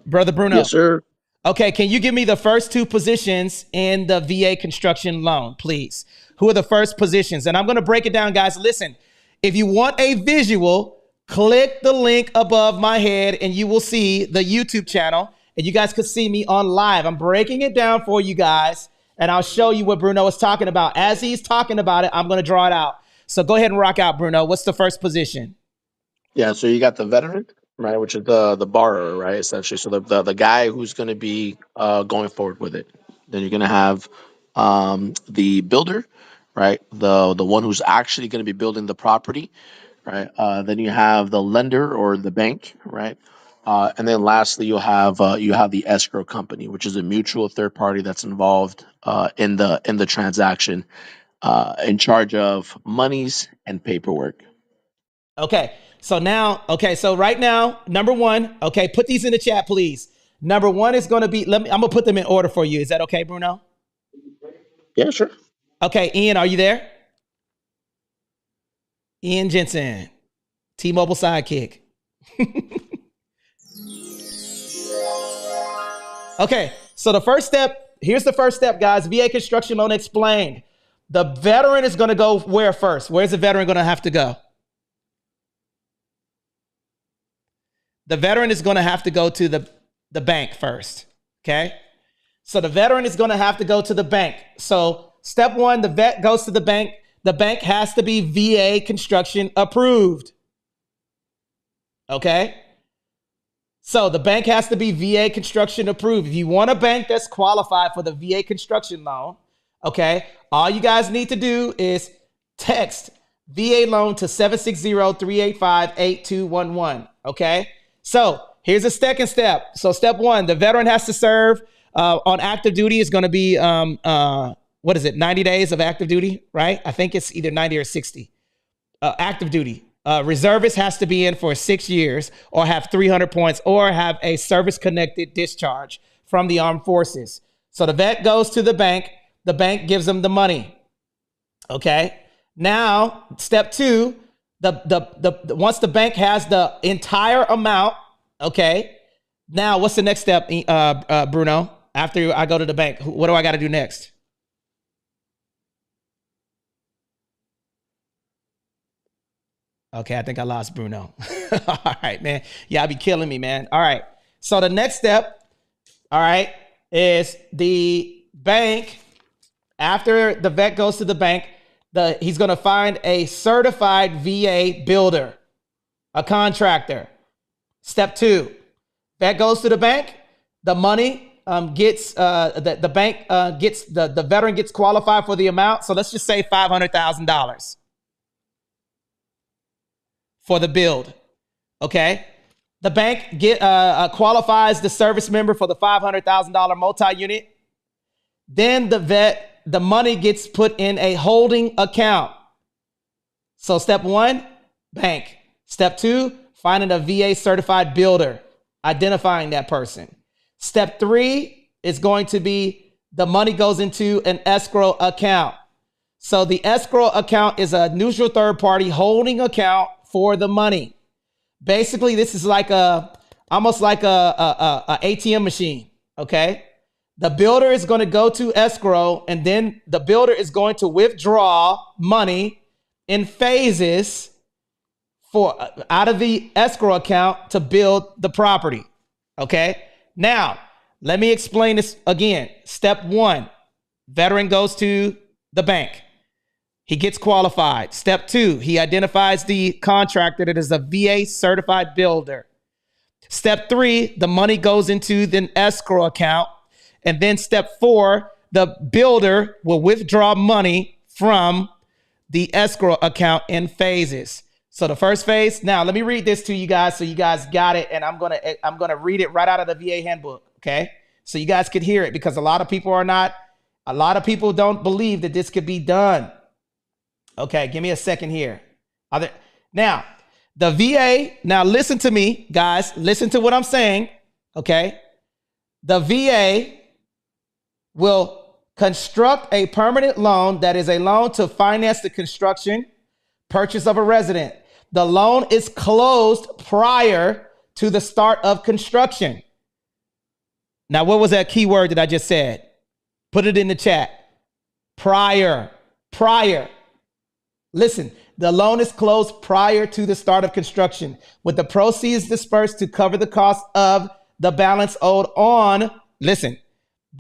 Brother Bruno. Yes, sir. Okay, can you give me the first two positions in the VA construction loan, please? Who are the first positions? And I'm going to break it down, guys. Listen, if you want a visual, click the link above my head and you will see the YouTube channel, and you guys could see me on live. I'm breaking it down for you guys, and I'll show you what Bruno is talking about. As he's talking about it, I'm going to draw it out. So go ahead and rock out, Bruno. What's the first position? Yeah, so you got the veteran, right, which is the borrower, right, essentially. So the guy who's going to be going forward with it. Then you're going to have the builder, right, the one who's actually going to be building the property, right. Then you have the lender or the bank, right, and then lastly you have the escrow company, which is a mutual third party that's involved in the transaction, in charge of monies and paperwork. Okay. So right now, number one, okay, put these in the chat, please. Number one is going to be, I'm going to put them in order for you. Is that okay, Bruno? Yeah, sure. Okay. Ian, are you there? Ian Jensen, T-Mobile sidekick. Okay, so the first step, here's the first step, guys. VA construction loan explained. The veteran is going to go where first? Where's the veteran going to have to go? The veteran is going to have to go to the bank first, okay? So the veteran is going to have to go to the bank. So step one, the vet goes to the bank. The bank has to be VA construction approved, okay? So the bank has to be VA construction approved. If you want a bank that's qualified for the VA construction loan, okay, all you guys need to do is text VA loan to 760-385-8211, okay? So here's a second step. So step one, the veteran has to serve on active duty is going to be, 90 days of active duty, right? I think it's either 90 or 60. Active duty. Reservist has to be in for 6 years or have 300 points or have a service-connected discharge from the armed forces. So the vet goes to the bank. The bank gives them the money. Okay. Now, step two, once the bank has the entire amount, okay. Now, what's the next step, Bruno? After I go to the bank, what do I got to do next? Okay, I think I lost Bruno. All right, man. Y'all be killing me, man. All right. So the next step, all right, is the bank. After the vet goes to the bank, he's going to find a certified VA builder, a contractor. Step two, vet goes to the bank. The money gets the bank gets the veteran gets qualified for the amount. So let's just say $500,000 for the build. Okay. The bank qualifies the service member for the $500,000 multi-unit. Then the money gets put in a holding account. So step one, bank. Step two, finding a VA certified builder, identifying that person. Step three is going to be the money goes into an escrow account. So the escrow account is a neutral third party holding account for the money. Basically, this is like almost like a ATM machine, okay? The builder is going to go to escrow, and then the builder is going to withdraw money in phases out of the escrow account to build the property, okay? Now, let me explain this again. Step one, veteran goes to the bank. He gets qualified. Step two, he identifies the contractor that is a VA certified builder. Step three, the money goes into the escrow account. And then step four, the builder will withdraw money from the escrow account in phases. So the first phase, now let me read this to you guys so you guys got it. And I'm gonna read it right out of the VA handbook, okay? So you guys could hear it, because a lot of people don't believe that this could be done. Okay, give me a second here. Now, the VA, now listen to me, guys. Listen to what I'm saying, okay? The VA will construct a permanent loan that is a loan to finance the construction, purchase of a resident. The loan is closed prior to the start of construction. Now, what was that key word that I just said? Put it in the chat. Prior. Listen, the loan is closed prior to the start of construction, with the proceeds dispersed to cover the cost of the balance owed on, the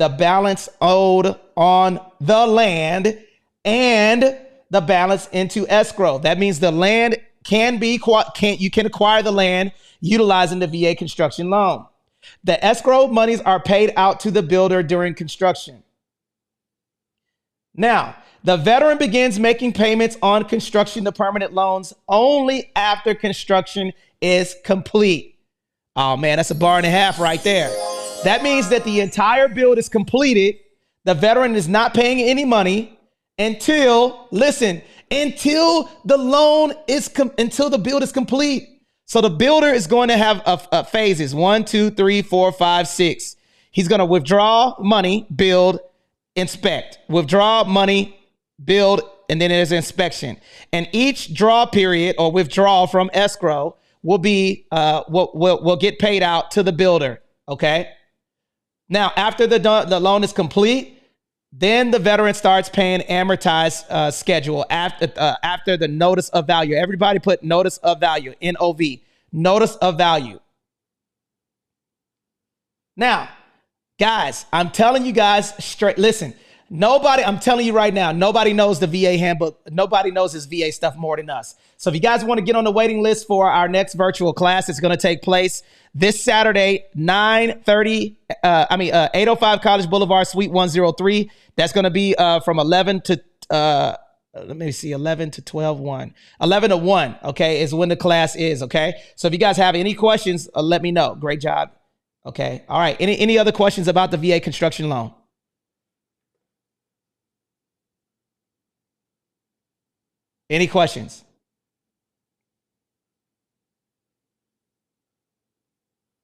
balance owed on the land and the balance into escrow. That means the land you can acquire the land utilizing the VA construction loan. The escrow monies are paid out to the builder during construction. Now, the veteran begins making payments on construction to permanent loans only after construction is complete. Oh man, that's a bar and a half right there. That means that the entire build is completed. The veteran is not paying any money until the build is complete. So the builder is going to have phases 1, 2, 3, 4, 5, 6. He's going to withdraw money, build, inspect, withdraw money, build, and then there's inspection. And each draw period or withdrawal from escrow will be will get paid out to the builder. Okay. Now, after the loan is complete, then the veteran starts paying amortized schedule after the notice of value. Everybody put notice of value, NOV, notice of value. Now, guys, I'm telling you guys straight, listen, I'm telling you right now, nobody knows the VA handbook. Nobody knows this VA stuff more than us. So if you guys want to get on the waiting list for our next virtual class, it's going to take place this Saturday, 805 College Boulevard, Suite 103. That's going to be from 11 to 11 to 12, 1. 11 to 1, okay, is when the class is, okay? So if you guys have any questions, let me know. Great job. Okay, all right. Any other questions about the VA construction loan? Any questions?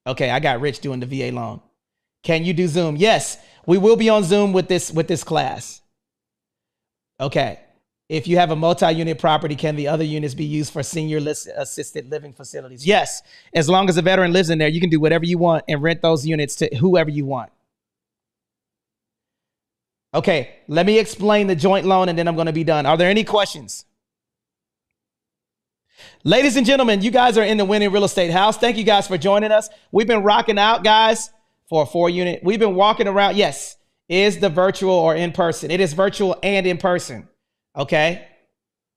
Okay, I got Rich doing the VA loan. Can you do Zoom? Yes, we will be on Zoom with this class. Okay. If you have a multi-unit property, can the other units be used for senior assisted living facilities? Yes, as long as a veteran lives in there, you can do whatever you want and rent those units to whoever you want. Okay, let me explain the joint loan and then I'm going to be done. Are there any questions? Ladies and gentlemen, you guys are in the Winning Real Estate House. Thank you guys for joining us. We've been rocking out, guys, for a 4-unit. We've been walking around. Yes, is the virtual or in person? It is virtual and in person. Okay.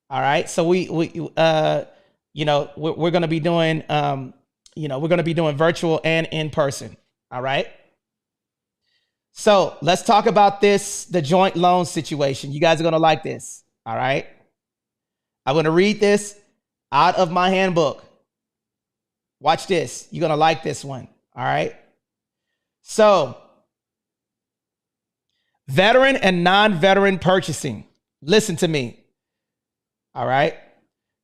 All right. So we're going to be doing, we're going to be doing virtual and in person. All right. So let's talk about the joint loan situation. You guys are going to like this. All right. I'm going to read this out of my handbook. Watch this. You're going to like this one. All right. So veteran and non-veteran purchasing. Listen to me. All right.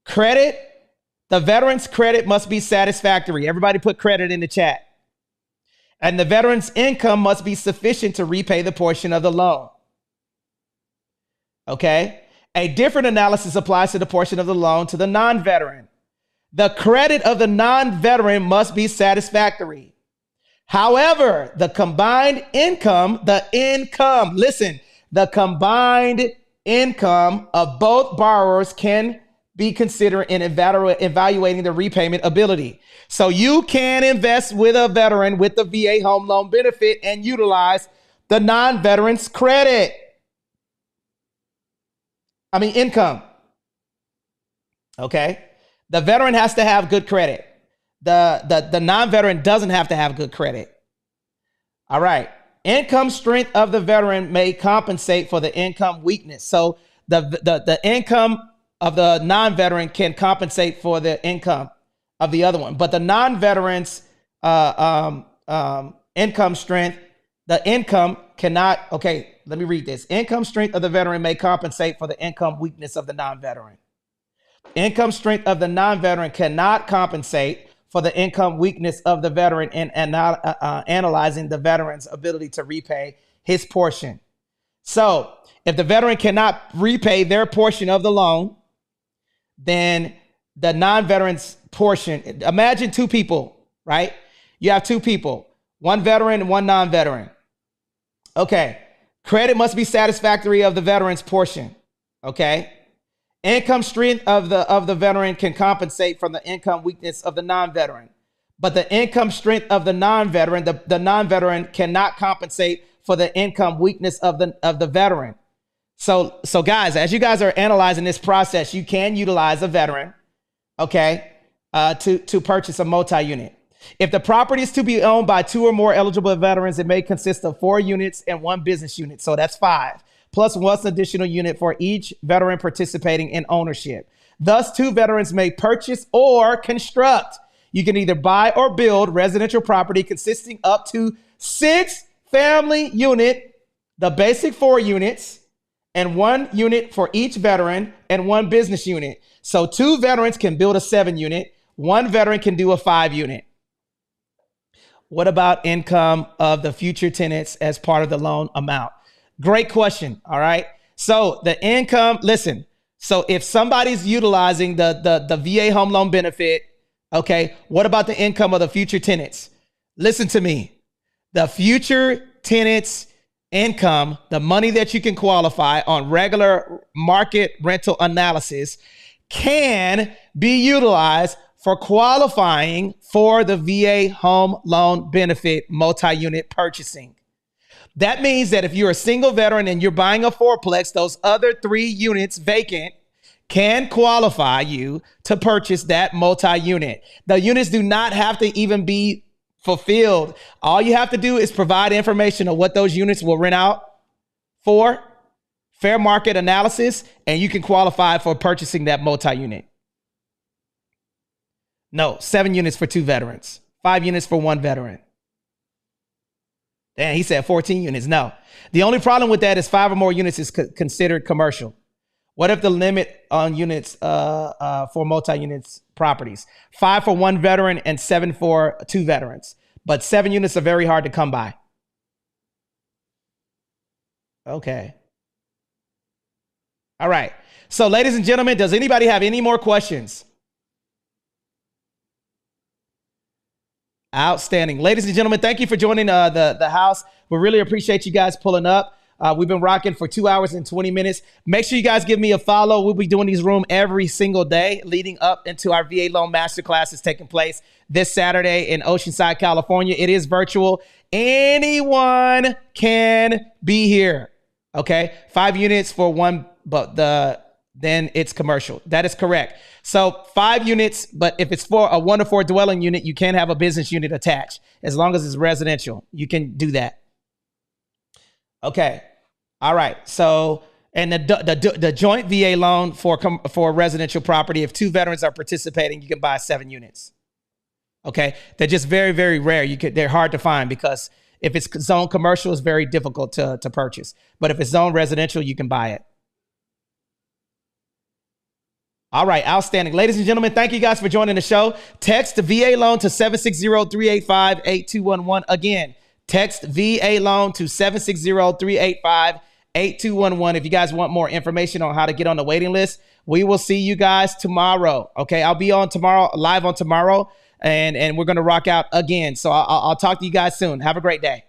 Credit. The veteran's credit must be satisfactory. Everybody put credit in the chat. And the veteran's income must be sufficient to repay the portion of the loan. Okay. A different analysis applies to the portion of the loan to the non-veteran. The credit of the non-veteran must be satisfactory. However, the combined income, listen, the combined income of both borrowers can be considered in evaluating the repayment ability. So you can invest with a veteran with the VA home loan benefit and utilize the non-veteran's income. Okay. The veteran has to have good credit. The non-veteran doesn't have to have good credit. All right. Income strength of the veteran may compensate for the income weakness. So the income of the non-veteran can compensate for the income of the other one. But the non-veteran's income strength, the income cannot, okay, let me read this. Income strength of the veteran may compensate for the income weakness of the non-veteran. Income strength of the non-veteran cannot compensate for the income weakness of the veteran and not analyzing the veteran's ability to repay his portion. So if the veteran cannot repay their portion of the loan, then the non-veteran's portion, imagine 2 people, right? You have 2 people, one veteran and one non-veteran. Okay. Credit must be satisfactory of the veteran's portion. Okay. Income strength of the veteran can compensate from the income weakness of the non-veteran. But the income strength of the non-veteran, the non-veteran cannot compensate for the income weakness of the veteran. So guys, as you guys are analyzing this process, you can utilize a veteran, okay, to purchase a multi-unit. If the property is to be owned by 2 or more eligible veterans, it may consist of 4 units and 1 business unit. So that's 5, plus 1 additional unit for each veteran participating in ownership. Thus, 2 veterans may purchase or construct. You can either buy or build residential property consisting up to 6 family unit, the basic 4 units, and 1 unit for each veteran and 1 business unit. So 2 veterans can build a 7 unit. 1 veteran can do a 5 unit. What about income of the future tenants as part of the loan amount? Great question. All right. So the income, listen. So if somebody's utilizing the VA home loan benefit, okay, what about the income of the future tenants? Listen to me. The future tenants' income, the money that you can qualify on regular market rental analysis, can be utilized for qualifying for the VA home loan benefit multi-unit purchasing. That means that if you're a single veteran and you're buying a fourplex, those other 3 units vacant can qualify you to purchase that multi-unit. The units do not have to even be fulfilled. All you have to do is provide information on what those units will rent out for, fair market analysis, and you can qualify for purchasing that multi-unit. No, 7 units for 2 veterans, 5 units for 1 veteran. And he said 14 units. No, the only problem with that is 5 or more units is considered commercial. What if the limit on units for multi-units properties? 5 for 1 veteran and 7 for 2 veterans. But 7 units are very hard to come by. Okay. All right. So, ladies and gentlemen, does anybody have any more questions? Outstanding. Ladies and gentlemen, thank you for joining the house. We really appreciate you guys pulling up. We've been rocking for 2 hours and 20 minutes. Make sure you guys give me a follow. We'll be doing these rooms every single day leading up into our VA Loan Masterclass is taking place this Saturday in Oceanside, California. It is virtual. Anyone can be here. Okay. 5 units for 1, but then it's commercial. That is correct. So 5 units, but if it's for a 1 to 4 dwelling unit, you can have a business unit attached. As long as it's residential, you can do that. Okay. All right. So, and the joint VA loan for residential property, if 2 veterans are participating, you can buy 7 units. Okay. They're just very, very rare. They're hard to find because if it's zone commercial, it's very difficult to purchase. But if it's zone residential, you can buy it. All right, outstanding. Ladies and gentlemen, thank you guys for joining the show. Text the VA loan to 760-385-8211. Again, text VA loan to 760-385-8211. If you guys want more information on how to get on the waiting list, we will see you guys tomorrow. Okay, I'll be on tomorrow, live on tomorrow, and we're going to rock out again. So I'll talk to you guys soon. Have a great day.